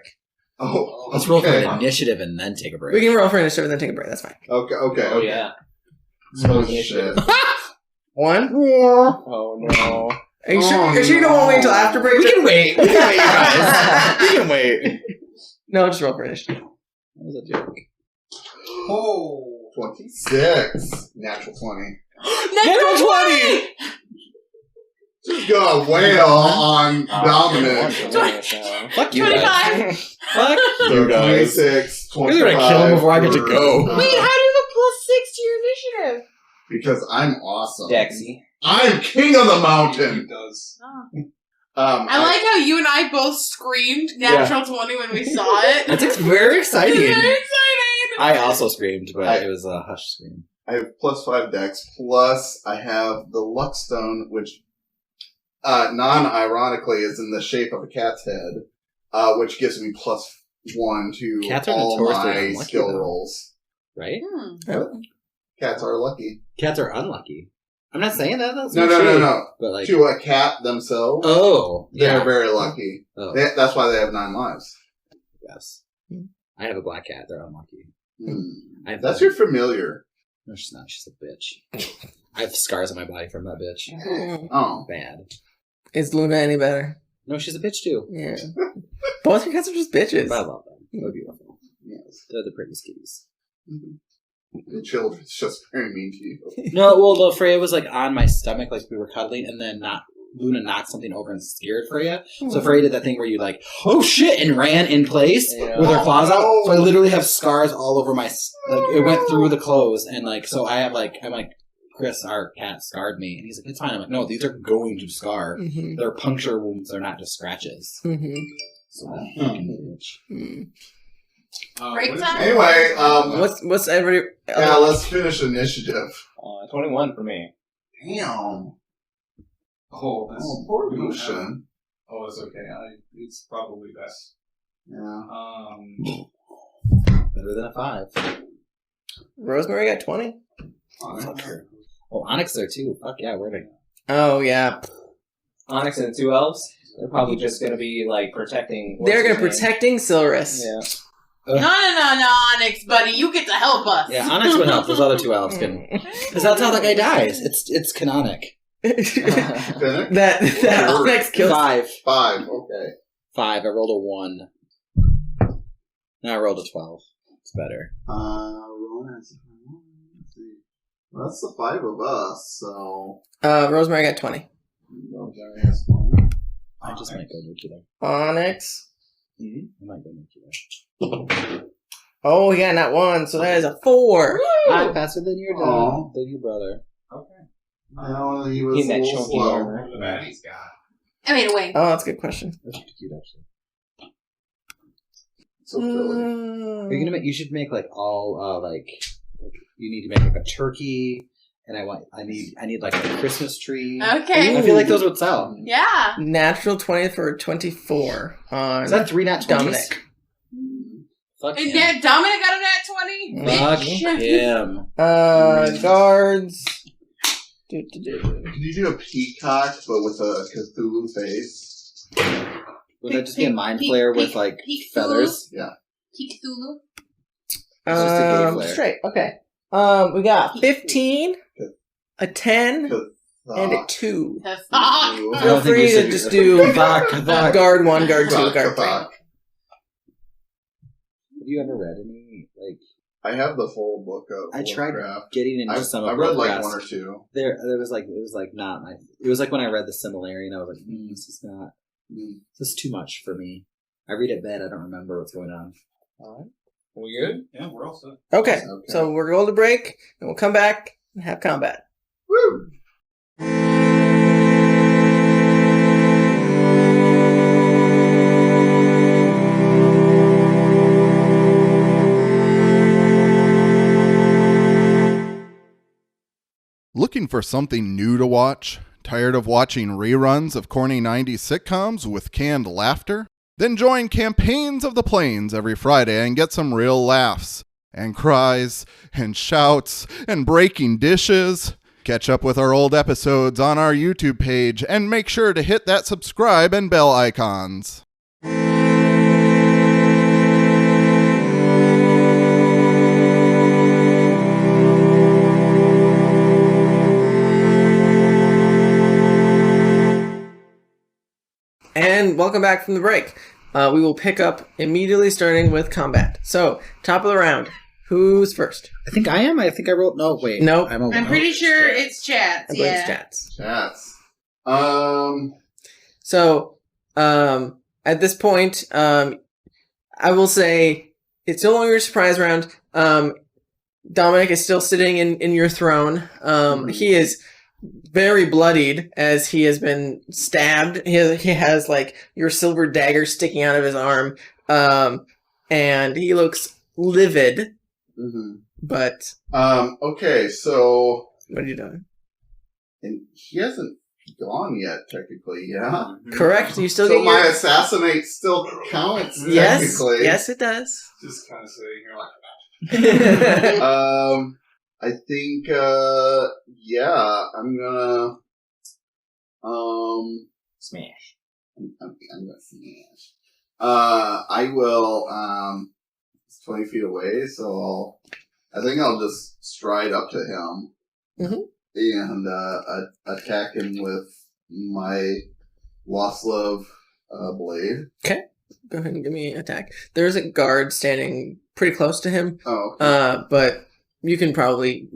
Oh, Let's roll for okay. an initiative and then take a break. We can roll for initiative and then take a break. That's fine. Okay. Oh, yeah. Oh, shit. 1. Oh, no. Are you sure? Are you sure you don't want to wait until after break? We can wait. We can wait, guys. We can wait. No, just roll for initiative. That was a joke. Oh. 26. Natural 20. Natural 20! Just gonna wail on Dominic. Fuck you 25. guys. Fuck So you guys. 26, You're gonna kill him before I get to go. Wait, how do you have a +6 to your initiative? Because I'm awesome. Dexy. I'm king of the It mountain. does. I like how you and I both screamed natural 20 when we saw it. That's very exciting. It's very exciting. I also screamed, but it was a hush scream. I have +5 dex, plus I have the luck stone, which non-ironically is in the shape of a cat's head, which gives me +1 to Cats are all notoriously my unlucky, skill though. rolls. Right? Cats are lucky. Cats are unlucky. I'm not saying that. That's No. But like, To a cat themselves, oh, they're yeah. very lucky. Oh, That's why they have 9 lives. yes. I have a black cat. They're unlucky. I have That's your familiar. No, she's not. She's a bitch. I have scars on my body from that bitch. Oh. Bad. Is Luna any better? No, she's a bitch too. Yeah. Both your cats are just bitches. But I love them. They're beautiful. Yes. They're the prettiest kitties. The children's just very mean to you. No, well, no, Freya was like on my stomach, like we were cuddling, and then Luna knocked something over and scared Freya. So Freya did that thing where you like, oh shit, and ran in place with her claws out. So I literally have scars all over my, like it went through the clothes, and like, so I have like, I'm like, Chris, our cat scarred me, and he's like, it's fine. I'm like, no, these are going to scar. Mm-hmm. They're puncture wounds. They're not just scratches. Mm-hmm. So that fucking bitch. Break What is time? Anyway, What's everybody? yeah, let's finish initiative. 21 for me. Damn. Oh, this Oh, poor we don't Lucian. have- Oh, it's okay. It's probably best. Yeah. Better than a 5. Rosemary got 20. Fuck her. Oh, Onyx there too. Fuck yeah, where'd I go? Oh yeah, Onyx and the 2 elves, they're probably just going to be, like, protecting... they're gonna what's his name? protecting Silris. Yeah. No, Onyx, buddy. You get to help us. Yeah, Onyx would help. Those other 2 elves can. Because that's how that guy dies. It's canonic. Finish? that Onyx kills. 5. 5, okay. 5. I rolled a 1. Now I rolled a 12. It's better. Let's see. Well, that's the 5 of us, so. Rosemary got 20. Rosemary has 1. I just might go nuke you there. Onyx. I might go nuke you there. Oh yeah, not 1. So that is a 4. I'm faster than your dad. Aw. Than your brother. Okay. No, he was In a that little chunky slow. armor. What the baddies got? I made a wing. Oh, that's a good question. That's pretty cute, actually. So silly. Are you gonna make? You should make like all like. You need to make like a turkey, and I need like a Christmas tree. Okay. I feel like those would sell. Yeah. Natural 20 for 24 on Is that 3 nat 20s? Dominic. Fuck And him. Dominic got a nat 20. Fuck Bitch. him. Guards. Could you do a peacock, but with a Cthulhu face? Would that just be a mind flare with like Peek feathers? Peek Cthulhu. It's just a gay flare. Straight. Okay. We got 15, a 10, and a 2. The fuck. I Feel don't think free we to should just do do Fuck. guard 1, guard 2, Fuck, guard 3. fuck. Have you ever read any like? I have the full book of I tried Warcraft. getting into I some of read like Warcraft's. 1 or 2. There was like not my. It was like when I read the Similarity, and I was like, this is not. This is too much for me. I read it bad. I don't remember what's going on. Alright. We good? Yeah, we're all set. Okay, so we're going to break, and we'll come back and have combat. Woo! Looking for something new to watch? Tired of watching reruns of corny 90s sitcoms with canned laughter? Then join Campaigns of the Plains every Friday and get some real laughs, and cries, and shouts, and breaking dishes. Catch up with our old episodes on our YouTube page, and make sure to hit that subscribe and bell icons. And welcome back from the break. We will pick up immediately starting with combat. So, top of the round. Who's first? I think I am. I think I wrote. No, wait. Nope. I'm I'm pretty sure it's Chats. I believe it's Yeah. Chats. Chats. So, at this point, I will say it's no longer a surprise round. Dominic is still sitting in your throne. He is very bloodied as he has been stabbed. He has like your silver dagger sticking out of his arm. And he looks livid. Mm-hmm. But okay, so what are you doing? and he hasn't gone yet, technically. Yeah. Correct. You still So get my your... assassinate still counts. Yes. Technically. Yes, it does. Just kind of sitting here like, I think, yeah, I'm gonna, Smash. I'm gonna smash. I will, it's 20 feet away, so I think I'll just stride up to him and, attack him with my Lost Love, blade. Okay. Go ahead and give me an attack. There's a guard standing pretty close to him. Oh, okay. But you can probably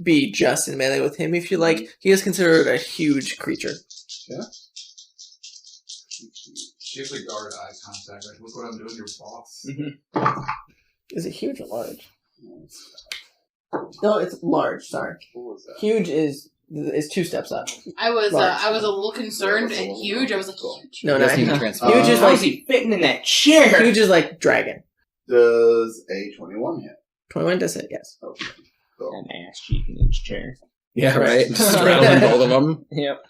be just in melee with him if you like. He is considered a huge creature. Yeah. Give the guard eye contact. Like, look what I'm doing, your boss. Is it huge or large? No, it's large. Sorry. What was that? Huge is 2 steps up. I was Large. I was a little concerned and huge. I was like, huge. No, You no. guys need to Huge transform. is How's like he fitting in that chair? huge is like dragon. Does a 21 hit? 21 does it? Yes. Okay. So, An ass cheek in each chair. Yeah, right. Just straddling both of them. Yep.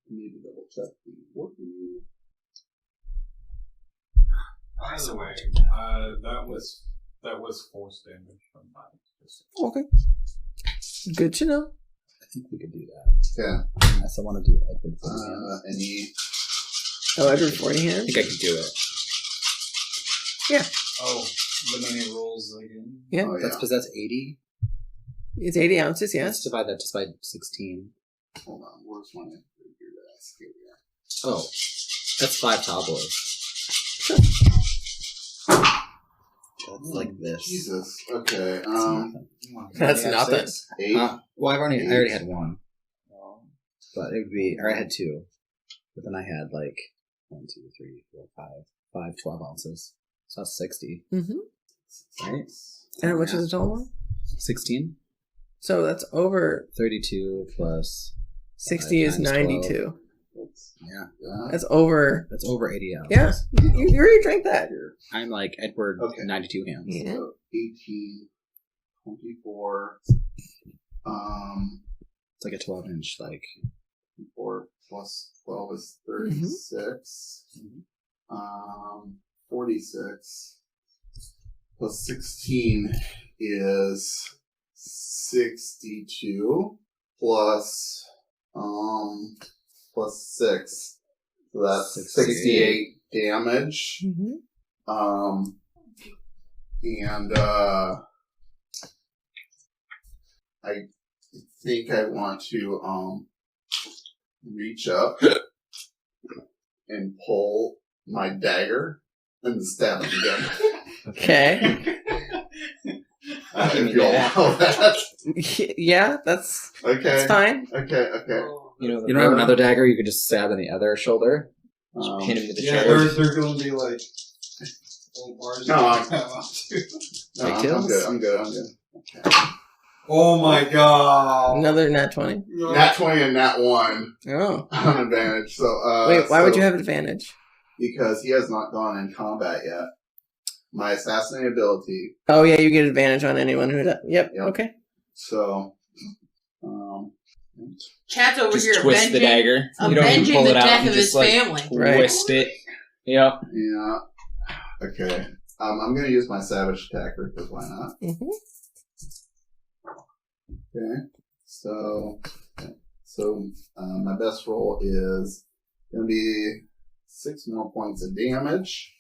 need to double check the working. By the way, that was force damage from mine. Okay. Good to know. I think we could do that. Yeah. Unless I want to do Edward Forty Any. Oh, Edward 40 I hands? think I could do it. Oh, the many rolls again. Yeah. Oh, That's because that's 80. It's 80 ounces, Let's yes. divide that just by 16. Hold on. Where's my figure that? Here we are. Oh, that's 5 tablas. That's like this. Jesus. Okay. That's nothing. 8. Well, I already had 1. But it would be, or I had 2. But then I had like 1, 2, 3, 4, 5, 12 ounces. So that's 60, Mm-hmm. right? And how much is the total one? 16? So that's over 32 plus 60 is times 92. Yeah. That's over. That's over 80 ounces. Yeah. You already drank that. I'm like Edward, Okay. 92 hands. Yeah. So 18, 24, It's like a 12-inch, like, 4 plus 12 is 36. 46 plus 16 is 62 plus 6. So that's 68 damage. And I think I want to reach up and pull my dagger and stab him again. Okay. If you allow that. Yeah, that's Okay. fine. Okay. you don't have another dagger, you could just stab in the other shoulder. Pin him to the Yeah, chair. they're going to be like old bars. No, Fake I'm tails? good. I'm good. Okay. Oh my god. Another nat 20. Nat 20 and nat 1 Oh. on advantage. So Wait, why would you have advantage? Because he has not gone in combat yet. My assassinate ability. Oh, yeah, you get advantage on anyone who does. Yep. Yep. Okay. So, Chat's over Just here twist the dagger. You don't even avenging pull the it out. death You of his just like family. Right. twist it. Yep. yeah. Okay. I'm going to use my savage attacker because why not? Okay. So my best roll is going to be 6 more points of damage.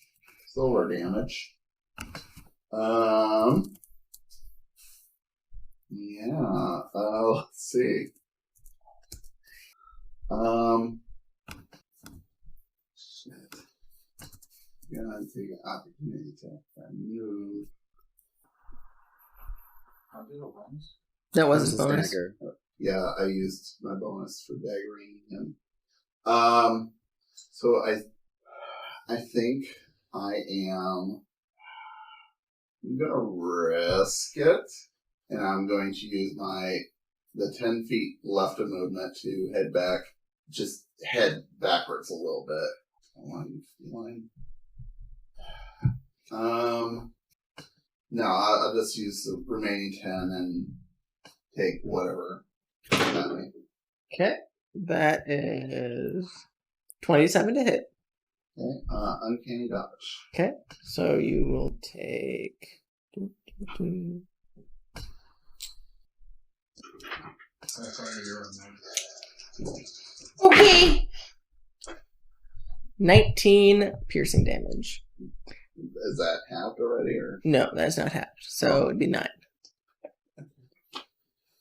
Silver damage. Yeah. Let's see. Shit. Gonna take an opportunity to move. That This wasn't is bonus. dagger. Yeah, I used my bonus for daggering him. So I think I'm gonna risk it, and I'm going to use the 10 feet left of movement to head backwards a little bit. No, I'll just use the remaining 10 and take whatever. Okay. That is 27 to hit. Okay, uncanny dodge. Okay. So you will take... Okay. 19 piercing damage. Is that halved already, or? No, that's not halved. So it'd be 9.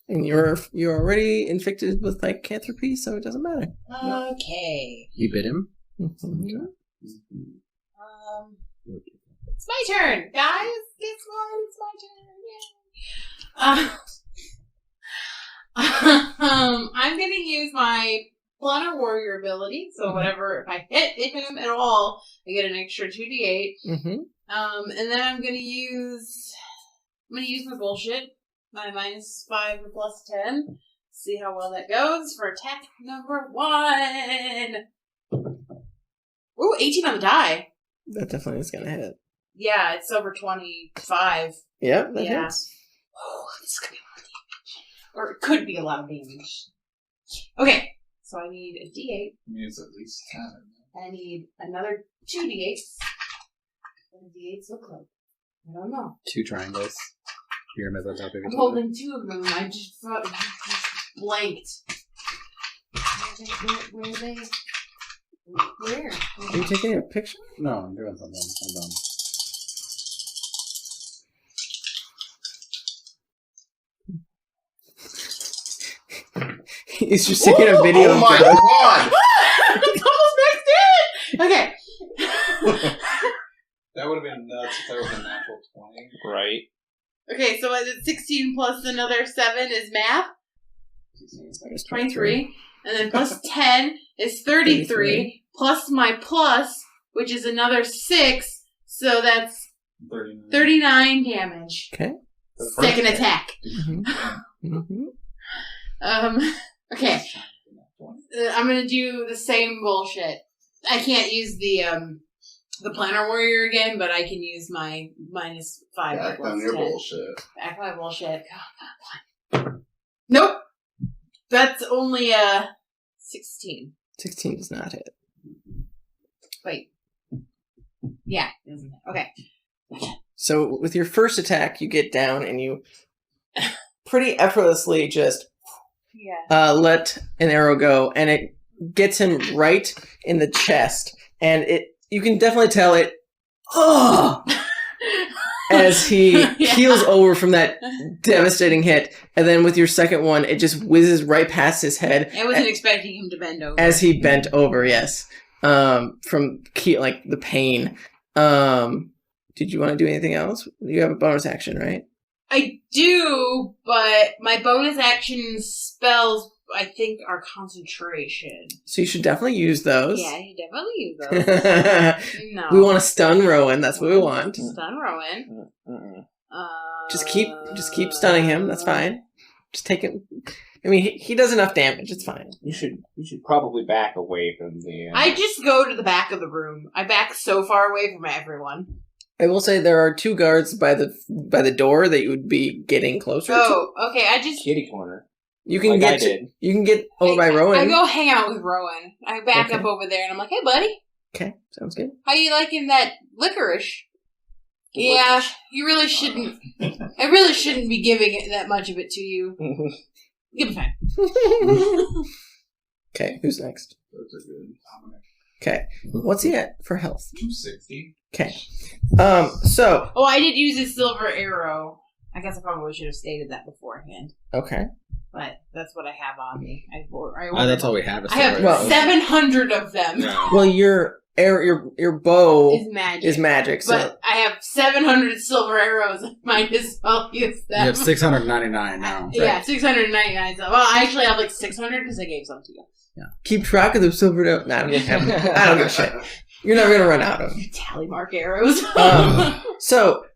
And you're already infected with lycanthropy, so it doesn't matter. Okay. You bit him? Mm-hmm. It's my turn, guys. Guess what? It's my turn. I'm gonna use my Planar Warrior ability. So whatever, if I hit him at all, I get an extra 2d8. Mm-hmm. And then I'm gonna use my bullshit. My -5 or +10. See how well that goes for attack number 1. Ooh, 18 on the die. That definitely is gonna hit. Yeah, it's over 25. Yep, that Yeah. hits. Oh, this is gonna be a lot of damage. Or it could be a lot of damage. Okay, so I need a D8. It's at least 10. I need another 2 D8s. What do D8s look like? I don't know. 2 triangles. Pyramids on top of each I'm other. holding 2 of them. I just blanked. Where are they? Where? Are you taking a picture? No, I'm doing something. Hold on. He's just taking a video. Oh my god! It's almost next in! Okay. That would have been nuts if that was a natural 20. Right. Okay, so is it 16 plus another 7 is math? 23. And then plus 10 is 33. Plus my plus, which is another 6. So that's 39 damage. Okay. Second attack. Mm-hmm. Mm-hmm. Okay. I'm gonna do the same bullshit. I can't use the Planar Warrior again, but I can use my -5 Back plus on your 10. bullshit. Back my bullshit. Nope. That's only 16. 16 does not hit. Wait. Yeah, it doesn't hit. Okay. So with your first attack, you get down and you pretty effortlessly just let an arrow go, and it gets him right in the chest, and you can definitely tell it as he keels over from that devastating hit, and then with your second one, it just whizzes right past his head. I wasn't expecting him to bend over. As he bent over, yes. From the pain. Did you want to do anything else? You have a bonus action, right? I do, but my bonus action spells, I think, are concentration. So you should definitely use those. Yeah, you definitely use those. No. We want to stun Rowan. That's what we want. Stun Rowan. Just keep stunning him. That's fine. Just take it. I mean, he does enough damage. It's fine. You should probably back away from the. I just go to the back of the room. I back so far away from everyone. I will say there are 2 guards by the door that you would be getting closer to. Oh, okay. I just kitty corner. You can like you can get over by Rowan. I go hang out with Rowan. I back up over there and I'm like, "Hey, buddy. Okay, sounds good. How you liking that licorice?" Yeah, you really shouldn't. I really shouldn't be giving it that much of it to you. Give it back. Okay, who's next? Those are good. Okay, what's he at for health? 260. Okay, so Oh, I did use a silver arrow. I guess I probably should have stated that beforehand. okay, But that's what I have on me. That's all we have. I have 700 of them. well, your your bow is magic. So. But I have 700 silver arrows. I might as well use them. You have 699 now. Right? Yeah, 699. So, well, I actually have like 600 because I gave some to you. Yeah. Keep track of the silver arrows. Nah, I don't give a shit. You're never gonna run out of them. Tally mark arrows. So,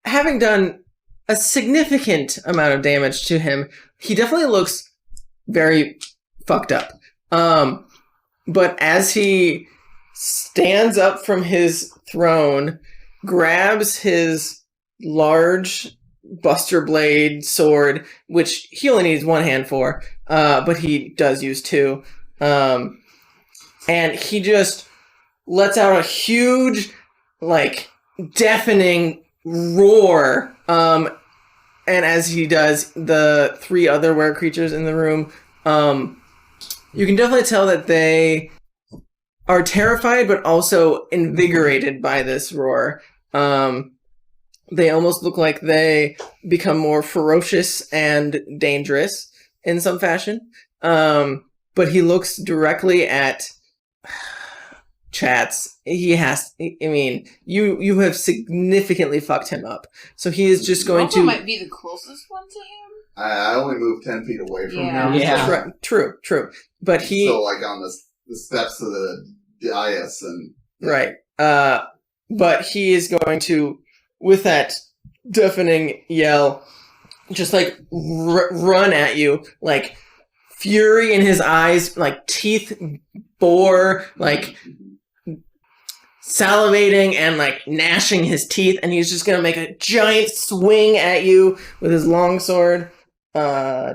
having done a significant amount of damage to him, he definitely looks very fucked up. But as he stands up from his throne, grabs his large Buster Blade sword, which he only needs one hand for, but he does use two, and he just lets out a huge, like, deafening roar, and as he does, the three other were creatures in the room, you can definitely tell that they are terrified, but also invigorated by this roar. They almost look like they become more ferocious and dangerous in some fashion. But he looks directly at Chats. You have significantly fucked him up. So he is just going to... might be the closest one to him. I only moved 10 feet away from him. Yeah. True. But he... Still, like, on the steps of the dais and... Right. But he is going to, with that deafening yell, just, like, run at you, like, fury in his eyes, like, teeth bore, like, salivating and, like, gnashing his teeth, and he's just gonna make a giant swing at you with his longsword. I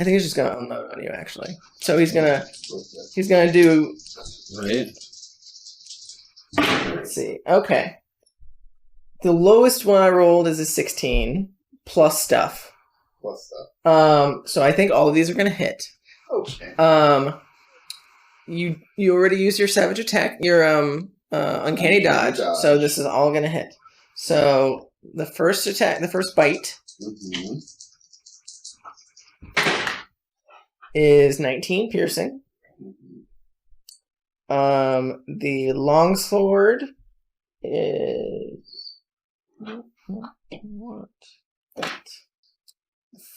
think he's just gonna unload on you, actually. So he's gonna do... Right. Let's see. Okay. The lowest one I rolled is a 16 plus stuff. So I think all of these are gonna hit. Okay. You already used your savage attack, your uncanny dodge, so this is all gonna hit. So the first bite is 19 piercing. The longsword is what? That.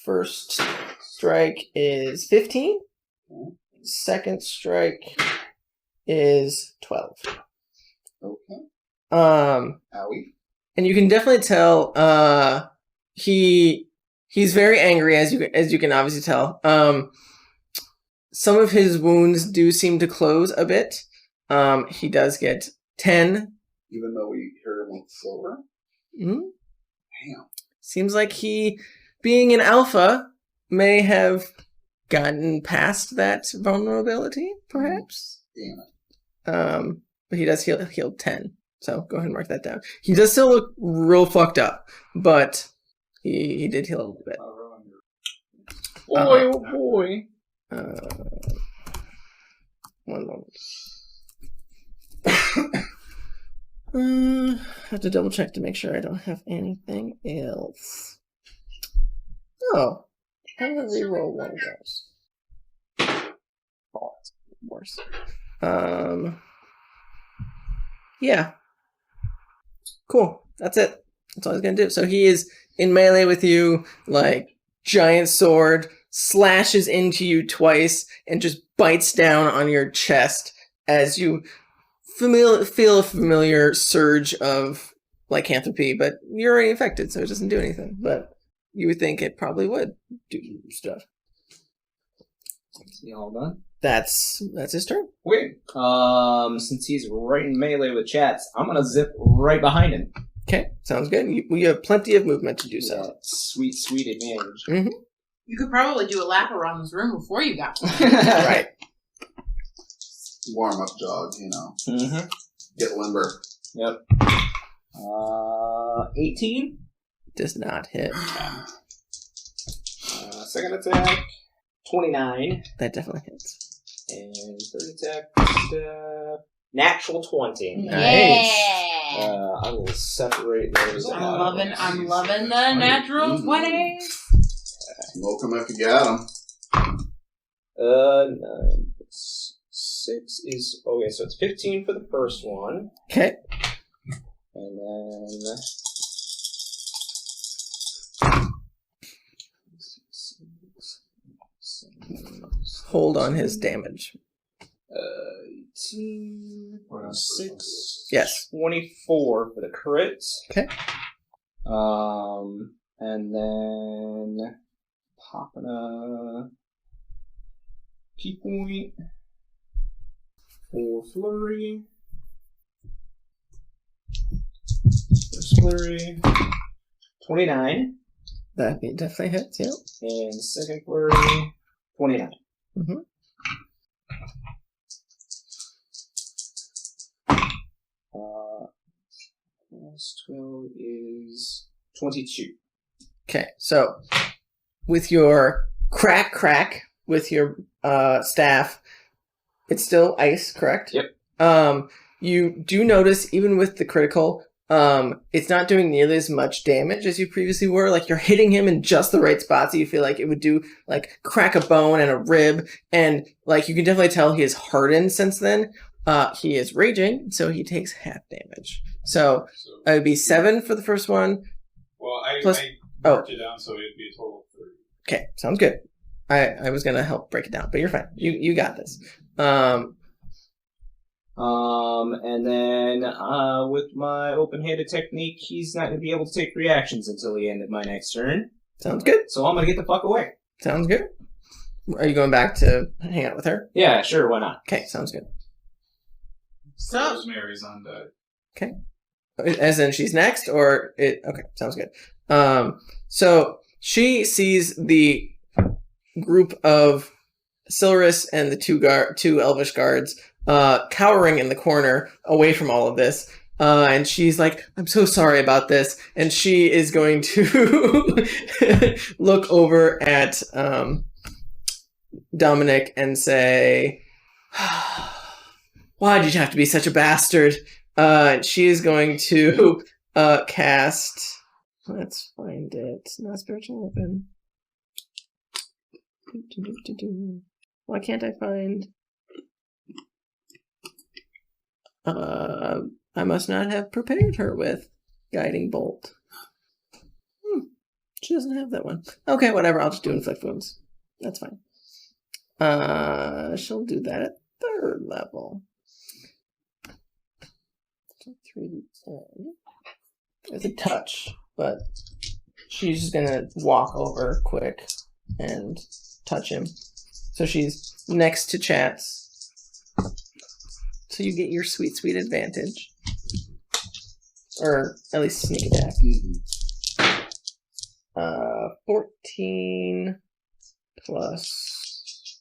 First strike is 15. Second strike is 12. Okay. Owie. And you can definitely tell he's very angry, as you can obviously tell. Some of his wounds do seem to close a bit. He does get 10. Even though we heard him with silver? Mm-hmm. Damn. Seems like he, being an alpha, may have gotten past that vulnerability, perhaps. Damn it. But he does heal 10. So go ahead and mark that down. He does still look real fucked up, but he did heal a little bit. Boy, oh boy. One moment. I have to double check to make sure I don't have anything else. Oh, I'm gonna reroll one of those. Oh, that's worse. Yeah. Cool. That's it. That's all he's gonna do. So he is in melee with you, like, giant sword, slashes into you twice, and just bites down on your chest as you feel a familiar surge of lycanthropy, but you're already infected, so it doesn't do anything. But you would think it probably would do stuff. Is he all done? That's his turn. Wait. Since he's right in melee with Chats, I'm gonna zip right behind him. Okay, sounds good. You have plenty of movement to do so. Yeah, sweet advantage. Mm-hmm. You could probably do a lap around this room before you got to Right. Warm up jog, you know. Mm-hmm. Get limber. Yep. 18? Does not hit. Second attack, 29. That definitely hits. And third attack, natural 20. Nice. I will separate those out. I'm loving the natural 20s. Smoke them if you got them. 9, 6 is... Okay, so it's 15 for the first one. Okay. And then... Hold on his damage. 18... 6... Yes. 24 for the crit. Okay. And then... Popping a... Key point... For flurry. First flurry. 29. That definitely hits, yeah. And second flurry. 29. Mm-hmm. Plus 12 is 22. Okay, so with your crack with your staff, it's still ice, correct? Yep. You do notice, even with the critical, it's not doing nearly as much damage as you previously were. Like, you're hitting him in just the right spots. So you feel like it would do, like, crack a bone and a rib. And, like, you can definitely tell he has hardened since then. He is raging, so he takes half damage. So it would be 7 for the first one. Well, I marked it down, so it'd be a total of 30. Okay, sounds good. I was going to help break it down, but you're fine. You got this. And then, with my open-handed technique, he's not going to be able to take reactions until the end of my next turn. Sounds good. So I'm going to get the fuck away. Sounds good. Are you going back to hang out with her? Yeah, sure, why not? Okay, sounds good. So, Rosemary's on deck. Okay. As in she's next, or it? Okay, sounds good. So she sees the group of Silurus and the two Elvish guards cowering in the corner away from all of this. And she's like, I'm so sorry about this. And she is going to look over at Dominic and say, why did you have to be such a bastard? She is going to cast... Let's find it. Not spiritual weapon. Why can't I find... I must not have prepared her with Guiding Bolt. She doesn't have that one. Okay, whatever. I'll just do Inflict Wounds. That's fine. She'll do that at 3rd level. 3d10. It's a touch, but she's just gonna walk over quick and touch him. So she's next to Chats. So you get your sweet, sweet advantage. Or at least sneak attack. 14 plus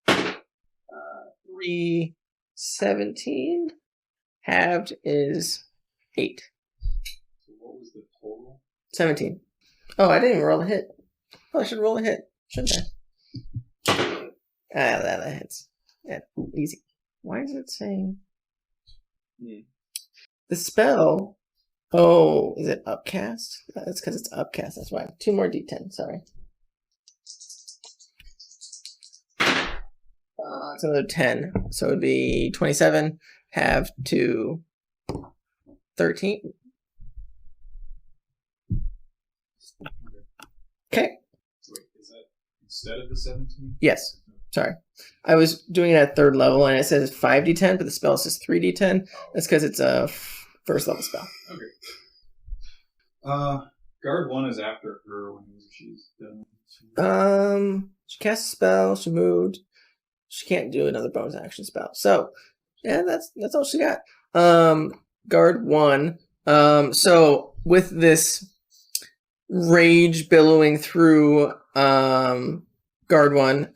3, 17. Halved is 8. So what was the total? 17. Oh, I didn't even roll a hit. Oh, I should roll a hit, shouldn't I? That hits. Yeah, easy. Why is it saying... The spell... Oh, is it upcast? That's because it's upcast, that's why. 2 more d10, sorry. It's another 10. So it would be 27, halved to 13. Okay. Wait, is that instead of the 17? Yes. Sorry. I was doing it at 3rd level, and it says 5d10, but the spell says 3d10. That's because it's a 1st level spell. Okay. Guard 1 is after her when she's done. She cast a spell, she moved. She can't do another bonus action spell. So, yeah, that's all she got. Guard 1. So with this rage billowing through Guard 1,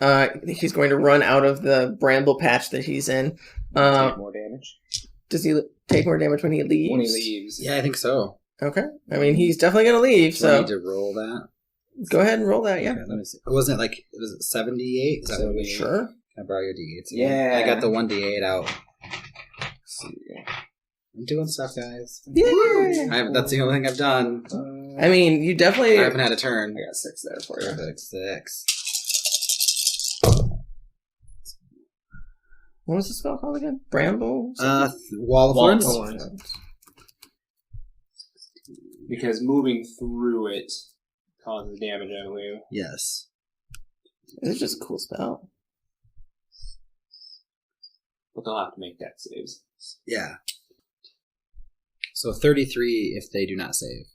he's going to run out of the bramble patch that he's in. Take more damage. Does he take more damage when he leaves? When he leaves. Yeah, I think so. Okay. I mean, he's definitely going to leave, Do I so need to roll that? go ahead and roll that, yeah. Okay, let me see. Wasn't it like, was it 78? Is that what we... Sure. Can I borrow your d8s? Yeah. I got the 1d8 out. Let's see. I'm doing stuff, guys. Yay! That's the only thing I've done. I mean, you definitely... I haven't had a turn. I got 6 there for you. Perfect. 6. What was the spell called again? Bramble? Wall of Wall of Thorns. Thorns. Because moving through it causes damage, I believe. Yes. It's just a cool spell. But they'll have to make death saves. Yeah. So 33 if they do not save.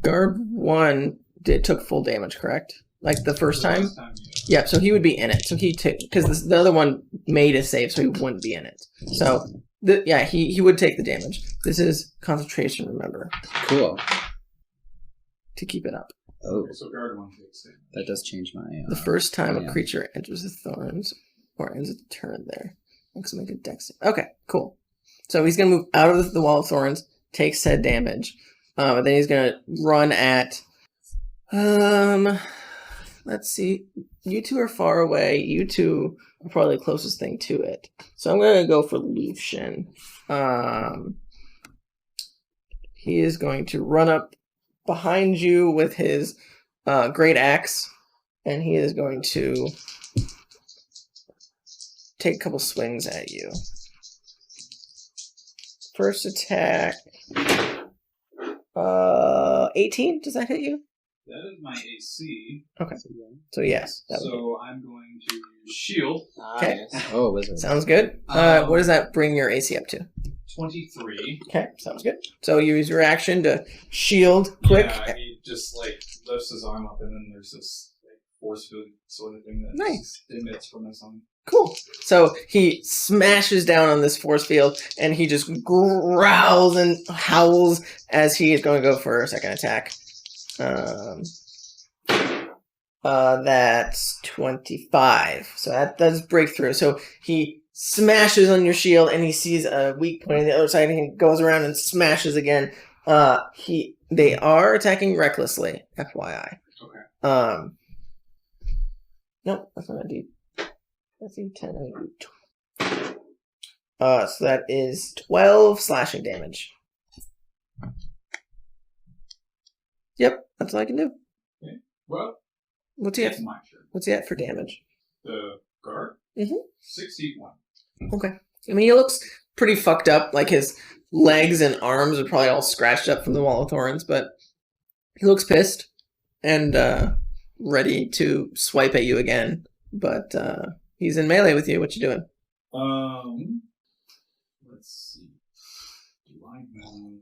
Garb 1 took full damage, correct? Like the first time? Last time, Yeah, so he would be in it. So he took, because the other one made a save, so he wouldn't be in it. So, he would take the damage. This is concentration, remember, Cool. to keep it up. Oh, Okay, so guard 1 takes it. that does change my... The first time yeah. a creature enters the thorns, or ends a turn there, makes him make a dex save. Okay, cool. So he's going to move out of the wall of thorns, take said damage, and then he's going to run at... Let's see. You two are far away. You two are probably the closest thing to it. So I'm going to go for Lucian. He is going to run up behind you with his great axe, and he is going to take a couple swings at you. First attack. 18? Does that hit you? That is my AC. Okay. So yes. That would So I'm going to use shield. Okay. Oh, wizard. sounds good. What does that bring your AC up to? 23. Okay, sounds good. So you use your action to shield quick. Yeah, he just like lifts his arm up, and then there's this like force field sort of thing that Nice. emits from his arm. Cool. So he smashes down on this force field, and he just growls and howls as he is going to go for a second attack. That's 25. So that does break through. So he smashes on your shield, and he sees a weak point on the other side, and he goes around and smashes again. They are attacking recklessly, FYI. Okay. Nope, that's not a D. That's a 10. So that is 12 slashing damage. Yep, that's all I can do. Well, What's he at? it's my turn. What's he at for damage? The guard? Mhm. 61. Okay. I mean, he looks pretty fucked up. Like his legs and arms are probably all scratched up from the Wall of Thorns, but he looks pissed and ready to swipe at you again. But he's in melee with you. What you doing? Let's see. Do I know?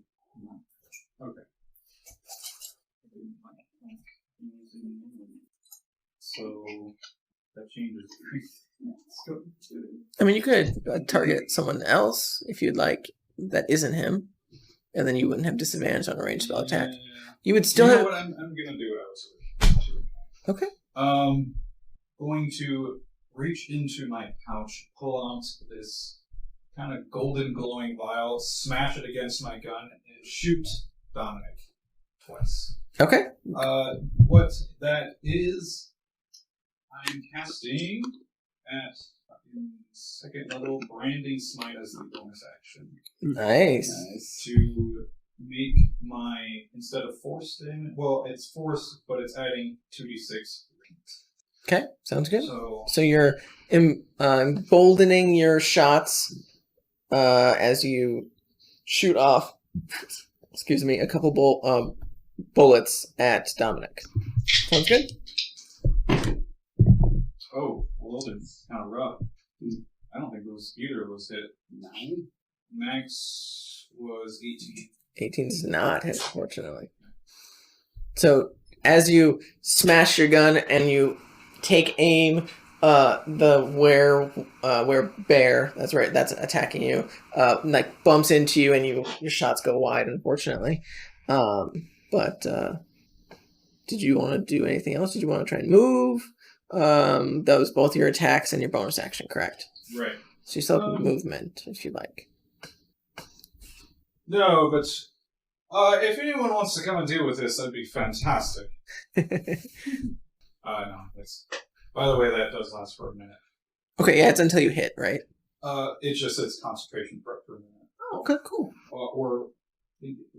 Okay. So that changes. I mean, you could target someone else if you'd like that isn't him, and then you wouldn't have disadvantage on a ranged spell attack. You would still you know have. what? I'm gonna do what I was doing. Okay. Going to reach into my pouch, pull out this kind of golden glowing vial, smash it against my gun, and shoot Dominic twice. Okay. What that is, I'm casting at second level Branding Smite as the bonus action Nice. to make my, instead of force damage, well, it's force, but it's adding 2d6. Okay, sounds good. So So you're emboldening your shots as you shoot off, a couple bullets at Dominic. Sounds good? oh, well, it's kind of rough. I don't think either of those hit. 9? Max was 18. 18 does not hit, fortunately. So as you smash your gun and you take aim, the where bear, that's right, that's attacking you, like bumps into you and your shots go wide, unfortunately. But did you want to do anything else? Did you want to try and move? That was both your attacks and your bonus action, correct? Right. So you still have movement if you like. No, but if anyone wants to come and deal with this, that'd be fantastic. No, that's. By the way, that does last for a minute. Okay, yeah, it's until you hit, right? It just says concentration for a minute. Oh, okay, cool. Or I think it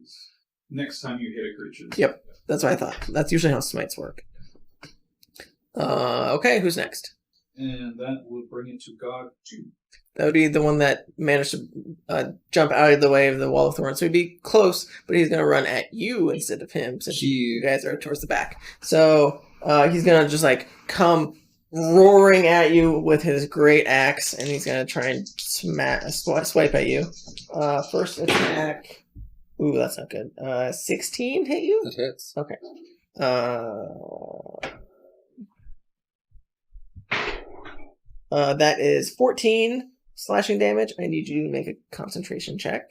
is next time you hit a creature. Yep. That's what I thought. That's usually how smites work. Okay, who's next? and that will bring it to God 2. That would be the one that managed to jump out of the way of the wall of thorns. So he'd be close, but he's going to run at you instead of him, since you guys are towards the back. So he's going to just like come roaring at you with his great axe, and he's going to try and swipe at you. First attack. Ooh, that's not good. 16 hit you? That hits. Okay. That is 14 slashing damage. I need you to make a concentration check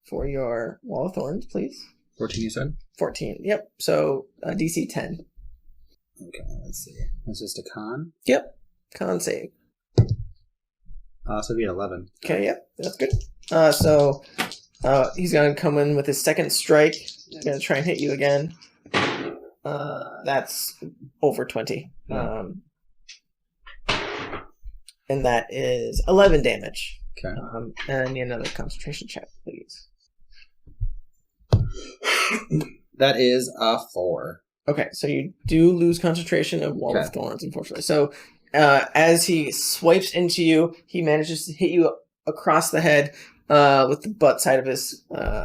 for your Wall of Thorns, please. 14, you said? 14, yep. So DC 10. Okay, let's see. That's just a con? Yep. Con save. So it'd be an 11. Okay, yep. That's good. So he's going to come in with his second strike. He's going to try and hit you again. That's over 20. And that is 11 damage. Okay. And I need another concentration check, please. That is a 4. Okay, so you do lose concentration of Wall of Thorns, unfortunately. So as he swipes into you, he manages to hit you across the head with the butt side of his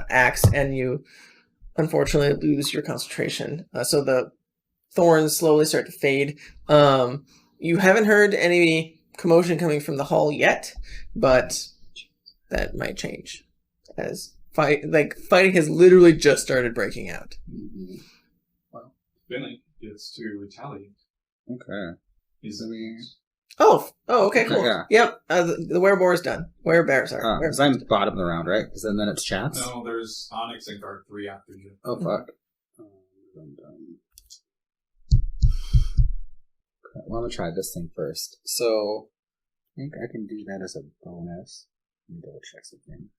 axe, and you unfortunately lose your concentration. So the thorns slowly start to fade. You haven't heard any commotion coming from the hall yet, but that might change as fighting has literally just started breaking out. Well, Finnick gets to retaliate. Okay. Oh, okay, cool. Yeah. Yep, the werebear is done. Werebears are. Because I'm bottom of the round, right? Because then it's chats. No, there's Onyx and Guard 3 after you. Oh, fuck. Okay, well, I'm going to try this thing first. So, I think I can do that as a bonus. Let me double check something.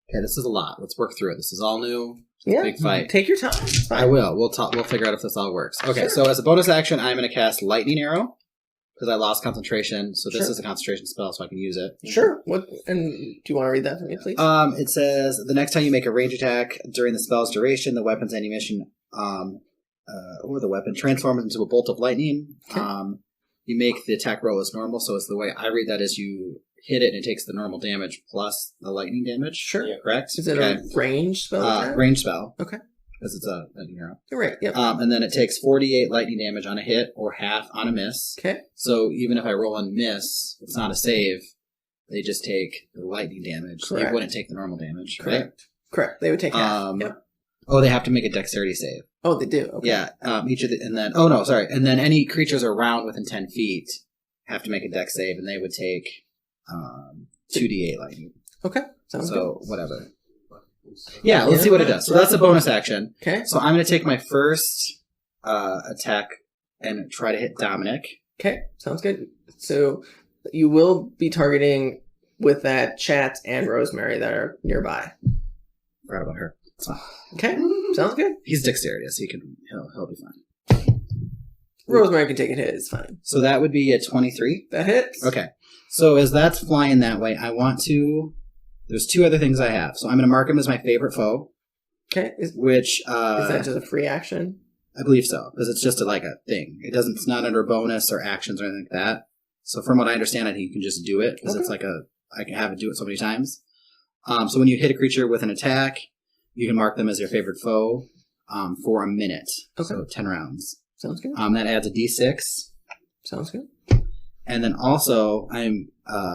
Okay, this is a lot. Let's work through it. This is all new. Yeah, big fight. Take your time. It's fine. I will. We'll figure out if this all works. Okay, Sure. so as a bonus action, I'm going to cast Lightning Arrow because I lost concentration. So this Sure. is a concentration spell, so I can use it. Sure. What? And do you want to read that for me, please? It says the next time you make a range attack during the spell's duration, the weapon's ammunition or the weapon transforms into a bolt of lightning. Okay. You make the attack roll as normal. So it's the way I read that is you hit it and it takes the normal damage plus the lightning damage. Sure. Correct. Is it a range spell? Range spell. Okay. Because it's a lightning arrow. You're right. Yep. And then it takes 48 lightning damage on a hit or half on a miss. Okay. So even if I roll and miss, it's not a save. They just take the lightning damage. Correct. They wouldn't take the normal damage. Correct. Right? Correct. They would take half. Yep. Oh, they have to make a dexterity save. Oh, they do. Okay. Yeah. Each of the and then oh no, sorry. And then any creatures around within 10 feet have to make a dex save, and they would take 2d8 lightning. Okay. Sounds So whatever. Yeah, let's see what it does. So that's a bonus action. Okay. So I'm going to take my first attack and try to hit Dominic. Okay. Sounds good. So you will be targeting with that Chat and Rosemary that are nearby. Forgot about her. Okay. Sounds good. He's dexterity, so he'll be fine. Rosemary can take a hit. It's fine. So that would be a 23. That hits. Okay. So as that's flying that way, I want to... There's 2 other things I have. So I'm going to mark him as my favorite foe. Okay. Is Which... that just a free action? I believe so. Because it's just a thing. It's not under bonus or actions or anything like that. So from what I understand, I think you can just do it. Because it's I can have it do it so many times. So when you hit a creature with an attack, you can mark them as your favorite foe for a minute. Okay. So 10 rounds. Sounds good. That adds a d6. Sounds good. And then also, I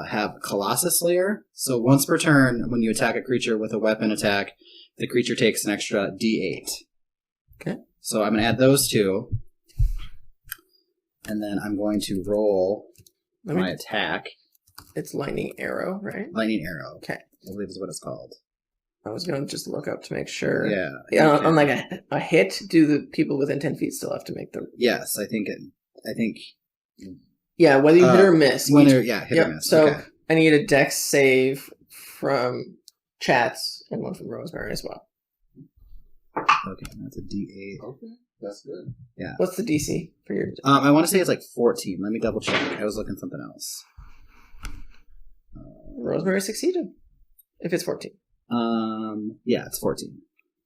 have Colossus Slayer. So once per turn, when you attack a creature with a weapon attack, the creature takes an extra d8. Okay. So I'm going to add those 2. And then I'm going to roll my attack. It's Lightning Arrow, right? Lightning Arrow. Okay. I believe is what it's called. I was going to just look up to make sure. Yeah. Yeah, on like a hit, do the people within 10 feet still have to make the... Yes, I think... Yeah, whether you hit or miss. Hit or miss. So okay. I need a dex save from Chats and one from Rosemary as well. Okay, that's a D8. Okay, that's good. Yeah. What's the DC for your... I want to say it's like 14. Let me double check. I was looking at something else. Rosemary succeeded. If it's 14. Yeah, it's 14.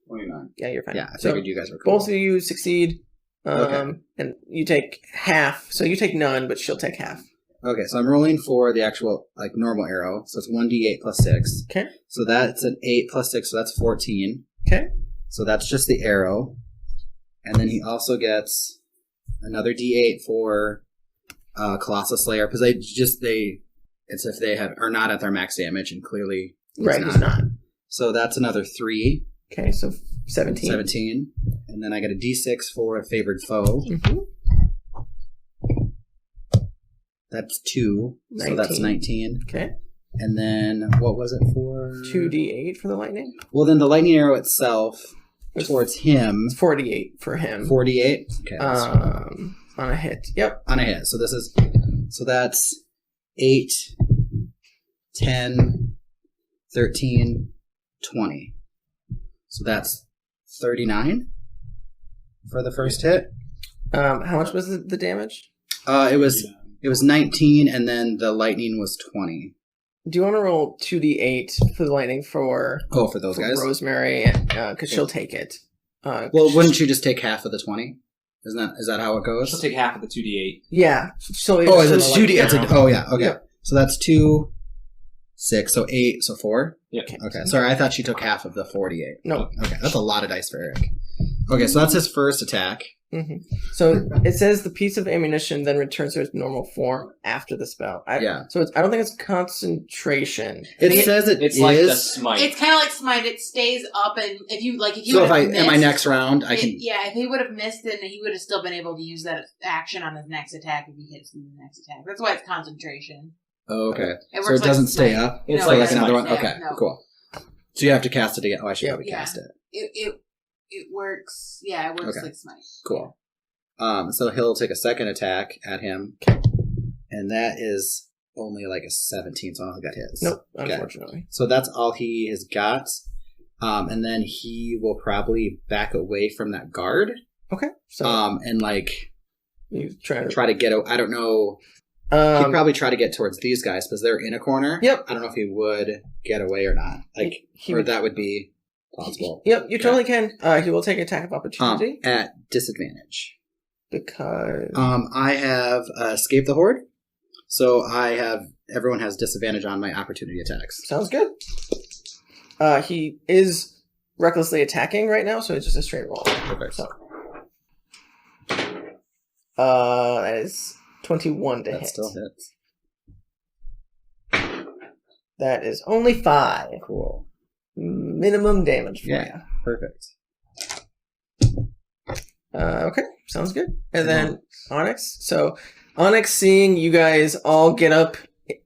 29. Yeah, you're fine. Yeah, I So figured you guys were cool. both of you succeed. Okay. And you take half. So you take none, but she'll take half. Okay, so I'm rolling for the actual, like, normal arrow. So it's 1d8 plus 6. Okay. So that's an 8 plus 6, so that's 14. Okay. So that's just the arrow. And then he also gets another d8 for Colossus Slayer, because it's if they are not at their max damage, and clearly He's not. So that's another 3. Okay, so 17. 17. And then I get a d6 for a favored foe. Mm-hmm. That's 2. So that's 19. Okay. And then what was it for? 2d8 for the lightning. Well, then the lightning arrow itself towards him. It's 48 for him. 48? Okay. On a hit. Yep. On a hit. So that's 8, 10, 13, 20. So that's 39 for the first hit. How much was the damage? It was 19, and then the lightning was 20. Do you want to roll 2d8 for the lightning for those guys? Rosemary, because she'll take it. Well, wouldn't you just take half of the 20? Is that how it goes? She'll take half of the 2d8. Yeah. So it's 2d8. Oh, yeah. Okay. Yeah. So that's 2, 6, so 8, so 4? Yeah. Okay. Sorry, I thought she took half of the 48. No. Okay, that's a lot of dice for Eric. Okay, so that's his first attack. Mm-hmm. So it says the piece of ammunition then returns to its normal form after the spell. So I don't think it's concentration. It says it's like the smite. It's kind of like smite. It stays up, and if you So if my next round, I can. Yeah, if he would have missed it, he would have still been able to use that action on his next attack if he hits the next attack. That's why it's concentration. Oh, okay. So it doesn't stay up. It's no, like another one. Yeah, Okay, no. cool. So you have to cast it again. Oh, I should probably cast it. It works. Yeah, it works like smite. Cool. So he'll take a second attack at him, and that is only like a 17, so I don't think that hits. Nope, unfortunately. So that's all he has got, and then he will probably back away from that guard. Okay. So and like you try to get. I don't know. He'd probably try to get towards these guys because they're in a corner. Yep. I don't know if he would get away or not. That would be plausible. Yep, you totally can. He will take attack of opportunity at disadvantage. Because I have escaped the horde, so everyone has disadvantage on my opportunity attacks. Sounds good. He is recklessly attacking right now, so it's just a straight roll. Okay. So that is 21 to hit. That still hits. That is only 5. Cool. Minimum damage for you. Perfect. Okay, sounds good. And then Onyx. So Onyx, seeing you guys all get up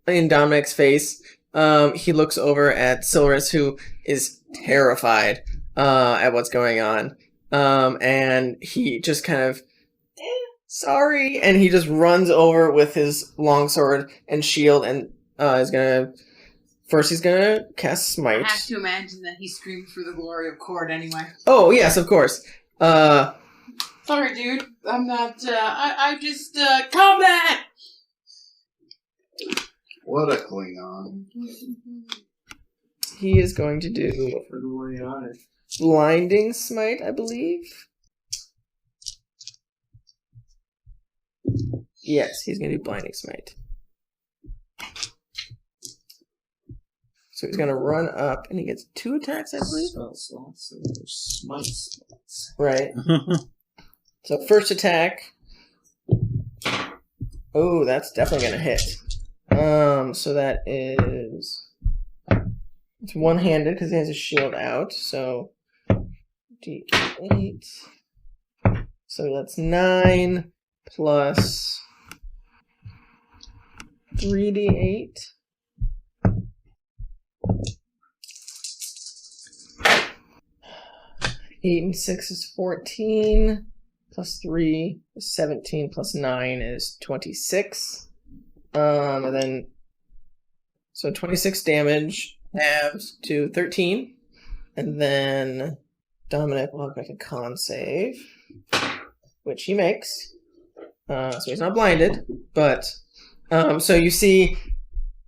in Dominic's face, he looks over at Silurus, who is terrified at what's going on. And he just kind of, sorry, and he just runs over with his longsword and shield, and he's gonna cast Smite. I have to imagine that he screamed for the glory of Cord anyway. Oh yes, of course. Sorry, dude. I'm not. I just combat. What a Klingon. He is going to do Blinding Smite, I believe. Yes, he's going to do Blinding Smite. So he's going to run up, and he gets 2 attacks, I believe. Right. So first attack. Oh, that's definitely going to hit. So that is... It's one-handed because he has his shield out, so... D8. So that's 9 plus 3d8. Eight and 6 is 14. Plus 3 is 17. Plus 9 is 26. And then... So 26 damage. Halves to 13. And then Dominic will have to make a con save, which he makes. So he's not blinded, but so you see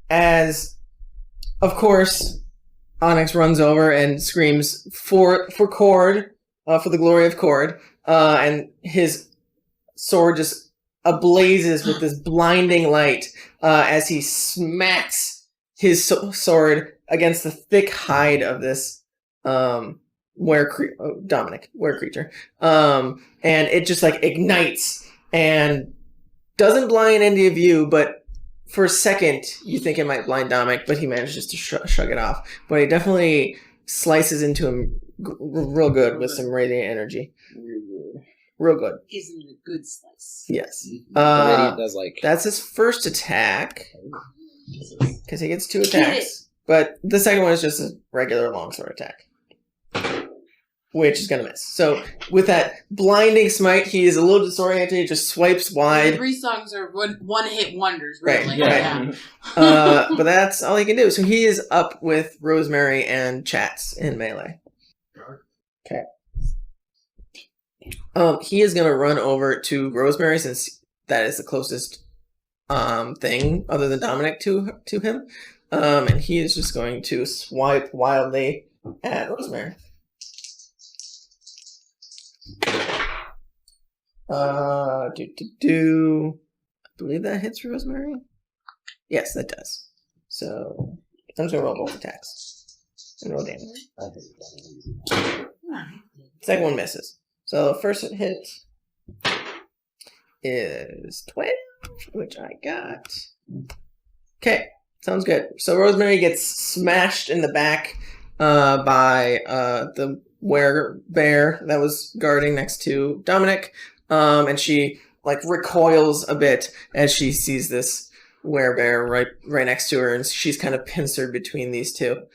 as, of course, Onyx runs over and screams for Cord, for the glory of Cord, and his sword just ablases with this blinding light as he smacks his sword against the thick hide of this were creature. And it just like ignites and doesn't blind any of you, but for a second you think it might blind Dominic, but he manages to shrug it off. But he definitely slices into him real good with some radiant energy. Real good. Isn't it a good slice? Yes. Radiant does like... That's his first attack. Because he gets 2 attacks. But the second one is just a regular longsword attack. Which is going to miss. So, with that blinding smite, he is a little disoriented. He just swipes wide. The 3 songs are one-hit wonders, really. Right. Yeah. But that's all he can do. So, he is up with Rosemary and Chats in melee. Okay. He is going to run over to Rosemary since that is the closest thing other than Dominic to him. And he is just going to swipe wildly at Rosemary. I believe that hits Rosemary. Yes, that does. So I'm just gonna roll both attacks and roll damage. Second one misses. So the first hit is 12, which I got. Okay, sounds good. So Rosemary gets smashed in the back by the werebear that was guarding next to Dominic. And she like recoils a bit as she sees this werebear right next to her, and she's kind of pincered between these two.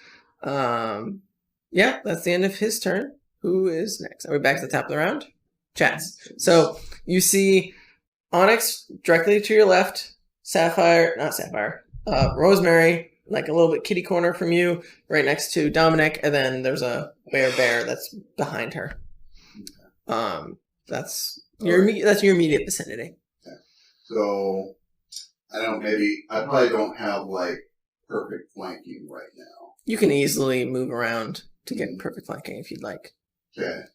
Yeah, that's the end of his turn. Who is next? Are we back to the top of the round? Chats. So you see Onyx directly to your left, Rosemary, like a little bit kitty corner from you, right next to Dominic, and then there's a werebear that's behind her. That's your immediate vicinity. Okay. So I probably don't have like perfect flanking right now. You can easily move around to get perfect flanking if you'd like. Okay.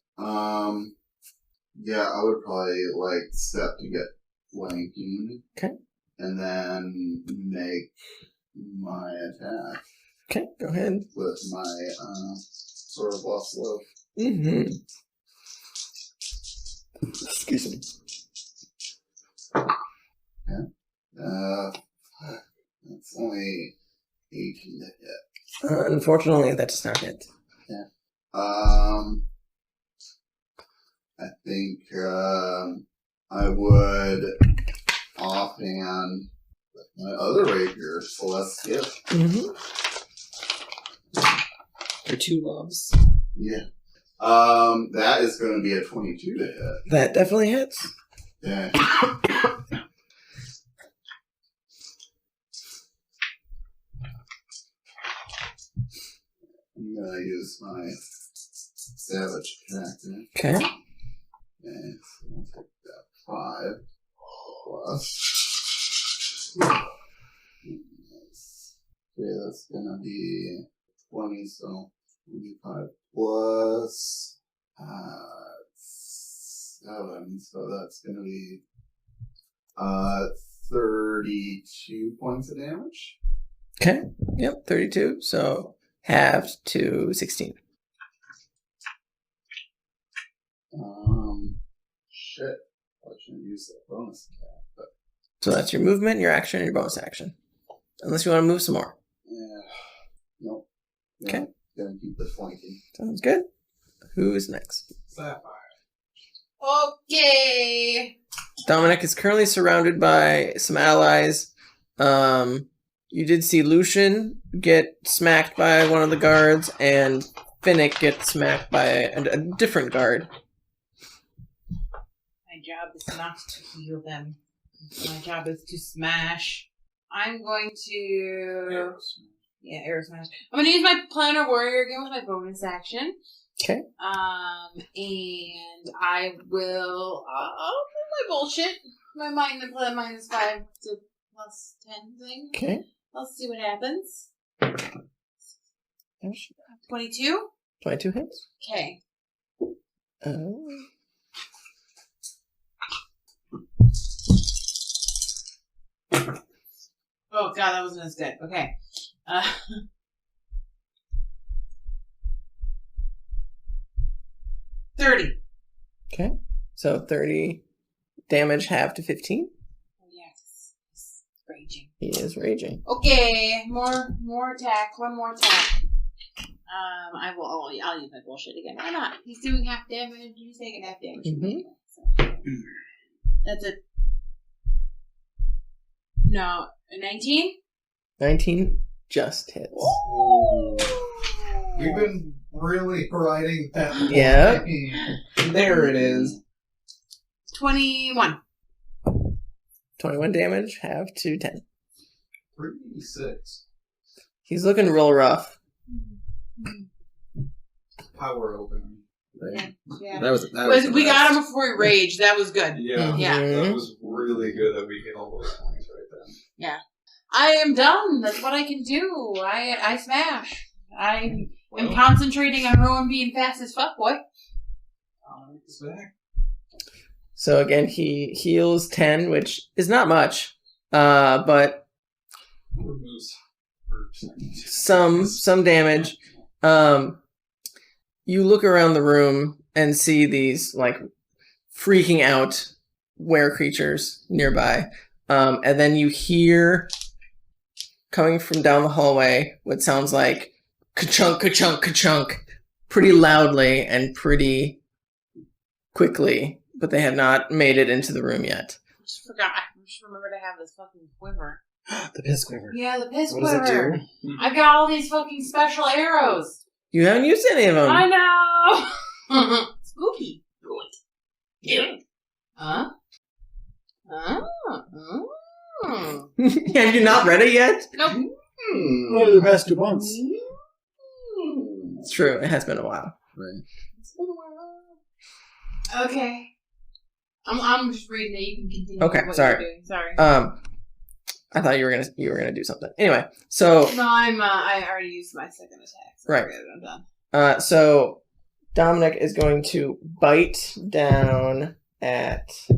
Yeah, I would probably like step to get flanking. Okay. And then make my attack. Okay, go ahead. With my Sword of Lost Love. Mm-hmm. Excuse me. Okay. That's only 18 to hit. Unfortunately, that does not hit. Yeah. I think I would offhand my other rapier, Celeste Gift. Mm-hmm. For 2 loves. Yeah. That is going to be a 22 to hit. That definitely hits. Yeah. I'm going to use my Savage attack. Okay. Okay, so we'll take that 5 plus. Okay, that's gonna be 20, so 25 plus 7, so that's gonna be 32 points of damage. Okay. Yep, 32. So halved to 16. Shit. I shouldn't use that bonus attack, but... So that's your movement, your action, and your bonus action. Unless you want to move some more. Yeah. Nope. Okay. Gonna keep the flanking. Sounds good. Who's next? Sapphire. Okay. Dominic is currently surrounded by some allies. You did see Lucian get smacked by one of the guards, and Finnick get smacked by a different guard. My job is not to heal them. My job is to smash. I'm going to... Air smash. I'm going to use my Planner Warrior again with my bonus action. Okay. And I will... I'll do my bullshit. My minus 5 to plus 10 thing. Okay. Let's see what happens. 22? 22 hits. Okay. Oh god, that wasn't as good. Okay. 30. Okay. So 30 damage, half to 15. Oh, yes. He's raging. He is raging. Okay, more attack. One more attack. I'll use my bullshit again. Why not? He's doing half damage. He's taking half damage. Mhm. So. That's it. No, 19. 19 just hits. We've been really riding that. Yeah. There it is. 21. 21 damage, half to 10. 3d6. He's looking real rough. Power opening. Yeah. That was We got him before he raged. That was good. Yeah. Yeah. That was really good that we hit all those points right then. Yeah. I am done. That's what I can do. I smash. I am concentrating on Rowan being fast as fuck, boy. It's back. So again, he heals 10, which is not much, but Removes some damage. You look around the room and see these like freaking out were creatures nearby, and then you hear coming from down the hallway what sounds like ka-chunk, ka-chunk, ka-chunk, pretty loudly and pretty quickly, but they have not made it into the room yet. I just forgot. I just remember to have this fucking quiver. The piss quiver. Yeah, the piss What does it quiver. do? I got all these fucking special arrows. You haven't used any of them. I know. Spooky. Yeah. Huh? Have you not read it yet? Nope. Well, the past 2 months. It's true. It has been a while. Right. Okay. I'm just reading it. You can continue. Okay, what sorry. You're doing. Sorry. I thought you were gonna do something. Anyway, so No, I already used my second attack. So Right. I'm done. so Dominic is going to bite down at. I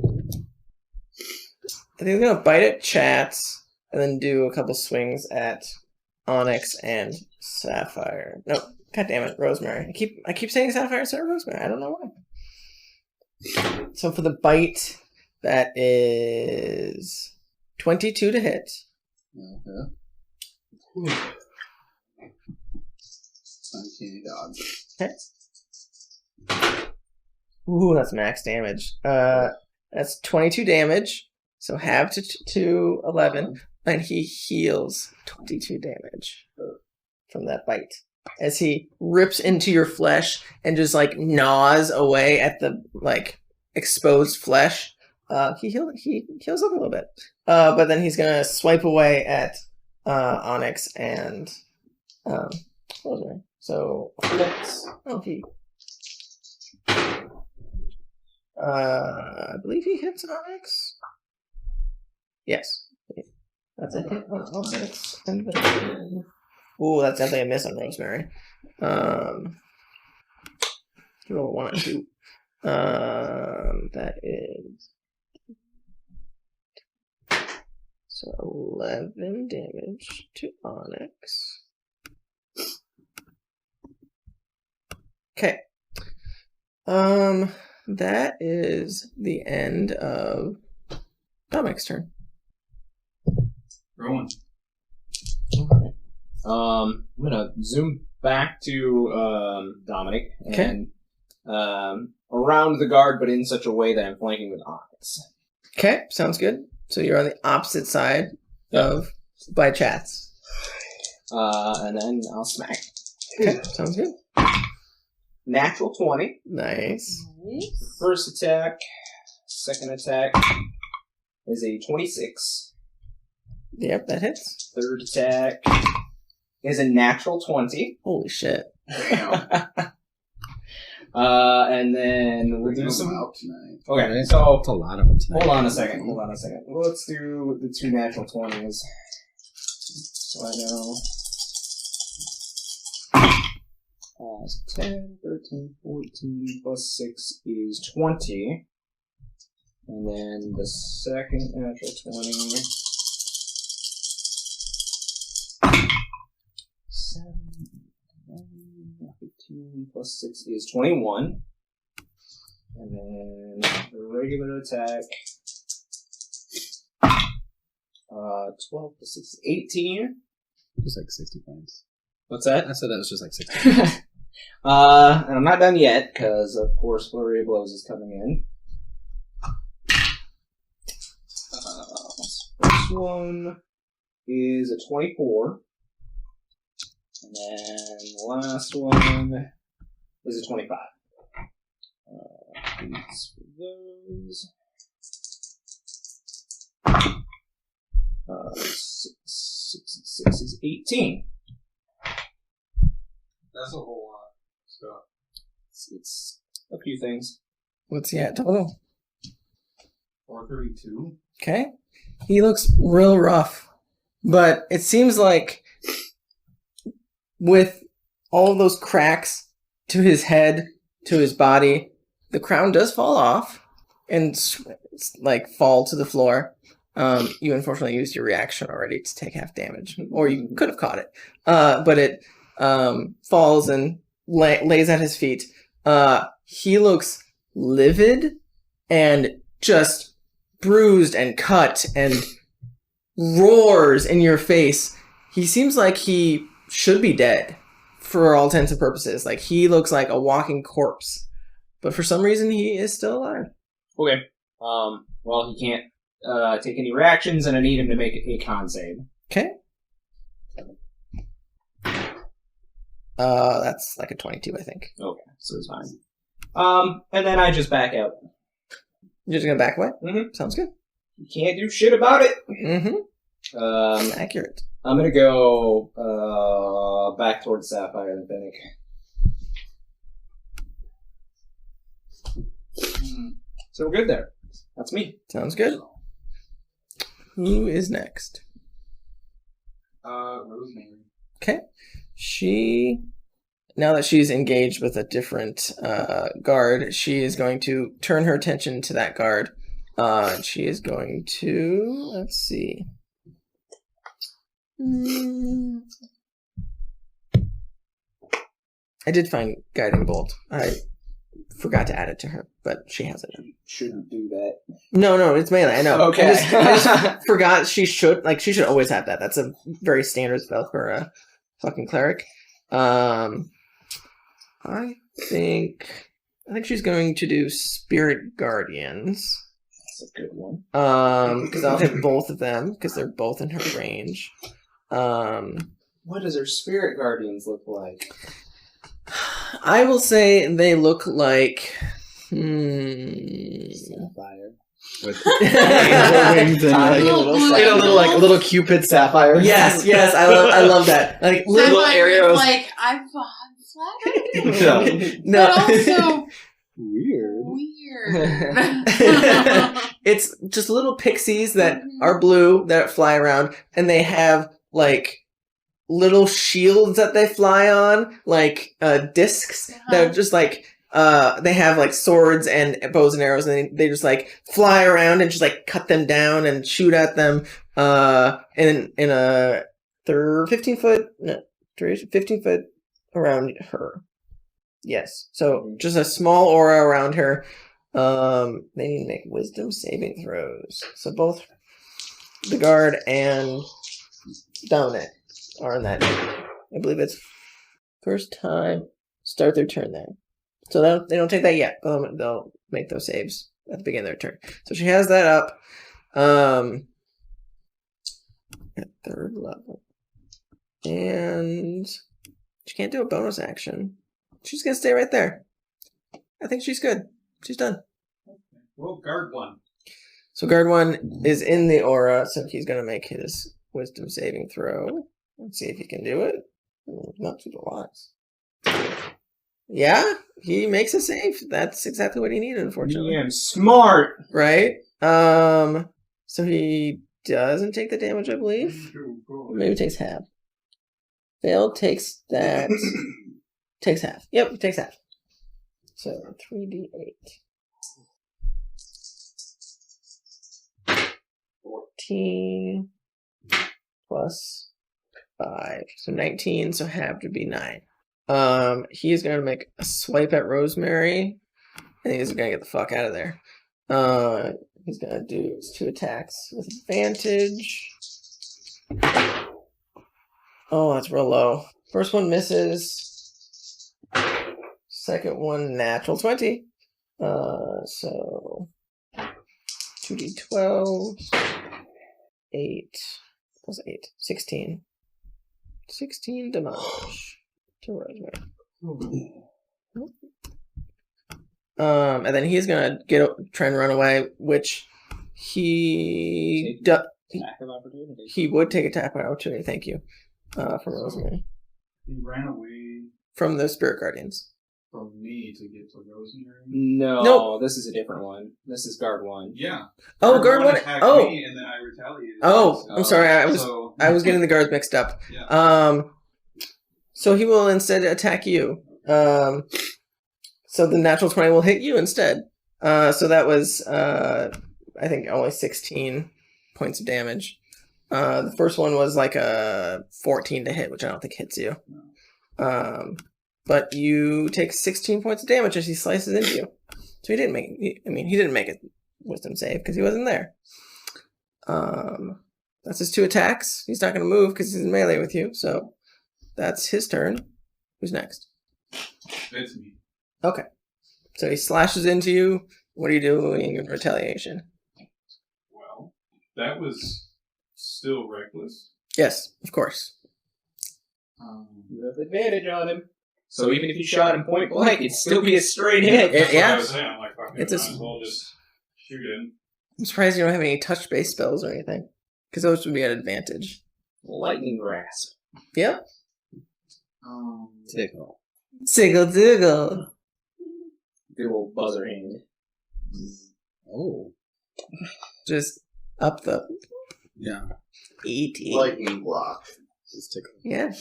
think he's gonna bite at Chats and then do a couple swings at Onyx and Sapphire. No, god damn it, Rosemary. I keep saying Sapphire instead of Rosemary. I don't know why. So for the bite, that is 22 to hit. Okay. Uncanny dogs. Okay. Ooh, that's max damage. That's 22 damage. So half to 11, and he heals 22 damage from that bite as he rips into your flesh and just like gnaws away at the like exposed flesh. He heals up a little bit, but then he's gonna swipe away at Onyx and Rosemary. So I believe he hits Onyx. Yes. That's a hit on Onyx. And then... Ooh, that's definitely a miss on Rosemary. Roll 1 and 2. That is... So 11 damage to Onyx. Okay. That is the end of Dominic's turn. Rowan. Okay. I'm gonna zoom back to Dominic and around the guard, but in such a way that I'm flanking with Onyx. Okay, sounds good. So you're on the opposite side of by Chats. And then I'll smack. Okay, sounds good. Natural 20. Nice. First attack. Second attack is a 26. Yep, that hits. Third attack is a natural 20. Holy shit. And then we'll do some. out tonight. Okay, so That's a lot of them tonight. hold on a second. Let's do the 2 natural 20s. So I know. 10, 13, 14 plus 6 is 20. And then the second natural 20 plus 6 is 21. And then the regular attack. 12 plus 6 is 18. Just like 60 points. What's that? I said that was just like 60 points. And I'm not done yet, because, of course, Flurry of Blows is coming in. First one is a 24. And then the last one is a 25. These for those. 6 is 18. That's a whole lot. So. It's a few things. What's he at total? 432. Okay. He looks real rough. But it seems like with all of those cracks to his head, to his body, the crown does fall off and like fall to the floor. You unfortunately used your reaction already to take half damage, or you could have caught it. But it falls and lays at his feet. He looks livid and just bruised and cut and roars in your face. He seems like he should be dead for all intents and purposes. Like, he looks like a walking corpse. But for some reason, he is still alive. Okay. Well, he can't take any reactions, and I need him to make a con save. Okay. That's like a 22, I think. Okay, so he's fine. And then I just back out. You're just gonna back away? Mm-hmm. Sounds good. You can't do shit about it. Mm-hmm. Accurate. I'm gonna go back towards Sapphire and Finnick. So we're good there. That's me. Sounds good. Who is next? Rosemary. Okay. She, now that she's engaged with a different guard, she is going to turn her attention to that guard. She is going to, let's see. I did find Guiding Bolt. I forgot to add it to her, but she has it. Shouldn't do that. No, it's melee. I know. Okay. I just forgot she should always have that. That's a very standard spell for a fucking cleric. I think she's going to do Spirit Guardians. That's a good one. Because I'll hit both of them because they're both in her range. What does her Spirit Guardians look like? I will say they look like Sapphire. With wings and Little little Cupid sapphire. Yes, I love that. Like little Sapphire is arrows. like, I'm flattered. No. But also Weird. It's just little pixies that are blue that fly around, and they have like little shields that they fly on, like discs that are just like they have like swords and bows and arrows, and they just like fly around and just like cut them down and shoot at them in a 15 foot around her. Yes. So just a small aura around her. They need to make wisdom saving throws. So both the guard and Dominic are in that. I believe it's first time start their turn then. So they don't take that yet. They'll make those saves at the beginning of their turn. So she has that up. At 3rd level. And she can't do a bonus action. She's going to stay right there. I think she's good. She's done. Well, guard one. So guard one is in the aura, so he's going to make his wisdom saving throw. Let's see if he can do it. Not too wise. Yeah, he makes a save. That's exactly what he needed, unfortunately. Damn smart. Right? So he doesn't take the damage, I believe. Maybe takes half. Failed takes that. Takes half. Yep, he takes half. So 3d8. 14 plus 5. So 19, so half would be 9. He is going to make a swipe at Rosemary, and he's going to get the fuck out of there. He's going to do his 2 attacks with advantage. Oh, that's real low. First one misses. Second one, natural 20. So 2d12, 8 plus 8, 16. 16 damage to Rosemary. And then he's gonna try and run away, which he Attack of opportunity. he would take attack of opportunity. Thank you, from Rosemary, He ran away from the Spirit Guardians. from me to get to Rosemary. No, Nope. this is a different one. This is guard 1. Yeah. Oh, guard one. attacked Oh, me, and then I retaliated. oh, Oh, I'm sorry. So- I was getting the guards mixed up. Yeah. So he will instead attack you. So the natural 20 will hit you instead. So that was, I think, only 16 points of damage. The first one was like a 14 to hit, which I don't think hits you. But you take 16 points of damage as he slices into you. So he didn't make a wisdom save because he wasn't there. That's his 2 attacks. He's not going to move because he's in melee with you. So that's his turn. Who's next? It's me. Okay. So he slashes into you. What are you doing in retaliation? Well, that was still reckless. Yes, of course. You have advantage on him. So even if you shot him point blank, it'd still be a straight hit. That's what Yeah. I was saying. I'm like, fuck it, It's might a- as well just shoot him. I'm surprised you don't have any touch-based spells or anything. Because those would be an advantage. Lightning grasp. Yep. Tickle. Siggle diggle. Good old buzzer hand. Oh. Just up the Yeah. 18. Lightning block. Just tickle. Yeah.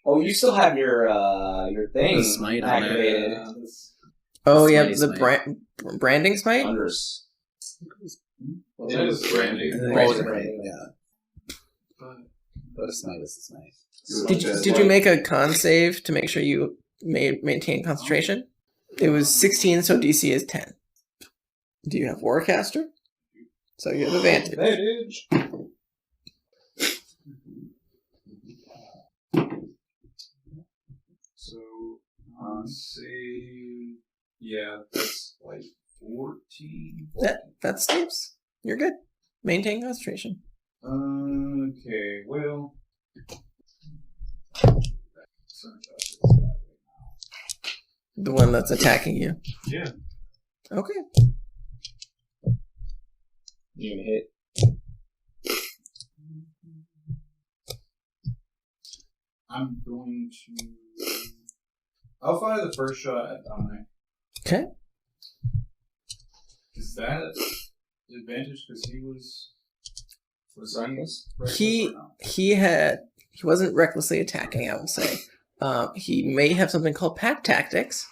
Oh, you still have your thing The smite on it. activated. Oh, yeah, Smitey the smite. branding smite? Unders. It is branding. Oh, is it branding? Yeah. But a smite is a smite. Did you make a con save to make sure you maintain concentration? It was 16, so DC is 10. Do you have Warcaster? So you have advantage. Advantage. So, say, yeah, that's like 14. That saves. You're good. Maintain concentration. Okay, well. The one that's attacking you. Yeah. Okay. You gonna hit? I'm going to. I'll fire the first shot at Dominic. Okay. Is that advantage because he was Reckless? He or not? he wasn't recklessly attacking, I will say. He may have something called pack tactics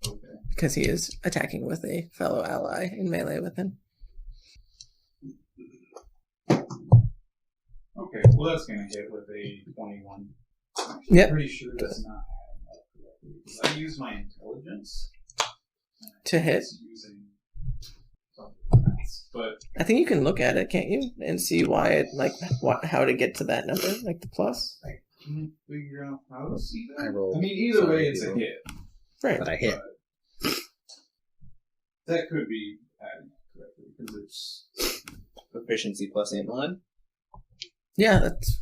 Okay. because he is attacking with a fellow ally in melee with him. Okay, well that's gonna hit with a 21. I'm Yep. pretty sure that's not adding up correctly. 'Cause I use my intelligence To hit. It's using something else. But I think you can look at it, can't you, and see why it how to get to that number, like the plus. I can't figure out how to see that. I rolled. I mean, either way, Sorry, it's a people. hit. Right. But I hit. That could be adding up correctly because it's Proficiency plus int mod Yeah, that's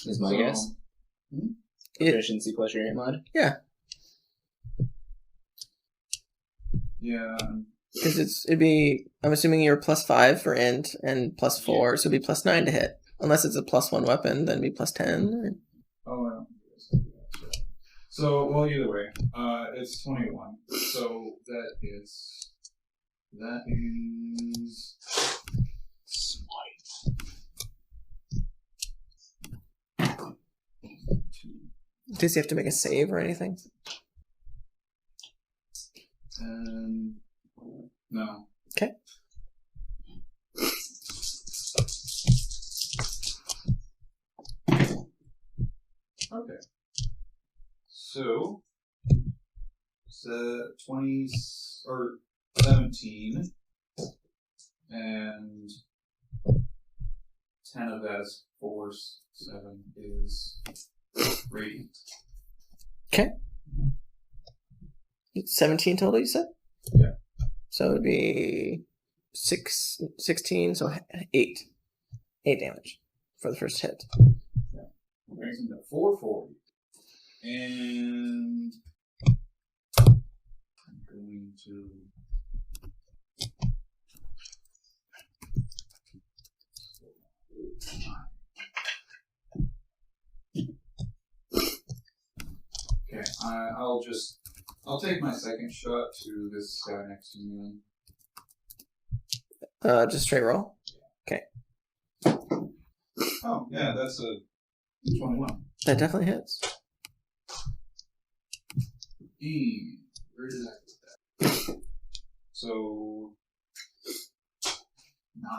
is my So- guess. it. Proficiency plus your int mod. yeah. Because it'd be. I'm assuming you're +5 for int and +4, so it'd be +9 to hit. Unless it's a +1 weapon, then it'd be +10. Oh, I don't think it's gonna be that shit. So, well, either way, it's 21. So that is Does he have to make a save or anything? and no. Okay. So, 20 or 17, and 10 of that is force. 7 is radiant. Okay. It's 17 total, you said? Yeah. So it'd be 16, so 8. 8 damage for the first hit. Brings him to 440. And I'm going to. Okay, I'll take my second shot to this guy next to me. Just straight roll. Oh, yeah, that's a 21. That definitely hits. Where did I put that? So 9.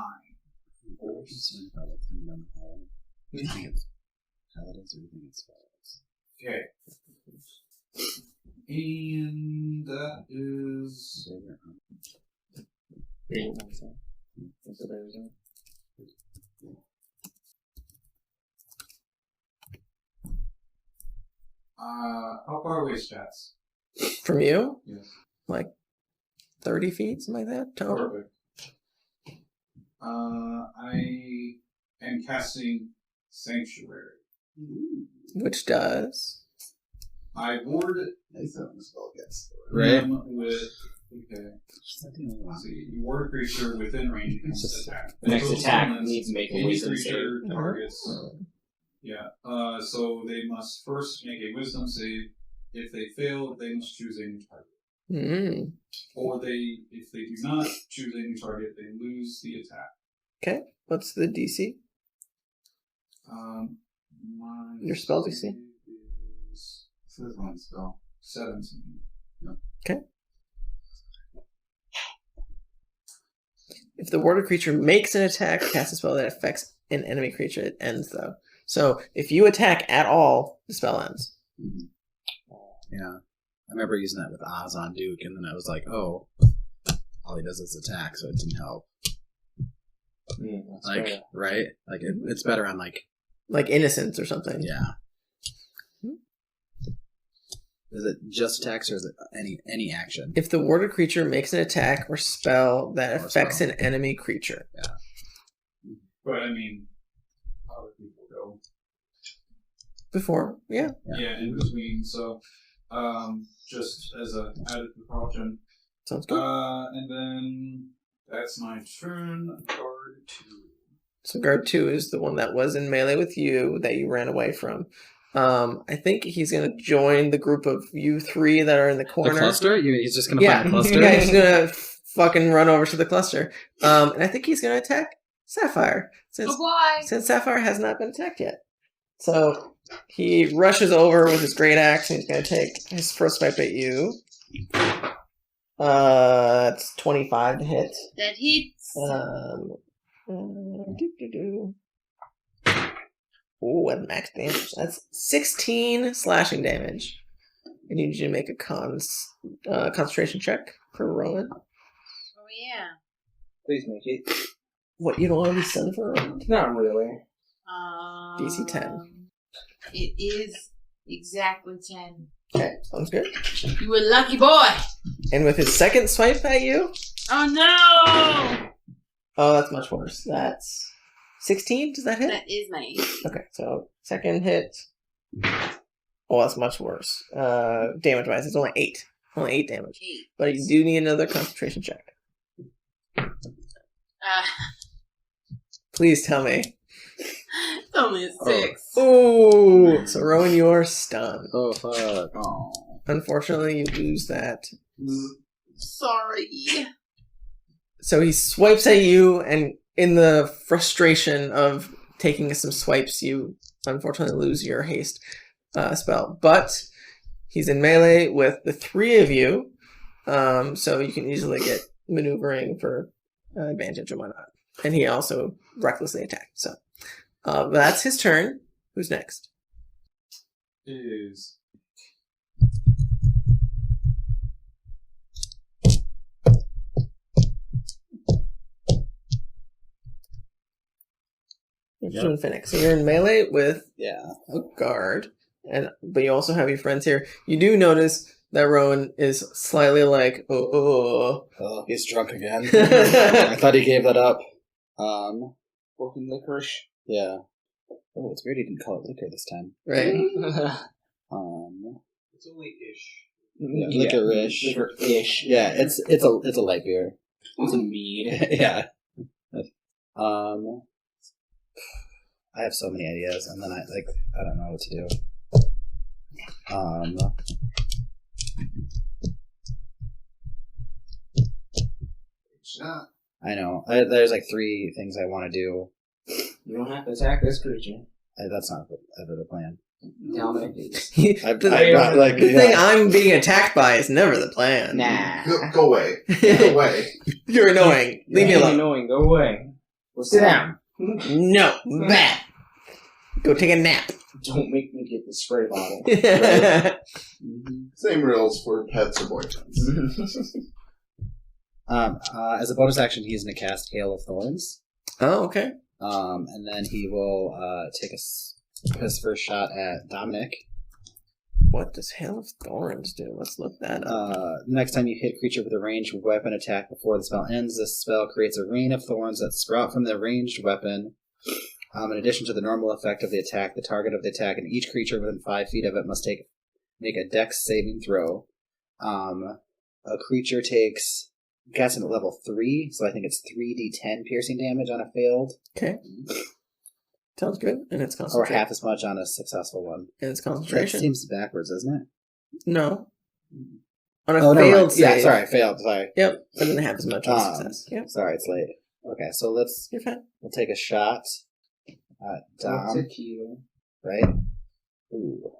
Okay. And that is how far away is Chats? From you? Yes. Like 30 feet, something like that? Total? Perfect. I am casting Sanctuary. Which does? I ward Nice having the spell gets. Right. him with. Okay. Let's see. You ward a creature within range of its attack. The next Those attack opponents, needs to make a any wisdom save. creature targets. Yeah. So they must first make a wisdom save. If they fail, they must choose a new target. Mm. Or if they do not choose a new target, they lose the attack. Okay. What's the DC? My Your spell DC? save is This is one spell. 17. Okay. If the warded creature makes an attack or casts a spell that affects an enemy creature, it ends though. So if you attack at all, the spell ends. Yeah. I remember using that with Oz on Duke, and then I was like, oh, all he does is attack, so it didn't help. Like, fair. right? Like, it's better on, like, Like innocence or something. yeah. Is it just attacks, or is it any action? If the warded creature makes an attack or spell that Or affects spell. an enemy creature. But I mean, other people go. Before, yeah. Yeah, in between. So, just as a added precaution. Sounds good. And then that's my turn. Guard 2. So guard 2 is the one that was in melee with you that you ran away from. I think he's going to join the group of you 3 that are in the The corner. cluster? He's just going to Yeah, find a cluster? yeah, he's going to fucking run over to the cluster. And I think he's going to attack Sapphire. Oh boy! Since Sapphire has not been attacked yet. So he rushes over with his great axe and he's going to take his first swipe at you. It's 25 to hit. That hits. Ooh, at max damage. That's 16 slashing damage. I need you to make a concentration check for Rowan. Oh yeah. Please make it. What, you don't want to be stunned for a round? Not really. DC 10. It is exactly 10. Okay, sounds good. You a lucky boy. And with his second swipe at you, Oh no! oh, that's much worse. That's 16. Does that hit? That is my AC. Okay, so second hit. Oh, that's much worse. Damage wise, it's only 8. Only 8 damage. 8. But you do need another concentration check. Please tell me. It's only a 6. Ooh, so Rowan, you are stunned. Oh, fuck. Oh. Unfortunately, you lose that. Sorry. So he swipes at you, and in the frustration of taking some swipes, you unfortunately lose your haste spell. But he's in melee with the 3 of you, so you can easily get maneuvering for advantage and whatnot. And he also recklessly attacked. So that's his turn. Who's next? Is You're doing Finnick. So you're in melee with Yeah. a guard, but you also have your friends here. You do notice that Rowan is slightly like, Oh, he's drunk again. I thought he gave that up. Broken licorice. Yeah. Oh, it's weird he didn't call it liquor this time. right? It's only ish. Yeah, licorice. Licorice. Yeah, it's a light beer. It's a mead. Yeah. I have so many ideas, and then I don't know what to do. Shot. I know. There's like 3 things I want to do. You don't have to attack this creature. That's not ever the plan. Dominic is. I've the got, like, the thing I'm being attacked by is never the plan. Nah. Go away. Go away. You're annoying. Leave me You're alone. annoying. Go away. Well, sit down. No, bad. Go take a nap. Don't make me get the spray bottle. Same rules for pets or boyfriends. As a bonus action, he's going to cast Hail of Thorns. Oh, okay. And then he will take his first shot at Dominic. What does Hail of Thorns do? Let's look that up. Next time you hit a creature with a ranged weapon attack before the spell ends, this spell creates a rain of thorns that sprout from the ranged weapon. In addition to the normal effect of the attack, the target of the attack and each creature within 5 feet of it must make a dex saving throw. A creature takes, I'm guessing at level 3, so I think it's 3d10 piercing damage on a failed. Okay. Sounds good. And it's Or concentration. half as much on a successful one. And it's That concentration. seems backwards, doesn't it? No. On a never failed mind. save. Yeah, sorry, failed, sorry. Yep. Doesn't have as much on success. Yep. Sorry, it's late. Okay, so You're fine. we'll take a shot at Dom, Tequila. right? Ooh.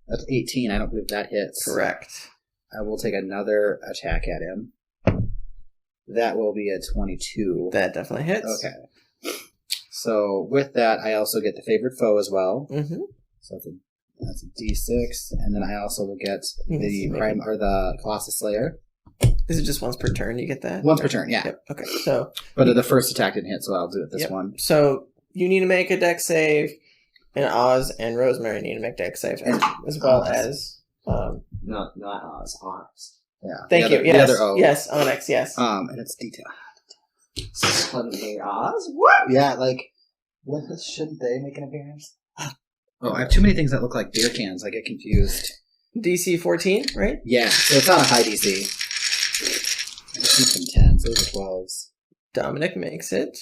That's 18. I don't believe that hits. Correct. I will take another attack at him. That will be a 22. That definitely hits. Okay. So with that, I also get the favorite foe as well. Mm-hmm. So that's a D6, and then I also will get the Yes, prime or the Colossus Slayer Is it just once per turn you get that? once per turn. Yeah, Yep. Okay. So but the first attack didn't hit, so I'll do it this Yep. one. So you need to make a dex save, and Oz and Rosemary need to make dex save, as well as. No, not Oz. Oz. Yeah. Thank The you. other- Yes. The other O. Yes. Onyx. Yes. And it's detail. Suddenly Oz? What? Yeah, like, what shouldn't they make an appearance? Oh, I have too many things that look like beer cans. I get confused. DC 14, right? Yeah, so it's not a high DC. I just need some 10s. Those are 12s. Dominic makes it.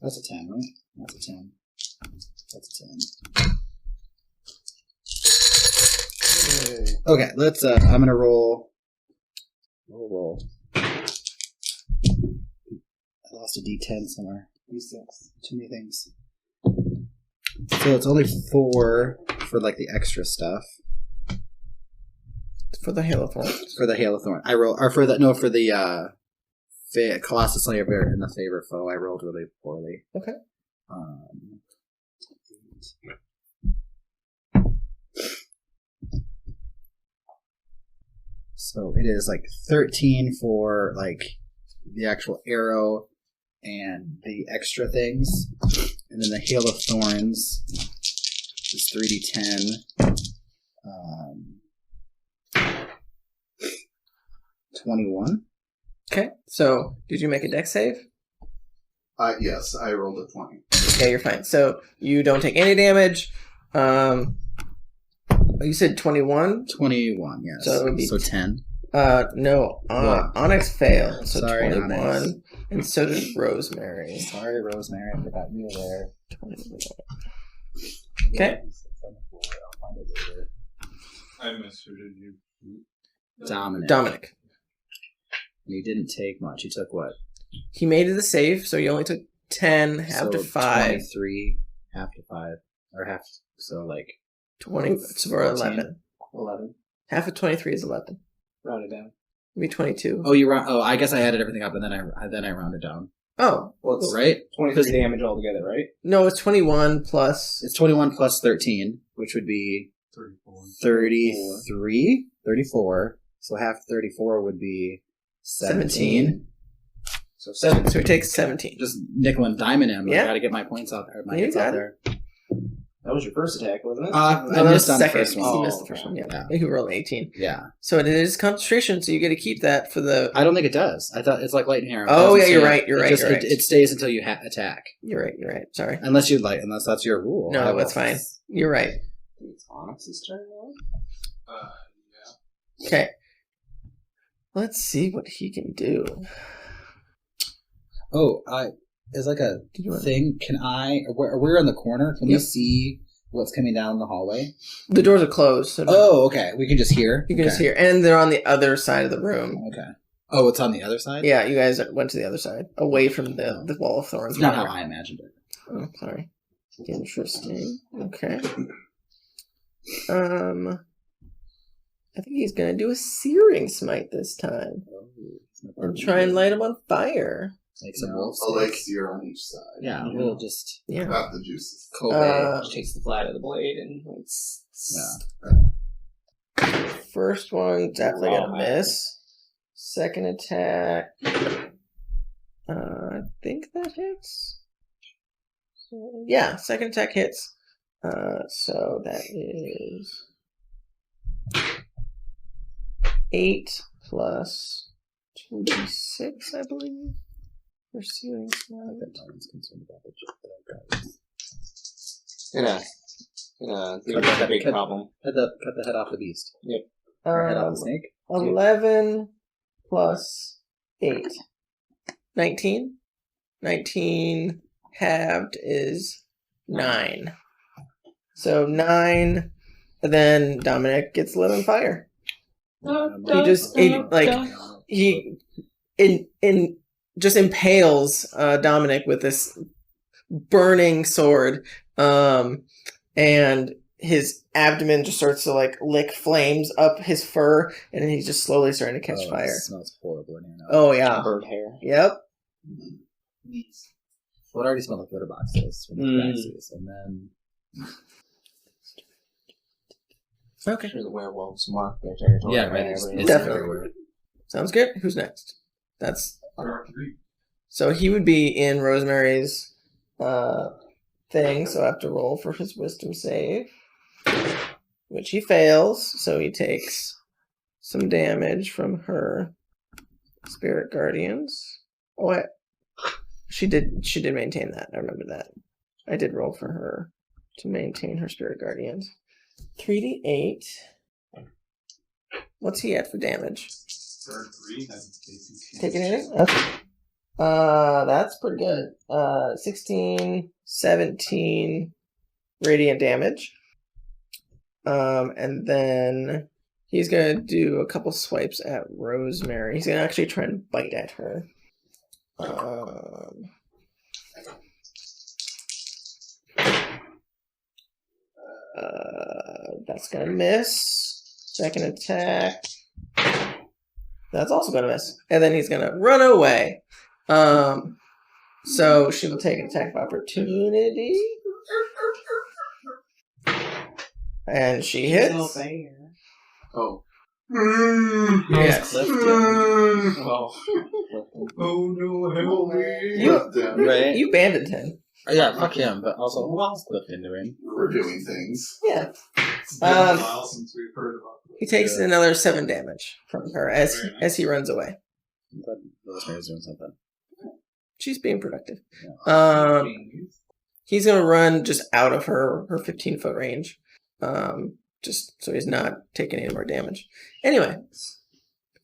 That's a 10, right? That's a 10. That's a 10. Okay, let's, I'm gonna roll. Roll. I lost a D10 somewhere. D6. Too many things. So it's only 4 for, like, the extra stuff. For the Hail of Thorns. For the Hail of Thorn. I roll, or for the Colossus Slayer Bear and the favorite foe, I rolled really poorly. Okay. So it is like 13 for like the actual arrow and the extra things. And then the Hail of Thorns is 3d10. 21. Okay. So did you make a dex save? Yes, I rolled a 20. Okay, you're fine. So you don't take any damage. You said 21? 21, yes. So it would be 10. No. What? Onyx failed. So Sorry, 21. Onyx. And so did Rosemary. Sorry, Rosemary, I forgot you were there. 21. Okay. I missed her, did you? Dominic. You didn't take much. You took what? He made it a save, so you only took 10, half to 5. 23, half to 5. Or half, so like 20 for 11. 11. Half of 23 is 11. Round it down. Maybe 22. Oh, you round. Oh, I guess I added everything up and then I rounded down. Oh. Well, it's Right? 23 damage altogether, right? No, it's 21 plus. It's 21 plus 13, which would be 34. So half 34 would be 17. So 7. So he takes 17. Just nickel and diming him. Yeah. I gotta get my points out there. My You hits got out it. there. That was your first attack, wasn't it? I No, that was missed on the second. first one. He missed the first one. Yeah. Yeah. He rolled 18. Yeah. So it is concentration. So you get to keep that for the. I don't think it does. I thought it's like lightning arrow. It Oh, doesn't yeah, you're stay- right, you're it right, just- you're right. It stays until you attack. You're right. Sorry. Unless that's your rule. I No, will- that's fine. You're right. It's Onyx's turn now? Okay. Let's see what he can do. Oh, is like a Did you want- thing. Can we're in the corner. Can we Yep. see what's coming down the hallway? The doors are closed. So Oh, okay. We can just hear. you can just Okay. hear. And they're on the other side of the room. Okay. Oh, it's on the other side? Yeah, you guys went to the other side. Away from the wall of thorns. It's not how I imagined it. Oh, sorry. Interesting. Okay. I think he's gonna do a searing smite this time and try and light him on fire. Like some wolf A leg sticks. sear on each side. Yeah, we'll just Yeah. Not the juices. Kobe. She takes the flat of the blade and it's... First one definitely Wow. gonna miss. Second attack. I think that hits. Yeah, second attack hits. So that is 8 plus 2d6, I believe. For searing smite. That's a big problem. Cut the head off the beast. Yep. Or head off the snake. 11 plus 8. 19. 19 halved is 9. So 9, and then Dominic gets lit on fire. He just impales Dominic with this burning sword, and his abdomen just starts to like lick flames up his fur, and then he's just slowly starting to catch fire. It smells horrible in here now. Oh yeah. Bird hair. Yep. Well, it already smelled like litter boxes from the vaccines, and then Okay. Sure the werewolves mark their territory. it's Definitely. everywhere. Sounds good. Who's next? That's so he would be in Rosemary's thing, so I have to roll for his wisdom save, which he fails, so he takes some damage from her spirit guardians. Oh, she did maintain that. I remember that. I did roll for her to maintain her spirit guardians. 3d8. What's he at for damage? Taking anything? Okay. That's pretty good. 16, 17 radiant damage. And then he's gonna do a couple swipes at Rosemary. He's gonna actually try and bite at her. That's gonna miss. Second attack. That's also gonna miss. And then he's gonna run away. So she will take an attack of opportunity. And she hits. Oh. Yes. Well, Oh no, help me! You, Right. you banded him. Yeah, fuck him, but also who else clipped into him? We're doing things. Yeah. It's been a while since we've heard about this. He takes another 7 damage from her as he runs away. I'm glad Rosemary's doing something. She's being productive. Yeah. He's gonna run just out of her 15-foot range, just so he's not taking any more damage. Anyway,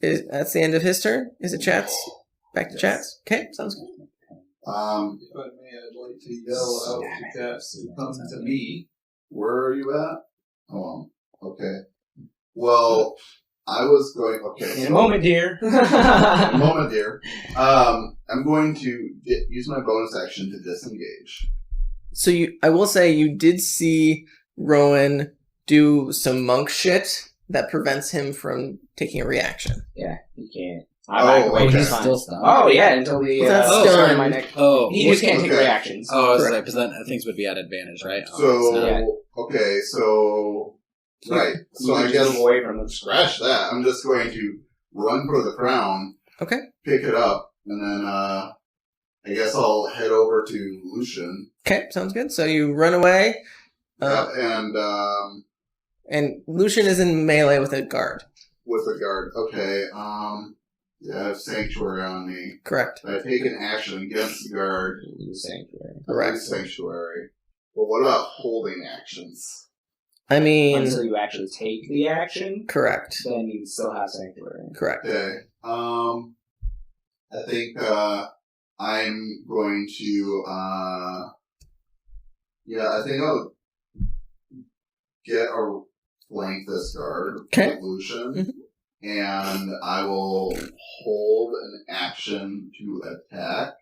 that's the end of his turn. Is it chats? Back to chats. Okay, sounds good. If I may, I'd like to yell out to cats to come to me. Where are you at? Oh, okay. Well, I was going. Okay. in a moment, dear. A moment, dear. I'm going to use my bonus action to disengage. So I will say you did see Rowan do some monk shit that prevents him from taking a reaction. Yeah, you can't. Okay. He's fine. still stunned. Oh yeah, until the He's not sorry, stunned. my neck. Oh, He just can't take Okay. reactions. Oh, I was Correct. like, because then things would be at advantage, right? So, Yeah. okay, so, right. So I You guess, move away from the scratch that. I'm just going to run for the crown, Okay. pick it up, And then I guess I'll head over to Lucian. Okay, sounds good. So you run away. And Lucian is in melee with a guard. With a guard. Okay. Yeah, I have Sanctuary on me. Correct. I take an action against the guard. Sanctuary. Correct. Sanctuary. Well, what about holding actions? I mean... Until you actually take the action, Correct. then you still have Sanctuary. Correct. Okay. I think I'm going to I think I'll get a flank this guard with Lucian. Mm-hmm. And I will hold an action to attack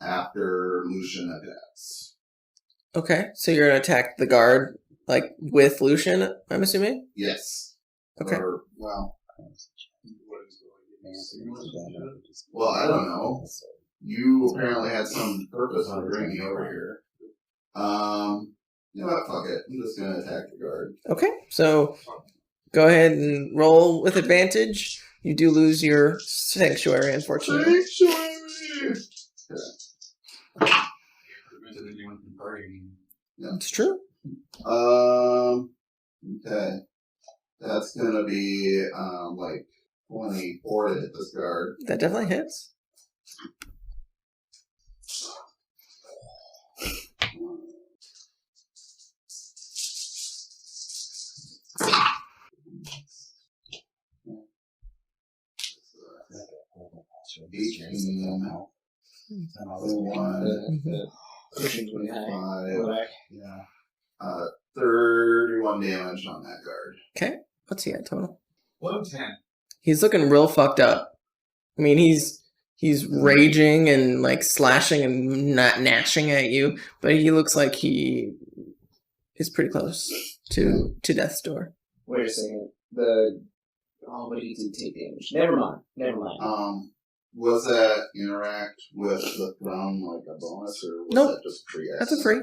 after Lucian attacks. Okay, so you're going to attack the guard, like, with Lucian, I'm assuming? Yes. Okay. Or, well, I don't know. You apparently had some purpose for bringing me over here. You know what? Fuck it. I'm just going to attack the guard. Okay, so go ahead and roll with advantage. You do lose your Sanctuary, unfortunately. Sanctuary! It's true. Okay. That's gonna be, 24 to hit this guard. That definitely hits. Yeah. 31 damage on that guard. Okay, what's he at total? 110. He's looking real fucked up. I mean, he's raging and, like, slashing and not gnashing at you, but he looks like he is pretty close to death's door. Wait a second. But he did take damage. Never mind. Was that interact with the throne like a bonus, or was Nope. that just free? That's a free.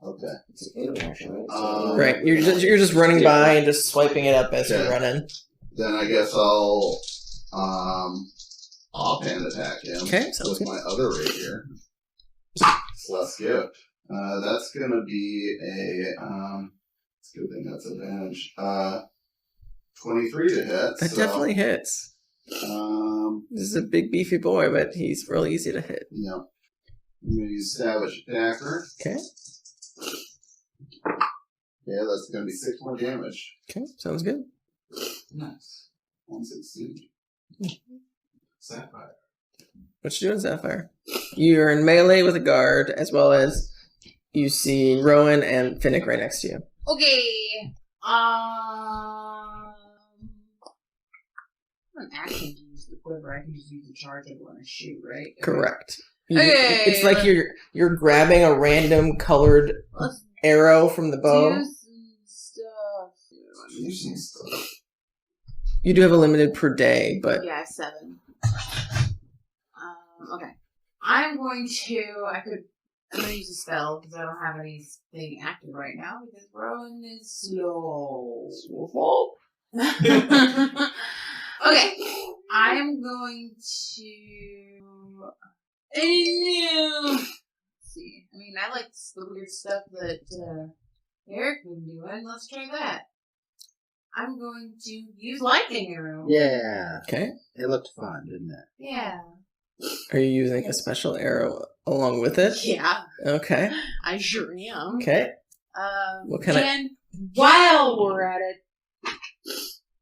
Okay. It's an interaction, right? Right, you're just running by and just swiping it up as you Okay. run in. Then I guess I'll offhand attack him Okay, sounds with good. my other rapier. Celeste Gift. That's gonna be a it's a good thing that's advantage. 23 to hit. That so, definitely hits. This is a big beefy boy, but he's real easy to hit. Yeah. I'm gonna use Savage Attacker. Okay. Yeah, that's gonna be 6 more damage. Okay, sounds good. Nice. 116. Sapphire. What you doing, Sapphire? You're in melee with a guard, as well as you see Rowan and Finnick right next to you. Okay. An action to use the quiver. I can just use the charge when I shoot, right? Correct. Okay. It's like you're grabbing a random colored Let's arrow from the bow. do some stuff. You do have a limited per day, but Yeah, 7. Okay. I'm going to use a spell because I don't have anything active right now because Rowan is slow. Okay. I'm going to. Let's see. I mean, I like the weird stuff that Eric been doing. Let's try that. I'm going to use lightning arrow. Yeah. okay. It looked fun, didn't it? Yeah. Are you using a special arrow along with it? Yeah. Okay. I sure am. Okay. What kind of- And while we're at it,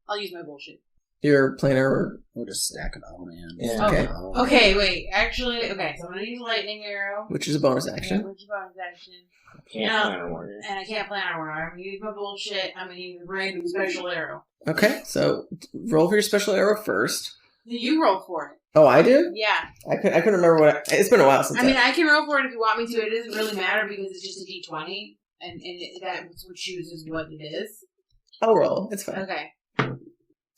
I'll use my bullshit. Your planar. We'll just stack it all, man. Yeah, okay. Okay, wait. Actually, okay. So I'm gonna use lightning arrow. Which is a bonus action. Which is bonus action. Can't plan a warrior. And I can't plan a warrior. I'm gonna use my bullshit. I'm gonna use a random special arrow. Okay, so roll for your special arrow first. You roll for it. Oh, I do? Yeah. I couldn't remember what. It's been a while since. I mean, I can roll for it if you want me to. It doesn't really matter because it's just a d20, and that's what chooses what it is. I'll roll. It's fine. Okay.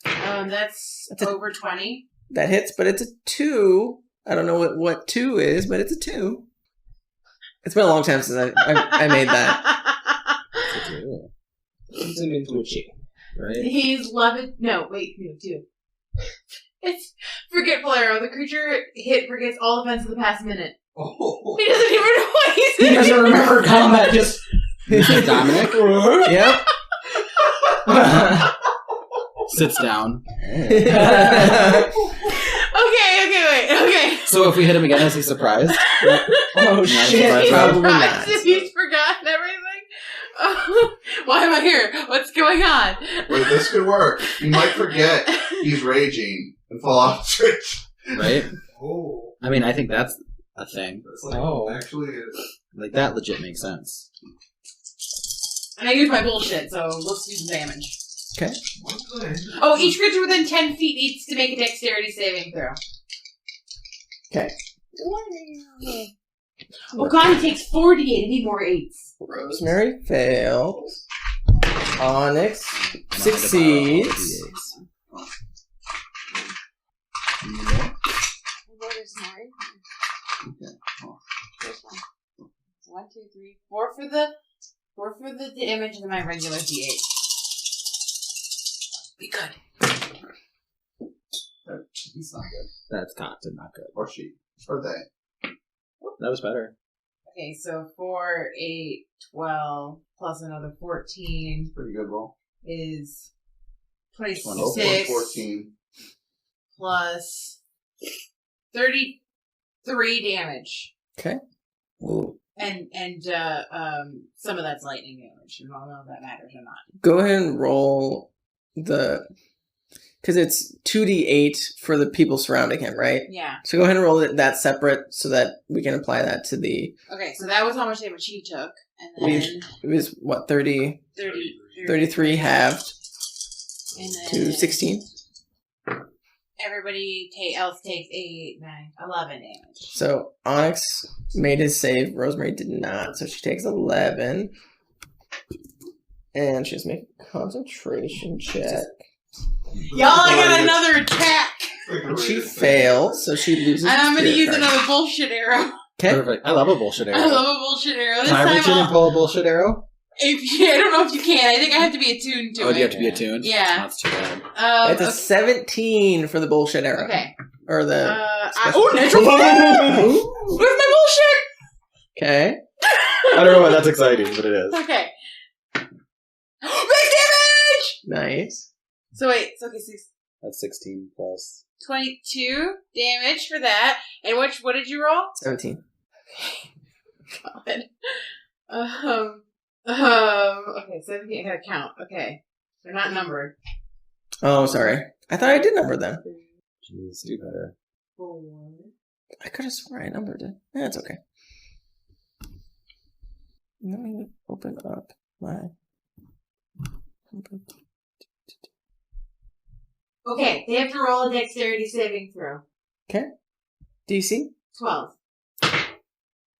That's over 20. That hits, but it's a 2. I don't know what 2 is, but it's a 2. It's been a long time since I made that. It's into a chicken, right? He's loving. No, wait, no, 2. It's for Forgetful arrow. The creature hit forgets all events of the past minute. Oh. He doesn't even know what he's He doesn't remember combat. Just Dominic Yep. sits down. Okay. So if we hit him again, is he surprised? Oh shit! surprised. Probably Surprised not. if he's forgotten everything. Why am I here? What's going on? Wait, this could work. He might forget he's raging and fall off the switch. Right? Oh. I mean, I think that's a thing. That's like, Oh. actually is. Like, that legit makes sense. And I use my bullshit, so let's do some damage. Okay. Oh, each creature within 10 feet needs to make a dexterity saving throw. Okay. Oh god, he takes 48. I need more 8s. Rosemary fails. Onyx succeeds. What is 9? First one. 1, 2, 3, 4 for the damage and my regular D8. Be good. He's not good. That's not good. Or she. Or they. That was better. Okay, so 4, 8, 12, plus another 14 Pretty good roll. is Oh, 26 14. plus 33 damage. Okay. Ooh. And some of that's lightning damage. I don't know if that matters or not. Go ahead and roll the... Because it's 2d8 for the people surrounding him, right? Yeah. So go ahead and roll that separate so that we can apply that to the... Okay, so that was how much damage he took. And then It was, what, 30... 33 halved and then to 16. everybody else takes 8, 9, 11 damage. So Onyx made his save. Rosemary did not. So she takes 11. And she has to make a concentration check. Y'all, I got another attack! And she fails, so she loses. And I'm gonna spirit use card. another bullshit arrow. Okay. Perfect. I love a bullshit arrow. I love a bullshit arrow. This Can I time reach in and I'll... pull a bullshit arrow? I don't know if you can. I think I have to be attuned to it. Oh, do you have to be attuned? Yeah. That's too bad. It's a Okay. 17 for the bullshit arrow. Okay. Or the. Oh, natural 20! Where's my bullshit? Okay. I don't know why that's exciting, but it is. Okay. Big damage! Nice. So wait, so okay, That's 16 plus. 22 damage for that. And what did you roll? 17. God. Okay, 17. I gotta count. Okay. They're not numbered. Oh, sorry. I thought I did number them. Jeez, do better. 4. I could have sworn I numbered it. That's okay. Let me open up my. Okay, they have to roll a dexterity saving throw. Okay. DC? 12.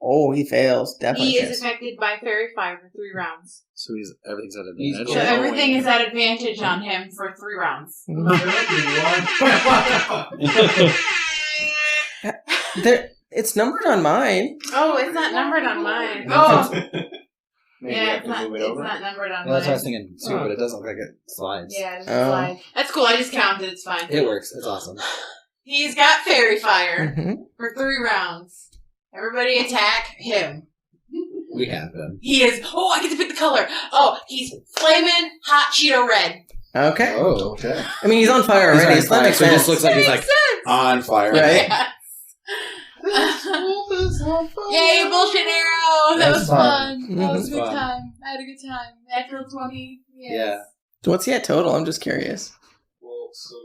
Oh, he fails. Definitely He is fails. affected by fairy fire for 3 rounds. So everything's at He's advantage. So Yeah. everything is at advantage on him for 3 rounds. There, it's numbered on mine. Oh, it's not numbered on mine. Oh, Maybe yeah, I it's have to not, move it it's over. not numbered on Well, that's what I was mine. thinking too, but it doesn't look like it slides. Yeah, it doesn't Oh. slide. That's cool. I just counted. It's fine. It works. It's awesome. He's got fairy fire Mm-hmm. for 3 rounds. Everybody attack him. We have him. He is. Oh, I get to pick the color. Oh, he's flaming hot Cheeto red. Okay. Oh. Okay. I mean, he's on fire He's already, on so that fire, makes so he sense. just looks like he's like Makes sense. on fire. Right. Yay, bullshit arrow! That That's was fun. fun. That was a That's good fun. time. I had a good time. Natural 20. Yes. Yeah. So what's he at total? I'm just curious. Well, so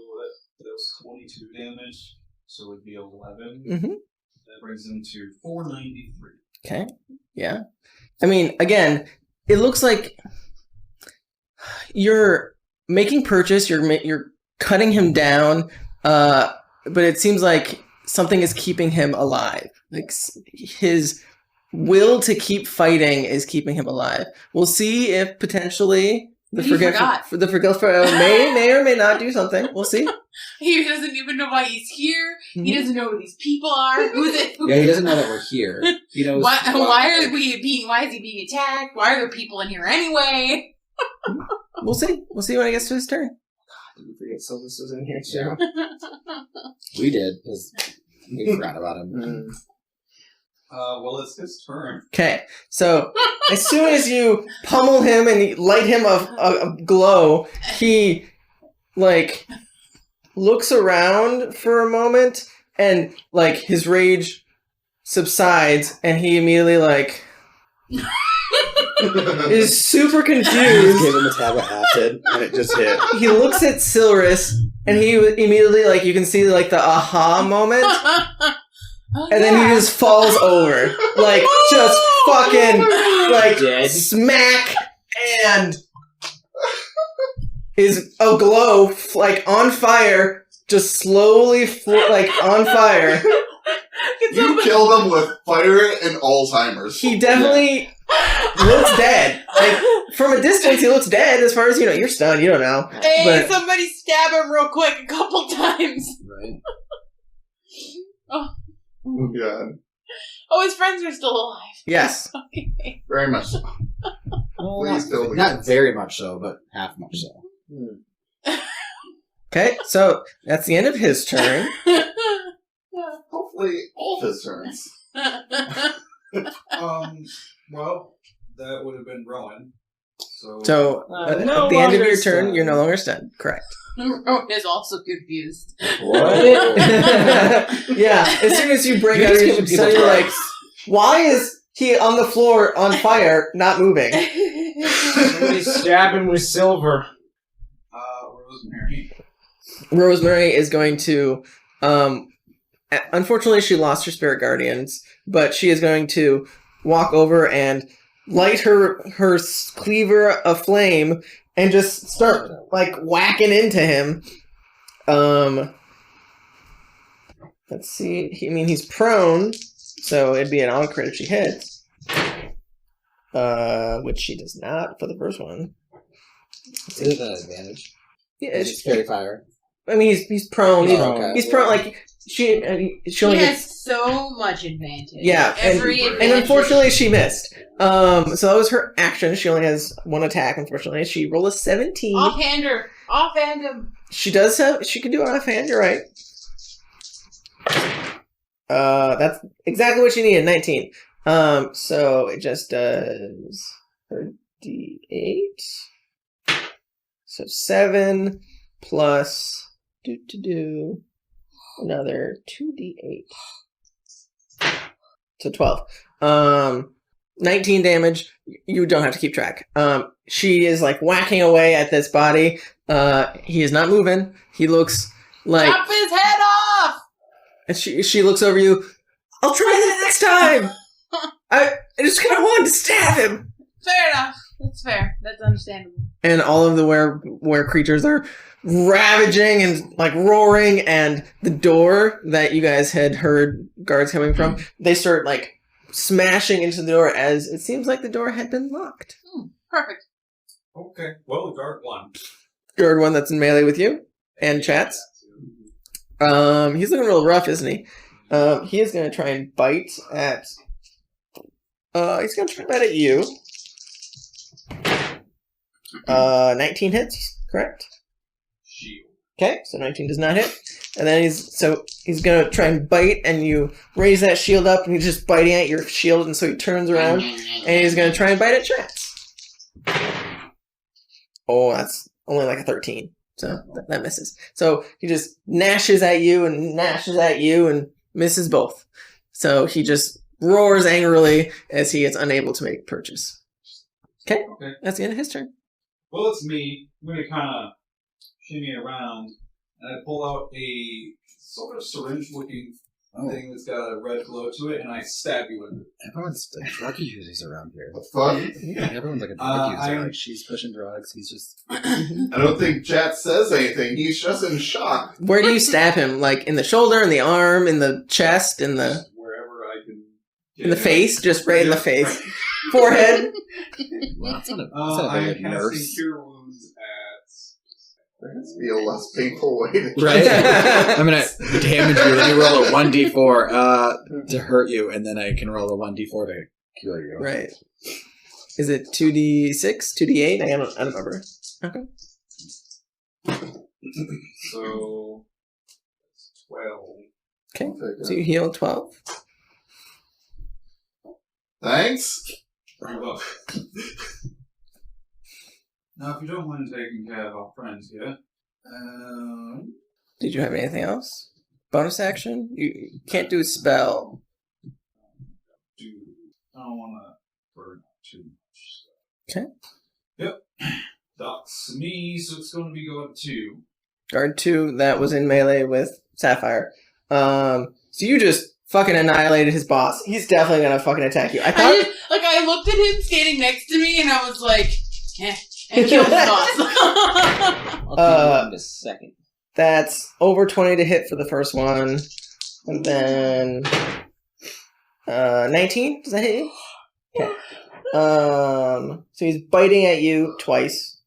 that was 22 damage, so it'd be 11. Mm-hmm. That brings him to 493. Okay. Yeah. I mean, again, it looks like you're making purchase. You're cutting him down, but it seems like something is keeping him alive. Like his will to keep fighting is keeping him alive. We'll see if potentially the He forgot. forgetful may or may not do something. We'll see. He doesn't even know why he's here. He doesn't know who these people are. Who's it? Yeah, he doesn't know that we're here. He knows. Why is he being attacked? Why are there people in here anyway? We'll see. We'll see when it gets to his turn. forget Silvus was in here too. We did, because we forgot about him. Well, it's his turn. Okay, so as soon as you pummel him and you light him a glow, he like looks around for a moment and like his rage subsides and he immediately like is super Just confused. gave him a tab of acid, and it just hit. He looks at Silris and he immediately like you can see like the aha moment. And then he just falls over. Like, just fucking, like, Dead. smack, and is aglow, like, on fire, just slowly, on fire. You killed him with fire and Alzheimer's. He definitely looks dead. Like, from a distance, he looks dead. As far as, you're stunned, you don't know. Hey, But- somebody stab him real quick a couple times. Right. Oh, God. Oh, his friends are still alive. Yes. Okay. Very much so. Well, Please kill the not kids. very much so, but half much so. Okay, so that's the end of his turn. Hopefully, all of his turns. Well, that would have been Rowan. So, So, at the no end of longer your turn, stunned. you're no longer stunned. Correct. Rowan is also confused. What? Yeah, as soon as you break You're out of just your giving stun, people you're like, drugs. why is he on the floor on fire, not moving? Somebody stab him with silver. Rosemary. Rosemary is going to, unfortunately she lost her spirit guardians, but she is going to walk over and light her cleaver aflame and just start, like, whacking into him. Let's see. He's prone, so it'd be an auto crit if she hits. Which she does not for the first one. Is it an advantage? Yeah, It's fairy fire. I mean, he's prone. Oh, okay. He's prone. Like she only He gets. has so much advantage. Yeah, Every and advantage. unfortunately she missed. So that was her action. She only has one attack. Unfortunately, she rolled a 17. Offhand her. Offhand him. She does have. She can do it offhand. You're right. That's exactly what she needed. 19. So it just does her D8. So 7 plus another 2d8. So 12. 19 damage. You don't have to keep track. She is like whacking away at this body. He is not moving. He looks like, Chop his head off! and she looks over you. I'll try that next time. I just kind of wanted to stab him. Fair enough. That's fair. That's understandable. And all of the were creatures are ravaging and like roaring, and the door that you guys had heard guards coming from, they start like smashing into the door as it seems like the door had been locked. Perfect. Okay. Well, guard one. Guard one that's in melee with you and chats. He's looking real rough, isn't he? He is going to try and bite at. He's going to try and bite at you. 19 hits, correct? Shield. Okay, so 19 does not hit. And then he's going to try and bite, and you raise that shield up, and he's just biting at your shield, and so he turns around, and he's going to try and bite at Chats. Oh, that's only like a 13. So that misses. So he just gnashes at you and misses both. So he just roars angrily as he is unable to make purchase. Okay, that's the end of his turn. Well, it's me. I'm going to kind of shimmy around, and I pull out a sort of syringe-looking thing that's got a red glow to it, and I stab you with it. Everyone's like drug users around here. The fuck? Yeah, everyone's like a drug user. I'm- Like she's pushing drugs. He's just. I don't think Chat says anything. He's just in shock. Where do you stab him? Like in the shoulder, in the arm, in the chest, in the Wherever I can. face? Just right in the face. Forehead? Well, that's not a I very am good casting nurse. Cure Wounds at. There has to be a less painful way to Right? I'm gonna damage you, then you roll a 1d4 to hurt you, and then I can roll a 1d4 to kill you. Right. Is it 2d6? 2d8? I don't remember. Okay. So 12. Okay. I'll take So that. you heal 12. Thanks. Very well. Now, if you don't mind taking care of our friends here, Did you have anything else? Bonus action? You can't do a spell. I don't want to burn too much. Okay. Yep. That's me, so it's going to be guard 2. Guard 2, that was in melee with Sapphire. So you just fucking annihilated his boss. He's definitely gonna fucking attack you. I thought... I looked at him standing next to me, and I was like, and killed his boss. I'll give him a second. That's over 20 to hit for the first one. And then 19? Does that hit you? Okay. So he's biting at you twice.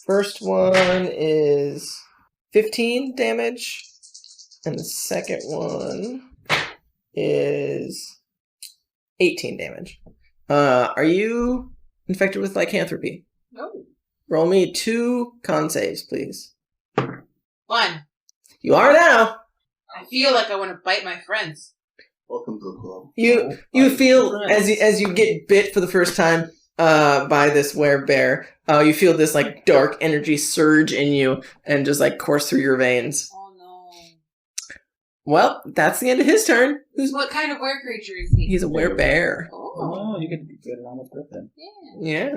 First one is 15 damage. And the second one is 18 damage. Are you infected with lycanthropy? No. Roll me 2 con saves, please. 1. You are now. I feel like I want to bite my friends. Welcome to the club. You feel as you get bit for the first time by this werebear, you feel this like dark energy surge in you and just like course through your veins. Oh no. Well, that's the end of his turn. What kind of were creature is he? He's a werebear. Oh. you could get along with Griffin. Yeah. Yeah.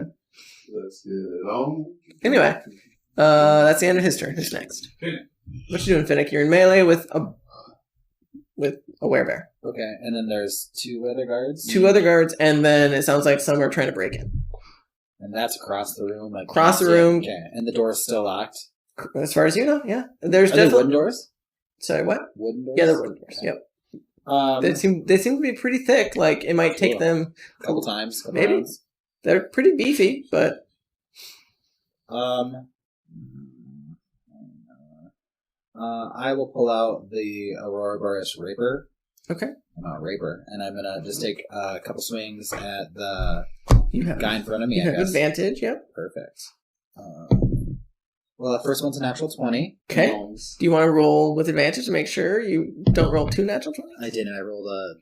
Let's get it on. Anyway, that's the end of his turn. Who's next? Finnick. What you doing, Finnick? You're in melee with a werebear. Okay, and then there's 2 other guards. 2 other guards, and then it sounds like some are trying to break in. And that's across the room. Like Across the room. Okay, and the door's still locked. As far as you know, yeah. There's Are they definitely wooden doors? Sorry, what? Wooden doors? Yeah, they're wooden doors. Yep. They seem to be pretty thick. Like it might take them a couple times. Couple maybe. rounds. They're pretty beefy, but I will pull out the Aurora Boreas Raper. okay. Raper, and I'm gonna just take a couple swings at the You have guy in front of me. you I have guess. advantage. Yep. Perfect. Well, the first one's a natural 20. Okay. Do you want to roll with advantage to make sure you don't roll 2 natural 20s? I did, and I rolled a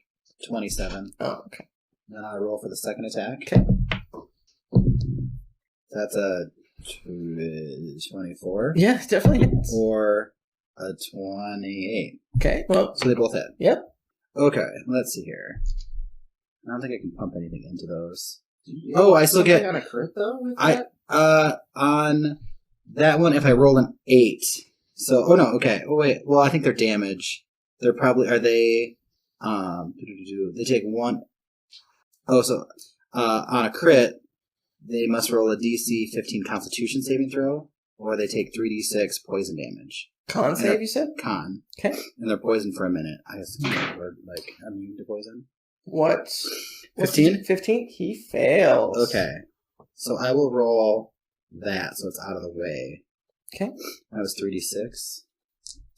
27. Oh, okay. Now I roll for the second attack. Okay. That's a 24. Yeah, definitely hits. Or a 28. Okay. Well, So they both hit. Yep. Okay, let's see here. I don't think I can pump anything into those. Oh, I still get on a crit though. With I- that? on that one if I roll an 8. So oh no, okay. Oh wait. Well, I think they're damage. They're probably are they they take 1. Oh, so on a crit they must roll a DC 15 Constitution saving throw, or they take 3d6 poison damage. con save, you said? Con. Okay. And they're poisoned for a minute. I guess we're like immune to poison. What? 15? 15? He fails. Okay. So I will roll that so it's out of the way. Okay. That was 3d6.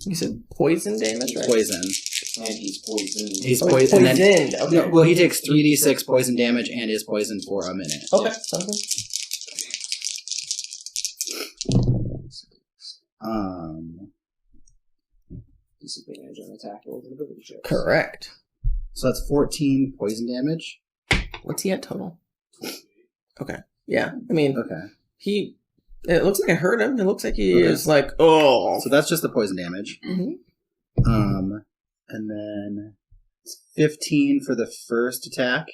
You said poison damage, right? Poison. And he's poisoned. He's Oh, poisoned. poisoned. Okay. No, well, he takes 3d6 poison damage and is poisoned for a minute. Okay. Sounds good. Disadvantage on attack rolls and ability checks. Correct. So that's 14 poison damage. What's he at total? Okay. Yeah. I mean, Okay. it looks like I hurt him. It looks like he Okay. is like, oh. So that's just the poison damage. Mhm. And then it's 15 for the first attack.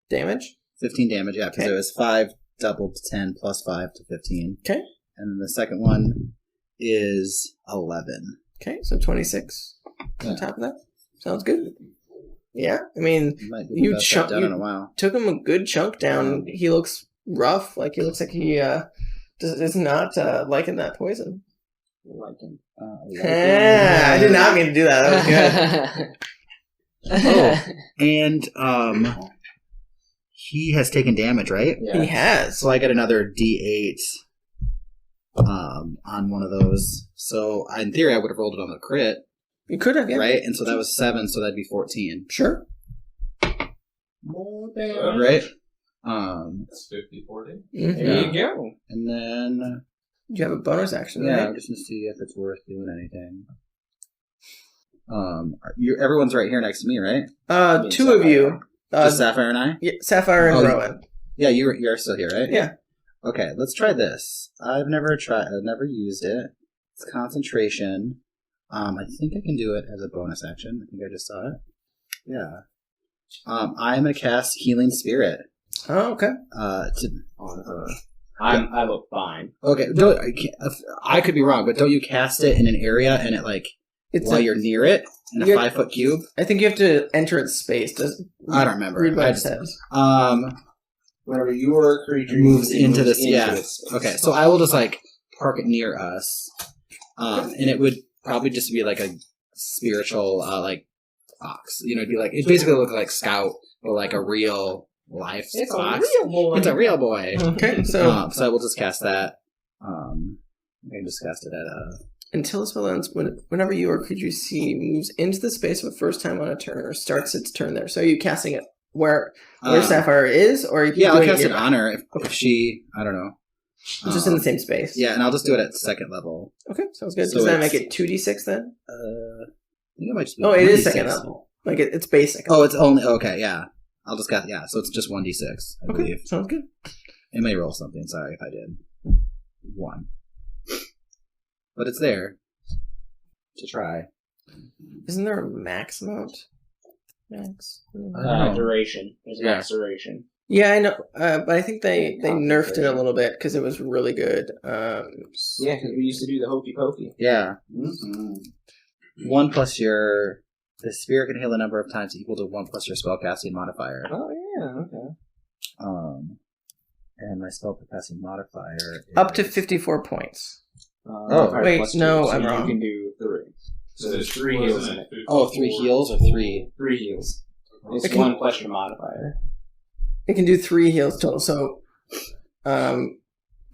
Damage? 15 damage, yeah, because Okay. it was 5 doubled to 10 plus 5 to 15. Okay. And then the second one is 11. Okay, so 26 Yeah. on top of that. Sounds good. Yeah, I mean, Might be You the best chunk- I've done you- in a while. took him a good chunk down. He looks rough. Like, he looks like he is not liking that poison. Like him. I did not mean to do that. That was good. And he has taken damage, right? He has. So I get another D8 on one of those. So in theory, I would have rolled it on the crit, You could have, yeah. right? And so that was 7, so that'd be 14. Sure. Right? That's 50-40. Mhm. There you go. And then You have a bonus action, yeah, right? I'm just gonna see if it's worth doing anything. Everyone's right here next to me, right? Two of you. Just Sapphire and I. Yeah, Sapphire and Oh, Rowan. Yeah, you're still here, right? Yeah. Okay, let's try this. I've never used it. It's concentration. I think I can do it as a bonus action. I think I just saw it. Yeah. I'm gonna cast Healing Spirit. Oh, okay. I look fine. Okay, I could be wrong, but don't you cast it in an area and it while you're near it in a 5-foot cube? I think you have to enter its space. I don't remember. Read what I it just- says. Whenever your creature moves into this. Yeah. its space. Okay, so I will just park it near us, and it would probably just be like a spiritual box. It'd be it basically look like Scout or like a real life box. boy. It's a real boy. Okay, so So I will just cast that. I can just cast it at until the spell ends, whenever you or creature you see moves into the space for the first time on a turn or starts its turn there. So are you casting it where Sapphire is, or are you yeah, I'll doing cast it nearby? on her if she. I don't know. Just in the same space? Yeah, and I'll just do it at second level. Okay, sounds good. So Does that it's- make it 2d6 then? I think it might just be Oh, it is 1d6. second level. It's basic. Oh, it's only okay. Yeah, I'll just cast. Yeah, so it's just 1d6. I okay, believe. sounds good. It may roll something. Sorry if I did. 1. But it's there to try. Isn't there a max amount? Max? Duration. There's Yeah. max duration. Yeah, I know, but I think they nerfed it a little bit because it was really good. Yeah, because we used to do the hokey pokey. Yeah. Mhm. 1 plus your. The spirit can heal a number of times equal to 1 plus your spellcasting modifier. Oh yeah, okay. And my spellcasting modifier is Up to 54 points. Modifier wait, plus no, two, so I'm you wrong. can do 3. So there's 3 heals in it. Oh, 3 heals or 3? 3 heals. It's Okay. 1 plus your modifier. It can do 3 heals total, so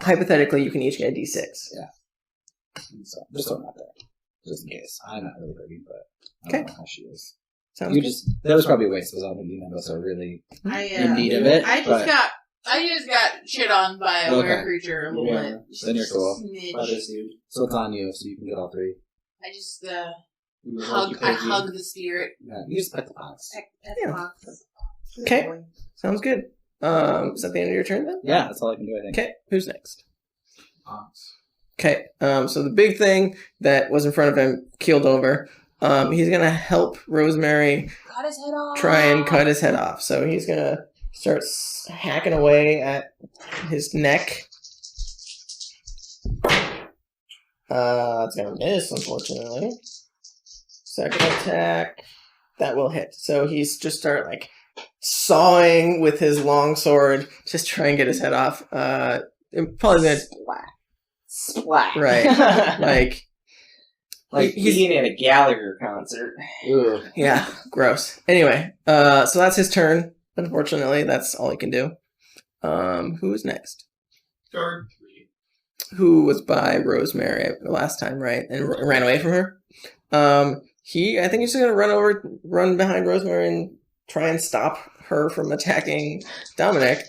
hypothetically, you can each get a d6. So just throwing that there, just in case. I'm not really hurting, but I Okay. don't know how she is. Sounds You good. that was probably a waste because I don't think either of us are really I in need of it. I but- just got shit on by a Okay. were creature a little Yeah. bit. Then you're cool. Smidge. By this dude. So it's on you, so you can get all 3. I just You were hug. hokey I pokey. hug the spirit. Yeah, you just pet the box. Yeah. Okay. Sounds good. Is that the end of your turn then? Yeah, that's all I can do, I think. Okay, who's next? Okay, so the big thing that was in front of him keeled over. He's gonna help Rosemary Cut his head off. try and cut his head off. So he's gonna start hacking away at his neck. It's gonna miss, unfortunately. Second attack, that will hit. So he's just start sawing with his long sword, just try and get his head off. Probably gonna Splat. right, Like he's being at a Gallagher concert. yeah, gross. Anyway, so that's his turn. Unfortunately, that's all he can do. Who is next? Guard 3. Who was by Rosemary the last time, right? And ran away from her. I think he's just gonna run behind Rosemary and try and stop her from attacking Dominic.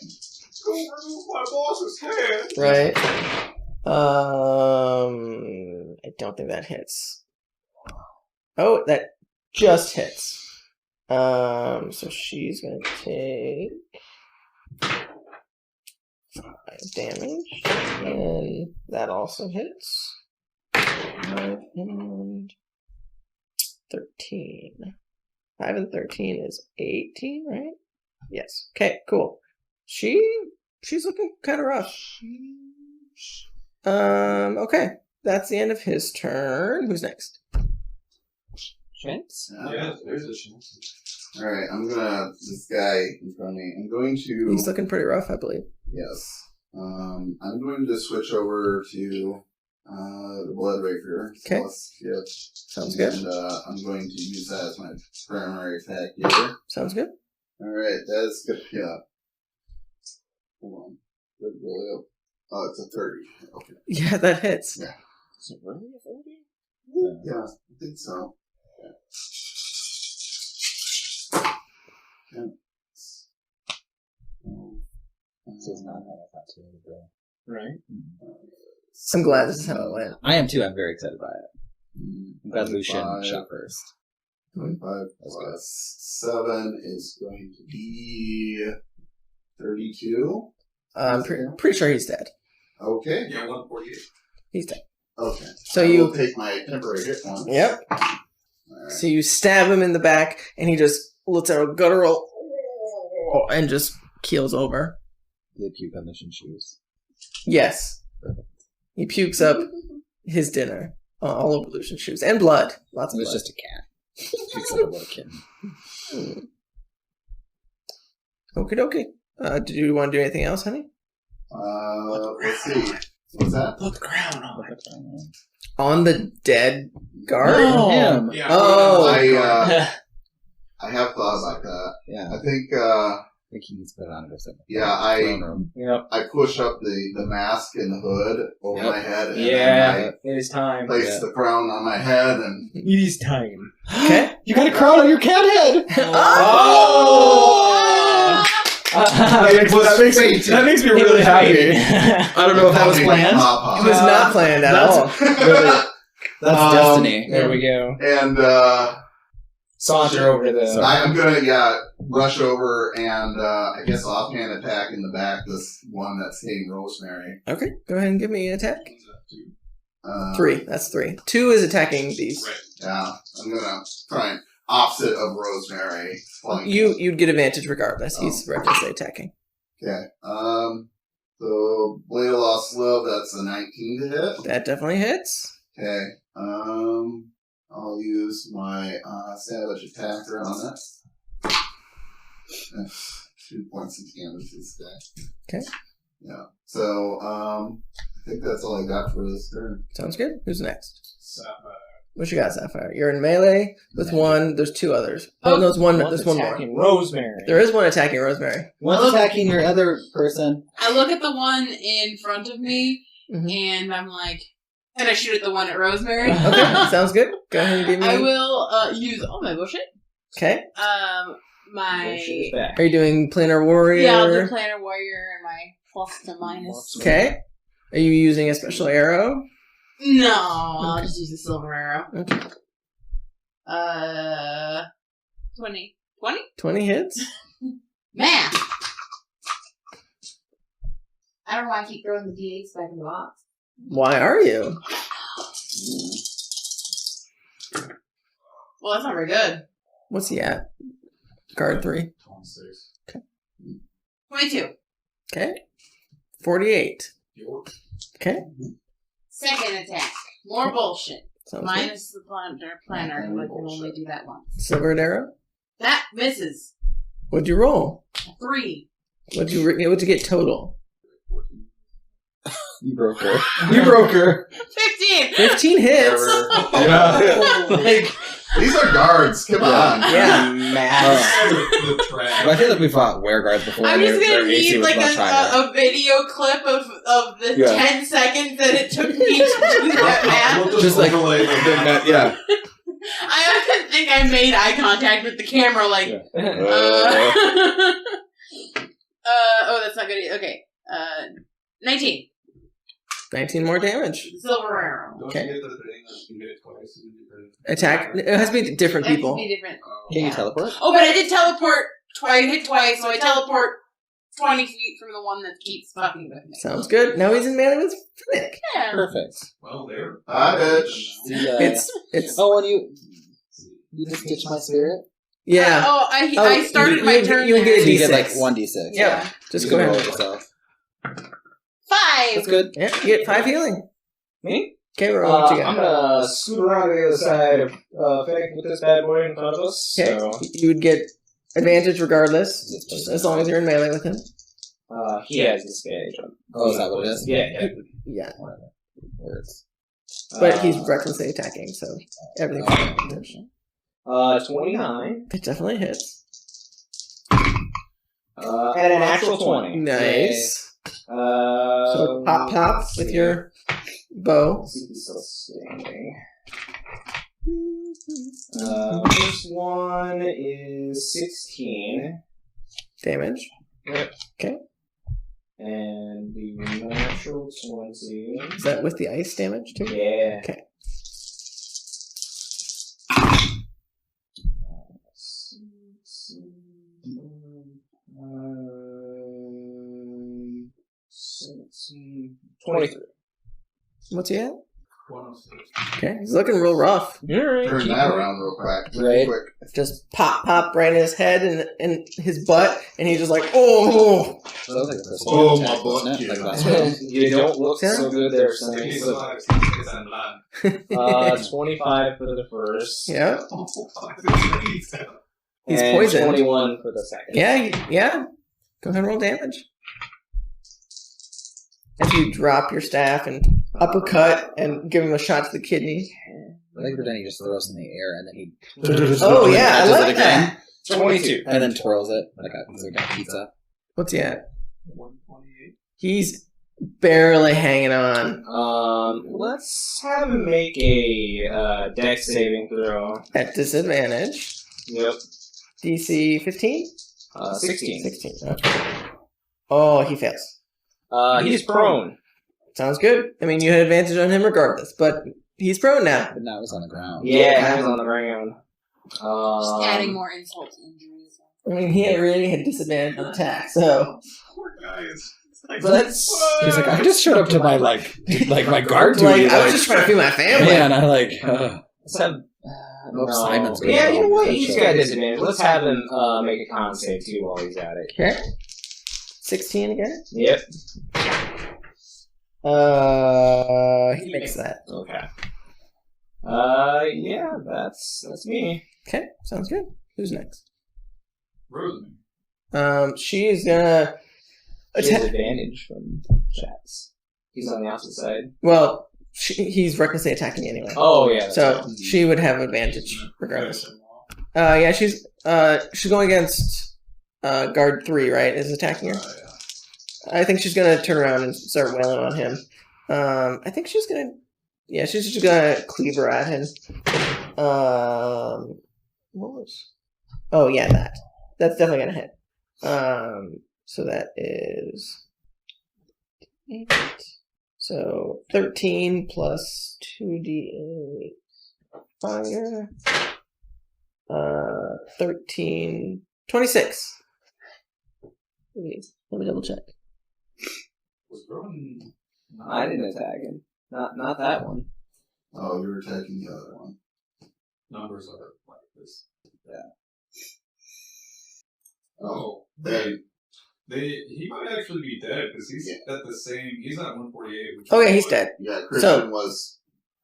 Go remove my boss's head! Right. I don't think that hits. Oh, that just hits. So she's gonna take 5 damage, and that also hits. 5 and 13. 5 and 13 is 18, right? Yes. Okay, cool. She's looking kind of rough. Okay. That's the end of his turn. Who's next? Chance? Yeah, there's a chance. Alright, this guy in front of me, I'm going to... He's looking pretty rough, I believe. Yes. I'm going to switch over to the Blood Rapier. Okay. Yep. Sounds good. And I'm going to use that as my primary attack here. Sounds good. Alright, that's good. Yeah. Hold on. Good really up. Oh, it's a 30. Okay. Yeah, that hits. Yeah. Is it really a 30? Yeah, I think so. Yeah. This is not how I thought to go. Right. I'm glad this is how it went. I am too. I'm very excited by it. I'm glad Lucian shot first. 25 plus 7 is going to be 32. I'm pretty sure he's dead. Okay. Yeah, 148. He's dead. Okay. So I you- will take my temporary hit one. Yep. Alright. So you stab him in the back, and he just lets out a guttural and just keels over. They puke on the shin shoes. Yes. He pukes up his dinner all over Lucian's shoes. And blood. Lots It of was blood. just a cat. Pukes like a little kitten. Okie dokie. Did you want to do anything else, honey? Let's see. What's that? Put the crown on. On the dead guard? No. Him. Yeah. Oh. I have thought about that. Yeah. I think, I think he needs to put it on this. Yeah, Yep. I push up the mask and the hood over Yep. my head, and Yeah. then It is time. I place Yeah. the crown on my head, and It is time. Okay. You got a crown on your cat head! Oh! that makes me really happy. I don't know if that was planned. It was not planned at all. That's destiny. There we go. And Saunter over to the. I'm gonna rush over and I guess offhand attack in the back this one that's hitting Rosemary. Okay, go ahead and give me an attack. 3. That's 3. 2 is attacking these. Right. Yeah, I'm gonna try and opposite of Rosemary. flanking. You'd get advantage regardless. He's recklessly attacking. Okay. So Blade of Lost Love, that's a 19 to hit. That definitely hits. Okay. I'll use my Savage Attacker on it. 2 points of damage this guy. Okay. Yeah. So, I think that's all I got for this turn. Sounds good. Who's next? Sapphire. What you got, Sapphire? You're in melee with one. There's 2 others. Oh, no, there's one. There's one more. attacking Rosemary. There is one attacking Rosemary. One's attacking your other person. I look at the one in front of me, Mhm. and I'm like, and I shoot at the one at Rosemary. Okay, sounds good. Go ahead and give me. I will use all my bullshit. Okay. My Are you doing planar warrior? yeah, I'll do Planner Warrior and my plus to minus. Okay. Are you using a special arrow? No, I'll just use the silver arrow. Okay. 20. 20? 20 hits. Math. I don't know why I keep throwing the D8s back in the box. Why are you? Well, that's not very good. What's he at? Card 3. 26. 22. Okay. 48. Yours. Okay. Second attack. More bullshit. Sounds good. Minus the planner. I can only do that once. Silvered arrow. That misses. What'd you roll? 3. What'd you get total? You broke her. You broke her. 15! 15 hits. Yeah. These are guards. Come on. Yeah. The trash. But I feel like we fought wereguards before. I'm and just their gonna AC need was like much higher. a video clip of the Yeah. 10 seconds that it took me to do that math. We'll Just like overlay the yeah. I often think I made eye contact with the camera, like, oh, that's not good. Okay, 19. 19 more damage. Silver arrow. Don't Okay. forget the thing that you hit it twice. And different. Attack. It has to be different That has people. to be different. Can you teleport? Oh, but I did teleport twice. Hit twice, so I teleport 20 feet from the one that keeps fucking with me. Sounds good. Now he's in melee with Finnick. Yeah. Perfect. Well, there. Hi, bitch. It's Oh, and you just ditched my spirit. yeah. Oh, I started my turn. You would get a So you get D6. like 1d6. Yeah. Just You go can roll ahead. it yourself. 5. That's good. Yeah, you get 5 healing. Me? Okay, roll what you I'm got. gonna scoot around to the other side of Finnick with this bad boy in front of us. Okay, So, you would get advantage regardless, as long as you're in melee with him. he has disadvantage on. Oh, is that what it is? Yeah. Yeah, Words. but he's recklessly attacking, so everything's advantage. 29. It definitely hits. And an actual 20. Nice. So So pop with your bow. Let's see if he's still standing. This one is 16. Damage. Yep. Okay. natural 20. Is that with the ice damage too? Yeah. Okay. Um, 17, 23. What's he at? 106. Okay, he's looking real rough. Turn that around real quick. Right. Quick. Just pop right in his head and his butt, and he's just like, oh. So that was like the first Oh, attack, my wasn't butt, it? Like yeah. last week. You don't look so good there, son. If he's alive, he's in line. 25 for the first. Yeah, Oh, he's and poisoned. 21 for the second. Yeah. Go ahead and roll damage. As you drop your staff and uppercut and give him a shot to the kidney. I think then he just throws in the air and then he. Oh yeah, I catches like it again, that. 22. and then twirls it like a pizza. What's he at? 128. He's barely hanging on Let's have him make a dex saving throw. at disadvantage. Yep. DC 15? 16. 16. Okay. Oh, he fails. He's prone. Sounds good. I mean, you had advantage on him regardless, but he's prone now. But now he's on the ground. Yeah, he's on the ground. Just adding more insult to injuries. I mean, he already had disadvantage on attack, so. Poor guys. Let's. He's like, I just showed up to my my guard duty. Like, I was just trying to feed my family. Man, I like. Let's have. Hope Simon's good. Yeah, you know what? He's got disadvantage. Let's have him make a con save too while he's at it. Okay. 16 again? Yep. He makes that. Okay. Yeah, that's me. Okay, sounds good. Who's next? Rosemary. She is gonna He has attack. advantage from chats. He's on the opposite side. Well, he's recklessly attacking anyway. Oh yeah. that's So right. she would have advantage regardless. Yeah, she's going against guard 3, right? Is attacking her. I think she's gonna turn around and start wailing on him. I think she's just gonna cleaver at him. What was? Oh yeah, that's definitely gonna hit. So that is 8. So 13 plus 2d8 fire. 13, 26. Wait, let me double check. I didn't attack him. Not that one. Oh, you were attacking the other one. Numbers are like this. Oh, He might actually be dead because he's at the same. He's at 148. Which Oh yeah, he's dead. yeah. Christian was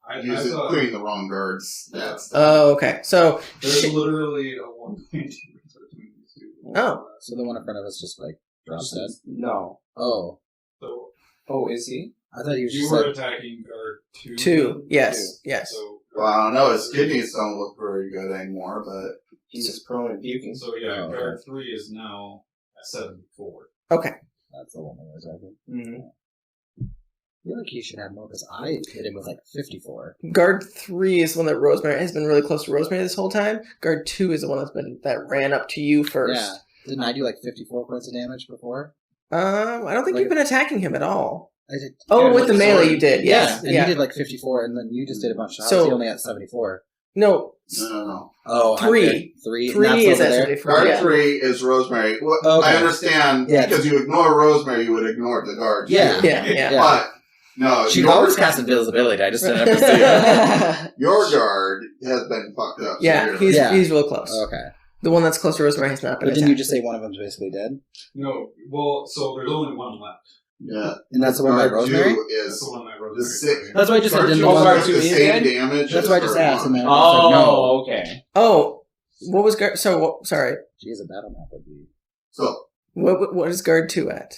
I using thought putting the wrong guards. That's Oh, okay. So there's she- literally a 1.2 between these two. Oh. So the one in front of us just like drops dead. No. Oh, So Oh, is he? I thought you you just were said. attacking guard 2. 2. Yes. Yes. So, well, I don't know. His kidneys don't look very good anymore, but He's just prone and puking. so yeah, Oh, guard 3 is now at 74. Okay. That's the one that was attacking. Mm-hmm. I feel like he should have more because I hit him with like 54. Guard 3 is the one that Rosemary has been really close to Rosemary this whole time. Guard 2 is the one that ran up to you first. Yeah. Didn't I do like 54 points of damage before? I don't think Like- you've been attacking him at all. I did. Oh, Yeah, with the with the melee sword. you did. Yeah, Yes. and Yeah. you did like 54, and then you just did a bunch. How So- was he only at 74? No. no. Oh, Three. I'm good. Three. 3 and that's is over at there? 74. Guard Yeah. 3 is Rosemary. Well, Okay. I understand Yeah. because you ignore Rosemary, you would ignore the guard. Yeah. too. Yeah. But no, She your, always cast invisibility. I just didn't ever see it. your guard has been fucked up. Yeah, severely. he's real close. Okay. The one that's close to Rosemary has not been But didn't you attacked. just say one of them's basically dead? No, well, so there's only one left. Yeah. And that's the one by Guard 2 Rosemary? That's is the one that the Rosemary. six. That's why I just said Guard didn't 2 the one has by the two same dead? damage. That's as why I just guard asked. And one. then I was like, no. Oh, okay. Oh, what was guard? So sorry. Geez, a battle map would be. So What is guard 2 at?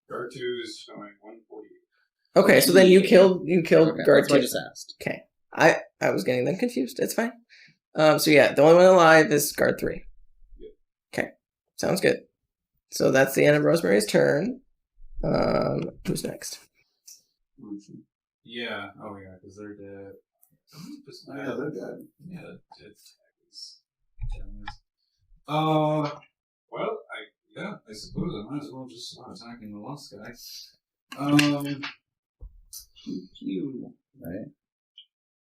Guard 2 is showing 148. Okay, so then you killed Okay, guard that's what I 2. just asked. Okay, I was getting them confused. It's fine. So yeah, the only one alive is guard 3. Okay, sounds good. So that's the end of Rosemary's turn. Who's next? Yeah. Oh yeah, because they're dead. yeah, they're dead. Yeah, dead tags. Well, I suppose I might as well just start attacking the last guy. Right.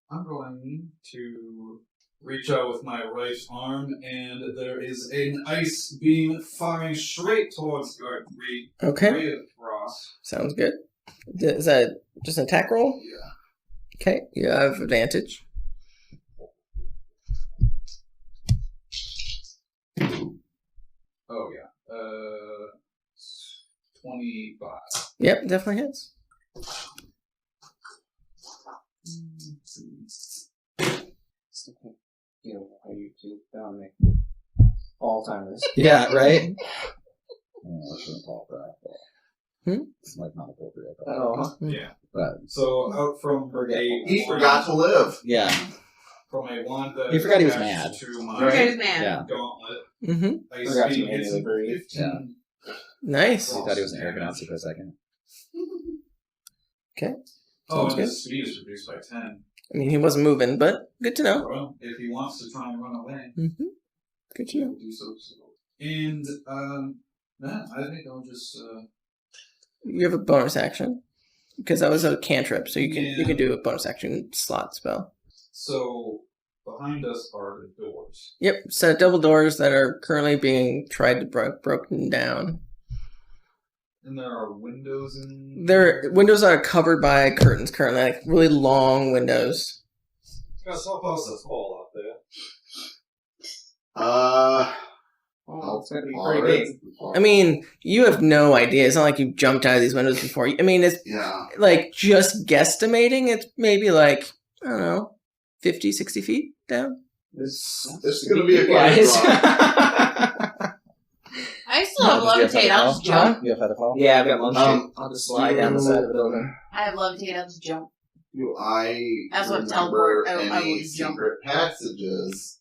I'm going to reach out with my right arm, and there is an ice beam firing straight towards Guard 3. Okay. Ray of Frost. Sounds good. Is that just an attack roll? Yeah. Okay, you have advantage. Oh, yeah. 25. Yep, definitely hits. You know, how you feel about me. Alzheimer's. Yeah, right? I shouldn't fall for that. It's like not appropriate. Oh. Yeah. But So out from He forgot to live. yeah. From a wand that He forgot he was attached mad. to my Okay, man. Yeah. gauntlet. Mm-hmm. Ice Forgot to beam manually hits him breathe. 15. Nice. He thought he was an arrogant Nazi for a second. Oh, Sounds and good. his speed is reduced by 10. I mean, he wasn't moving, but good to know. Well, if he wants to try and run away, Mm-hmm. Good to he know. will do so. And, man, I think I'll just, You have a bonus action because that was a cantrip, so you Yeah. can do a bonus action slot spell. so behind us are the doors. Yep, set double doors that are currently being tried to broken down. And there are windows in... Their windows are covered by curtains currently, like really long windows. Got something else that's tall out there. Oh, it's gonna be All pretty right. big. I mean, you have no idea. It's not like you've jumped out of these windows before. I mean, it's Yeah. like just guesstimating. It's maybe like, I don't know, 50, 60 feet down. This is going to be a quiet Guys. drop. I still have levitate. I'll just jump. You have featherfall? Yeah, I've got lunch. I'll just you- slide down the side of the building. I have levitate. I'll just jump. Do I That's what remember teleport- I will any just jump. secret passages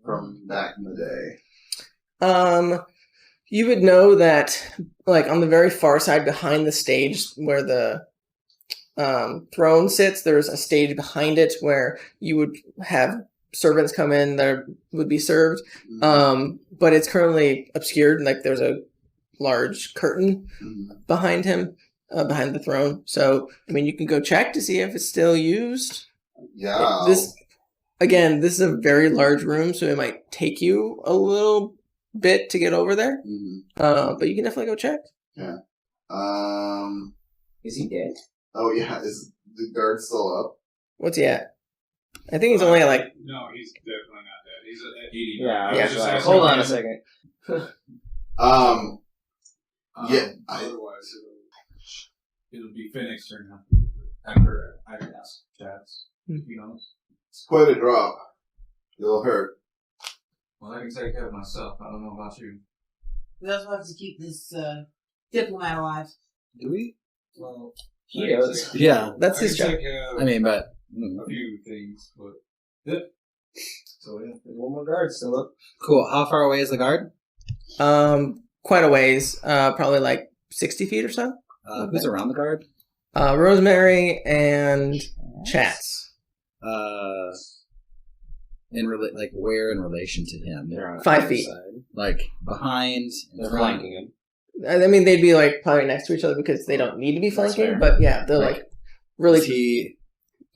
from back in the day? You would know that, like, on the very far side behind the stage where the throne sits, there's a stage behind it where you would have servants come in that would be served. But it's currently obscured. Like, there's a large curtain Mhm. behind him, behind the throne. So, I mean, you can go check to see if it's still used. Yeah. This is a very large room, so it might take you a little bit to get over there. Mhm. But you can definitely go check. Is he dead? Oh yeah, is the guard still up? What's he at? I think he's only at like. No, he's definitely not dead. He's at 80. Yeah, I Yeah. was just asking Hold on him. a second. Yeah, Otherwise, it'll be Phoenix turn now. After I can ask Chats. To be honest. It's quite a drop. You'll hurt. Well, I can take care of myself. I don't know about you. We also have to keep this diplomat alive. Do we? Well, He I can does. take- Yeah. That's I his can job. take care of I mean, but a few things, but yep. So yeah. There's one more guard still up. cool. How far away is the guard? Quite a ways. Probably like 60 feet or so. Who's around the guard? Rosemary and Chats. Like where in relation to him? They're on 5 either feet. side. Like behind. They're front? flanking him. I mean, they'd be like probably next to each other because they don't need to be That's flanking. fair. But yeah, they're Right. like really. Is he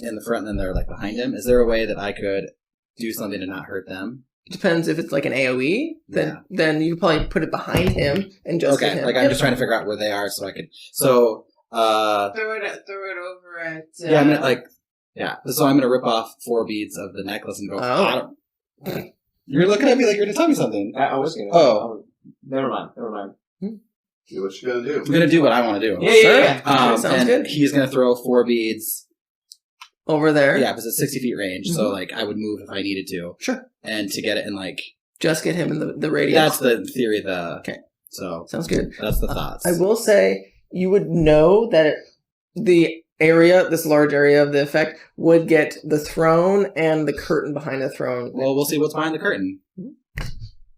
in the front and then they're like behind him? Is there a way that I could do something to not hurt them? Depends if it's like an AOE. Then you could probably put it behind him and just hit Okay, him. like I'm Yep. just trying to figure out where they are so I could. So, Throw it over at. yeah, I'm gonna like, yeah. So I'm gonna rip off 4 beads of the necklace and go. Oh. I don't- You're looking at me like you're gonna tell me something. I was gonna. Oh. Never mind. Do what you're gonna do. I'm gonna do what I want to do. Yeah, Sure. yeah. Sounds and good. he's gonna throw 4 beads. Over there. Yeah, because it's 60 feet range, so Mhm. like I would move if I needed to. Sure. And to get it in like Just get him in the radius. that's the theory. Of the Okay. So Sounds good. that's the thoughts. I will say you would know that the area, this large area of the effect, would get the throne and the curtain behind the throne. Well, we'll see what's behind the curtain.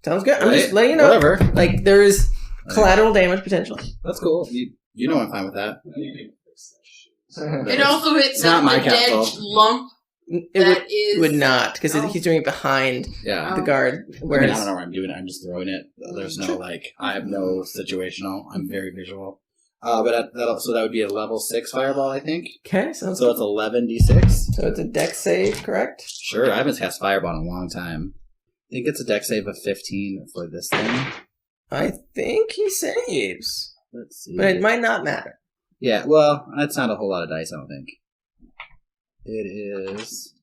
Sounds good. I'm just Right? letting you know. Whatever. Like there is collateral damage potential. That's cool. You know I'm fine with that. You can fix that shit. It also hits It's not my the dead castle. lump It that is. would not because Oh. he's doing it behind Yeah. the guard. I mean, I Whereas don't know where I'm doing it. I'm just throwing it. There's no like. I have no situational. I'm very visual. So that would be a level 6 fireball, I think. Okay, sounds So good. it's 11d6. So it's a dex save, correct? Sure, I haven't cast fireball in a long time. I think it's a dex save of 15 for this thing. I think he saves, Let's see. but it might not matter. Yeah, well, that's not a whole lot of dice, I don't think. It is...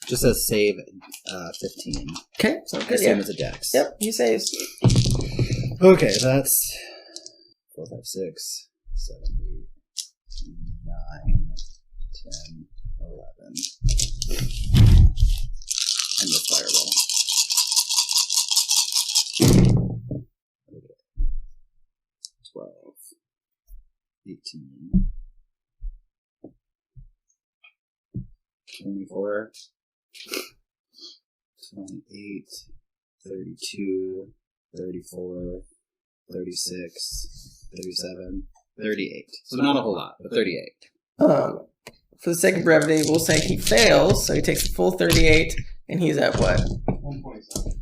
Just says save 15. Okay, sounds I good. assume Yeah. it's a dex. Yep, he saves. Okay, that's 4, 5, 6, 7, 8, 9, 10, 11. And the fireball. Okay. 12, 18, 24, 28, 32, 34, 36, 37, 38. So not a whole lot, but 38. For the sake of brevity, we'll say he fails, so he takes the full 38, and he's at what? 127.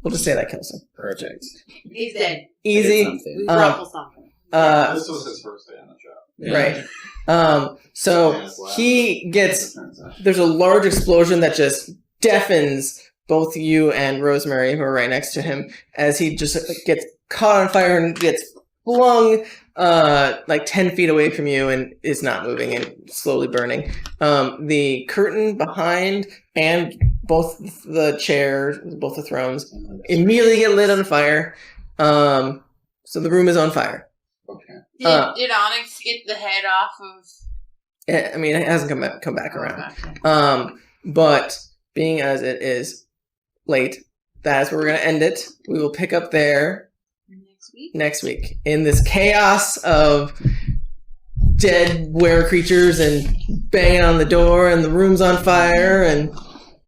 We'll just say that kills him. Perfect. He's dead. Easy. Something. We Um, ruffle something. This was his first day on the job. Right. So he gets, there's a large explosion that just deafens both you and Rosemary, who are right next to him, as he just gets caught on fire and gets flung like 10 feet away from you and is not moving and slowly burning. The curtain behind and both the chairs, both the thrones, immediately get lit on fire. So the room is on fire. Okay. Did Onyx get the head off of... I mean, it hasn't come back around. Okay. But being as it is late, that's where we're going to end it. We will pick up there next week in this chaos of dead were creatures and banging on the door and the room's on fire and